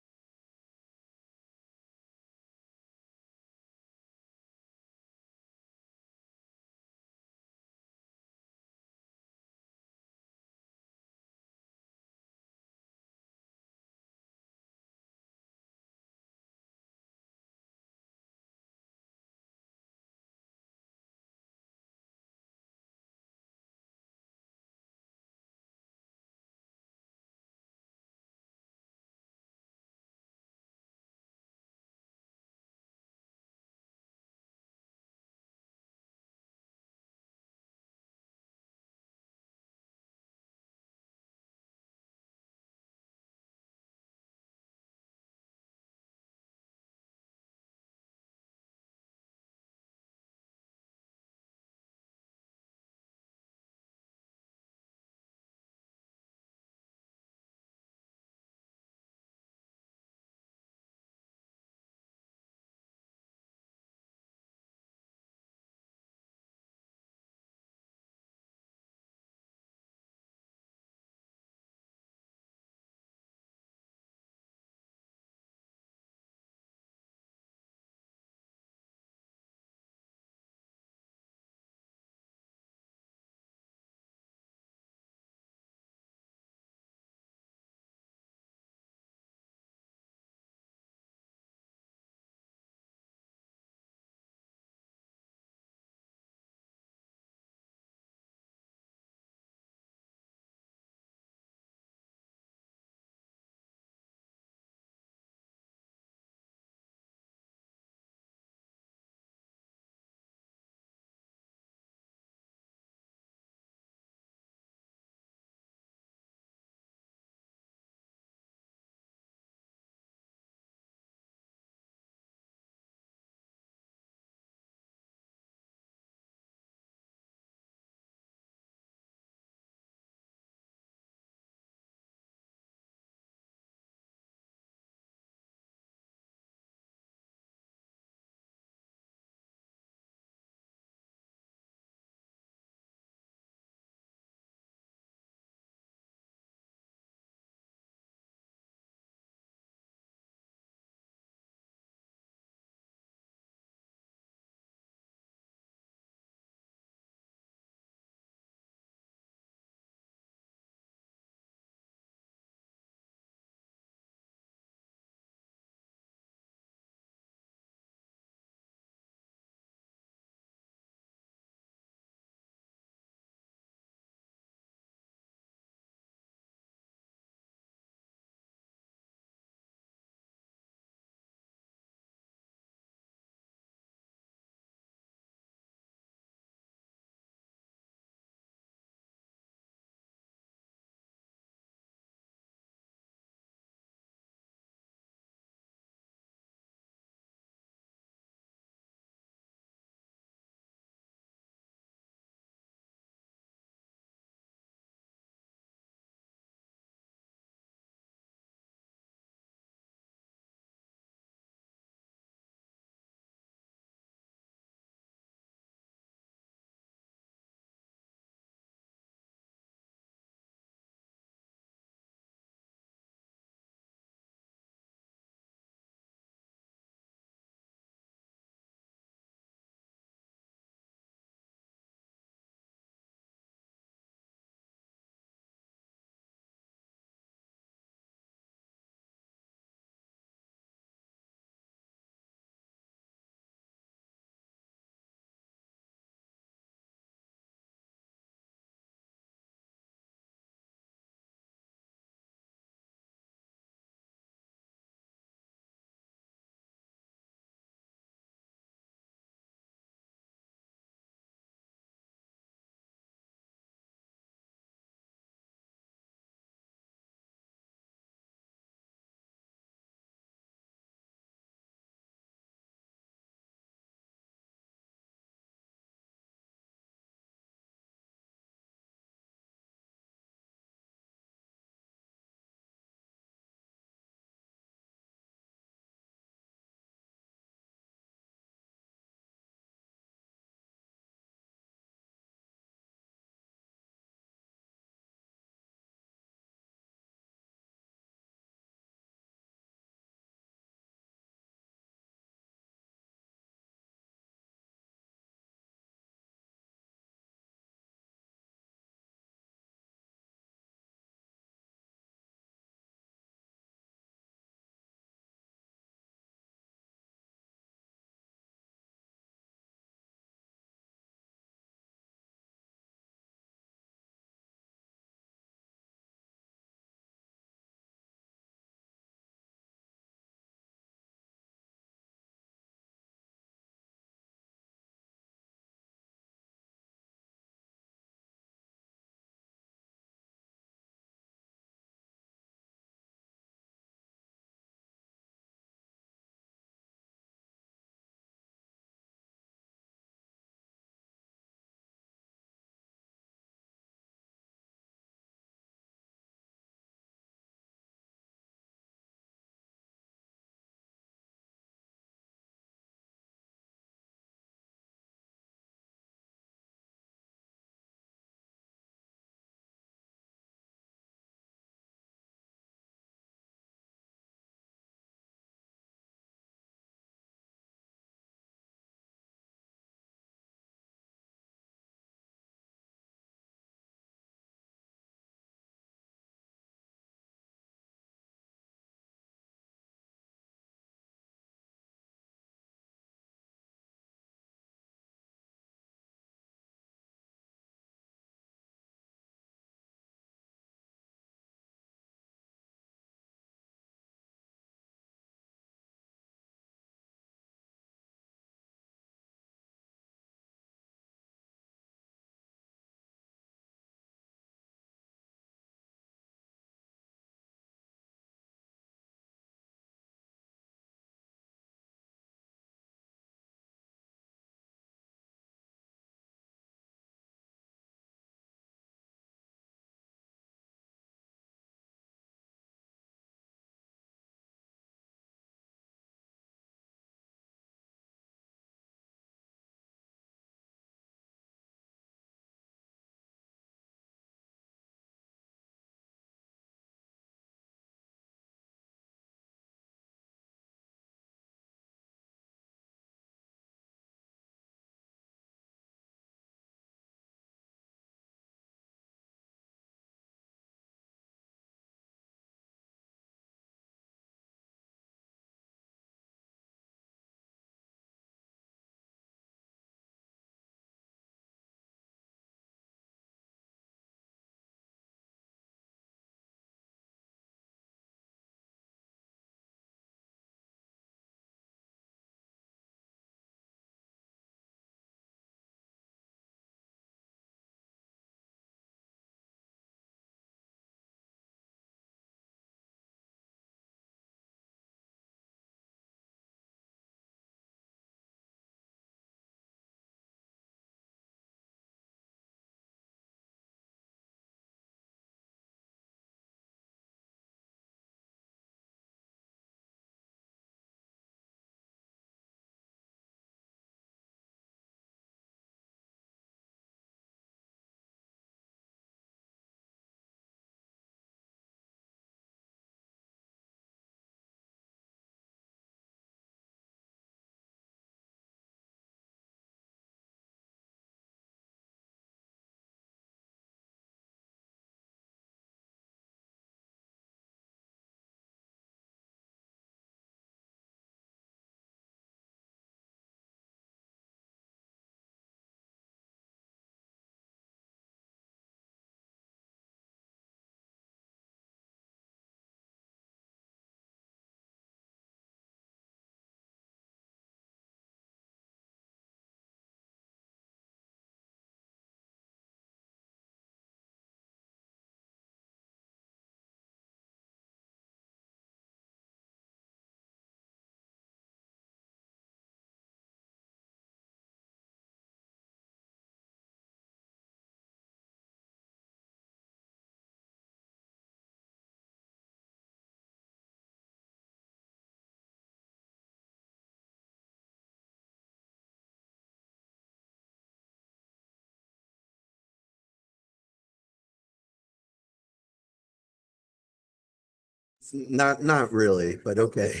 Not really, but okay.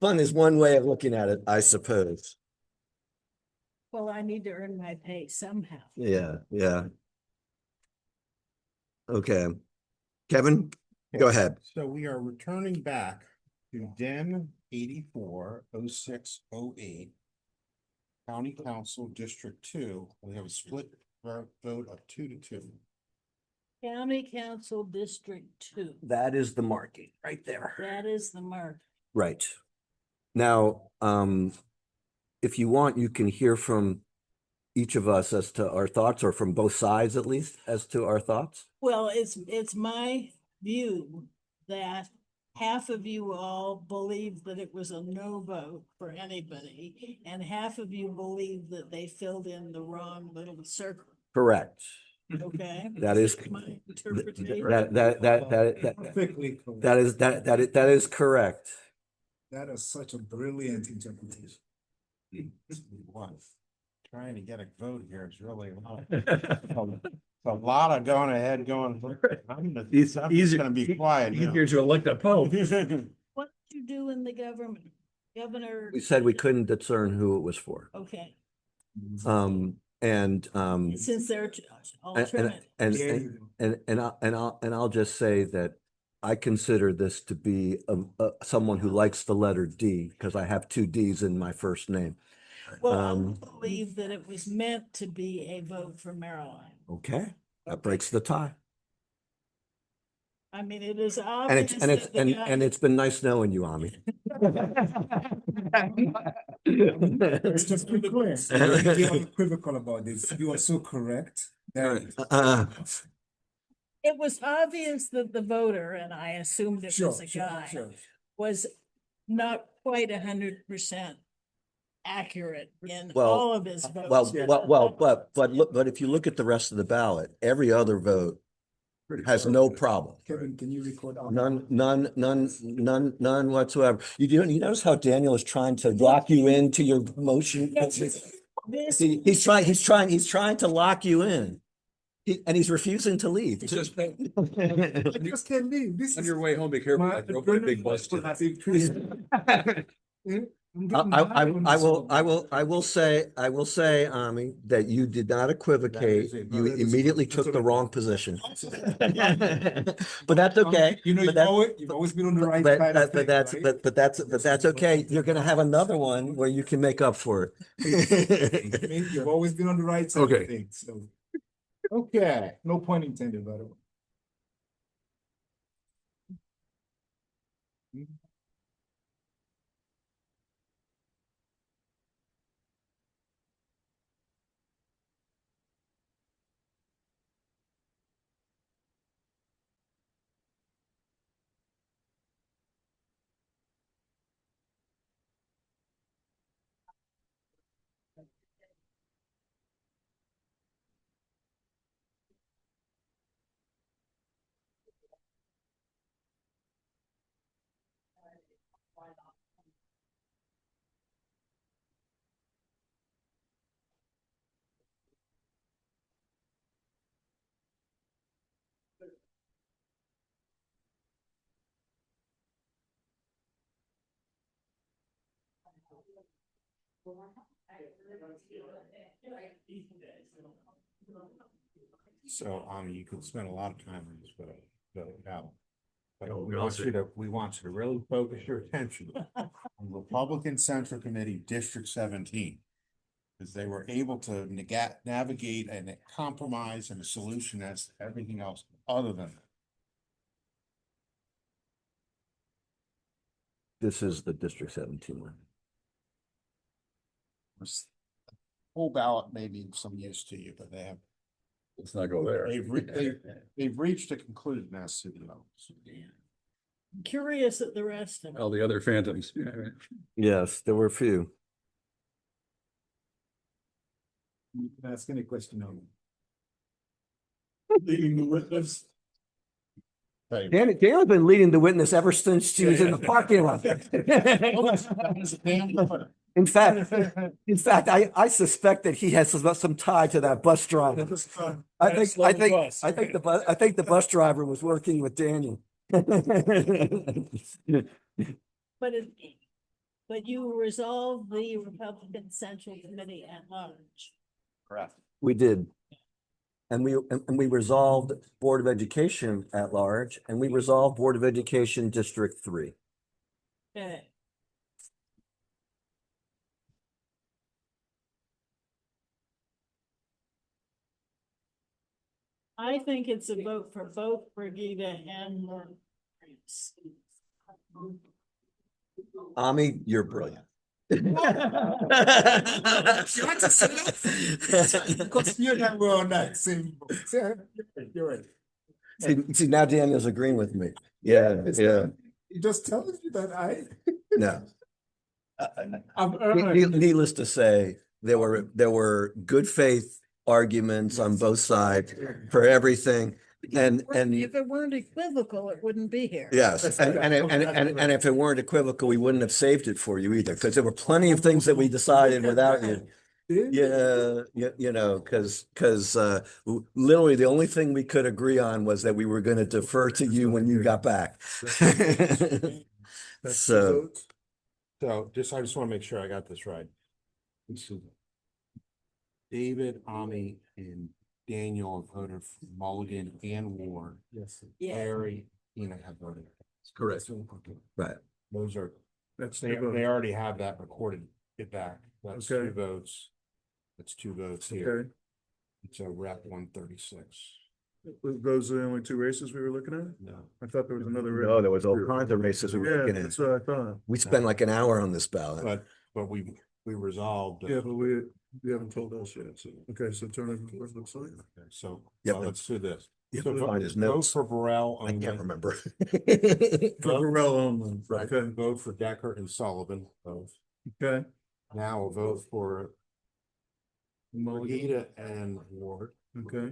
Fun is one way of looking at it, I suppose. Well, I need to earn my pay somehow. Yeah, yeah. Okay. Kevin, go ahead. So we are returning back to Den 840608, County Council District 2. We have a split vote of 2-2. County Council District 2. That is the marking right there. That is the mark. Right. Now, if you want, you can hear from each of us as to our thoughts, or from both sides at least, as to our thoughts. Well, it's my view that half of you all believe that it was a no vote for anybody, and half of you believe that they filled in the wrong little circle. Correct. Okay. That is My interpretation. that is correct. That is such a brilliant interpretation. Trying to get a vote here is really a lot of going ahead, going. I'm just gonna be quiet. Easier to elect a pope. What did you do in the government? Governor? We said we couldn't discern who it was for. Okay, Since they're alternate. I'll just say that I consider this to be someone who likes the letter D, because I have 2 Ds in my first name. Well, I believe that it was meant to be a vote for Maryland. Okay, that breaks the tie. I mean, it is obvious. And it's been nice knowing you, Ami. Let's just be clear. You're unequivocal about this. You are so correct. It was obvious that the voter, and I assumed it was a guy, was not quite 100% accurate in all of his votes. But if you look at the rest of the ballot, every other vote has no problem. Kevin, can you record? None whatsoever. You notice how Daniel is trying to lock you into your motion? He's trying to lock you in. And he's refusing to leave. I just can't leave. This On is your way home, be careful. I drove a big bus. I will say, Ami, that you did not equivocate. You immediately took the wrong position. But that's okay. You know, you've always been on the right side of things, right? But that's okay. You're gonna have another one where you can make up for it. You've always been on the right side Okay. of things, so. Okay, no point intended, by the way. So, you could spend a lot of time on this, but now. But Oh, we want you to really focus your attention on Republican Central Committee District 17. Because they were able to navigate and compromise and a solution as to everything else other than that. This is the District 17 one. Whole ballot may be of some use to you, but they have. Let's not go there. They've reached a conclusion as to the votes. I'm curious at the rest of it. All the other phantoms. Yes, there were a few. You can ask any question on leading the witness. Daniel's been leading the witness ever since she was in the parking lot. In fact, I suspect that he has some tie to that bus driver. I think the bus driver was working with Daniel. But you resolved the Republican Central Committee at large. Correct. We did. And we resolved Board of Education at large, and we resolved Board of Education District 3. Okay. I think it's a vote for both Brigida and Maurice. Ami, you're brilliant. Because you and I were on that same boat. You're right. See, now Daniel's agreeing with me. Yeah. He just tells you that No. Needless to say, there were good faith arguments on both sides for everything. And If it weren't equivocal, it wouldn't be here. yes, and if it weren't equivocal, we wouldn't have saved it for you either, because there were plenty of things that we decided without you. Yeah, because literally the only thing we could agree on was that we were going to defer to you when you got back. So I just want to make sure I got this right. David, Ami, and Daniel have voted for Mulligan and Ward. Yes. Yeah. Larry, have voted. correct. Right. Those are, That's they the vote. already have that recorded, it back. That's Okay. 2 votes. That's 2 votes here. Okay. It's a rep 136. Those are the only 2 races we were looking at? No. I thought there was another. race. No, there was all kinds of races we were Yeah, looking at. that's what I thought. We spent like an hour on this ballot. But we resolved. Yeah, but we haven't told us yet. So, okay, so turn it, what it looks like. Okay, so Yep. let's do this. You So have to find his vote notes. for Burrell. I can't remember. For Burrell only. Right. Okay, Vote for Decker and Sullivan, both. okay. Now a vote for Morita and Ward. Okay,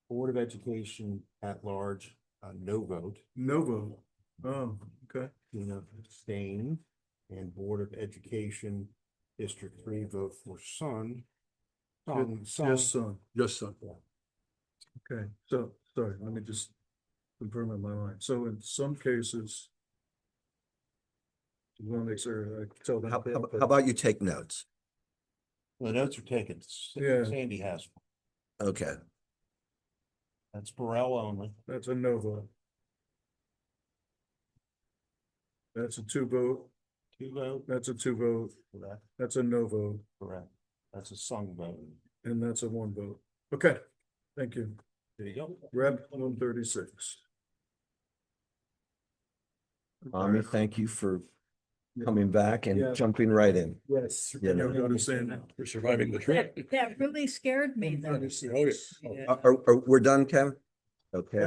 Board of Education at large, no vote. no vote. Oh, okay. Abstain. And Board of Education, District 3, vote for Sun. Just son. Okay, so, sorry, let me just confirm in my mind. So in some cases, I want to make sure I tell them. How about you take notes? The notes are taken. Yeah. Sandy has. Okay. That's Burrell only. That's a no vote. That's a 2 vote. 2 vote. That's a 2 vote. Correct. That's a no vote. Correct. That's a Sung vote. And that's a 1 vote. Okay, thank you. There you go. Rep 136. Ami, thank you for coming back Yeah. and jumping right in. Yes. You know. For surviving the trip. That really scared me. Oh, yeah. We're done, Kevin? Okay.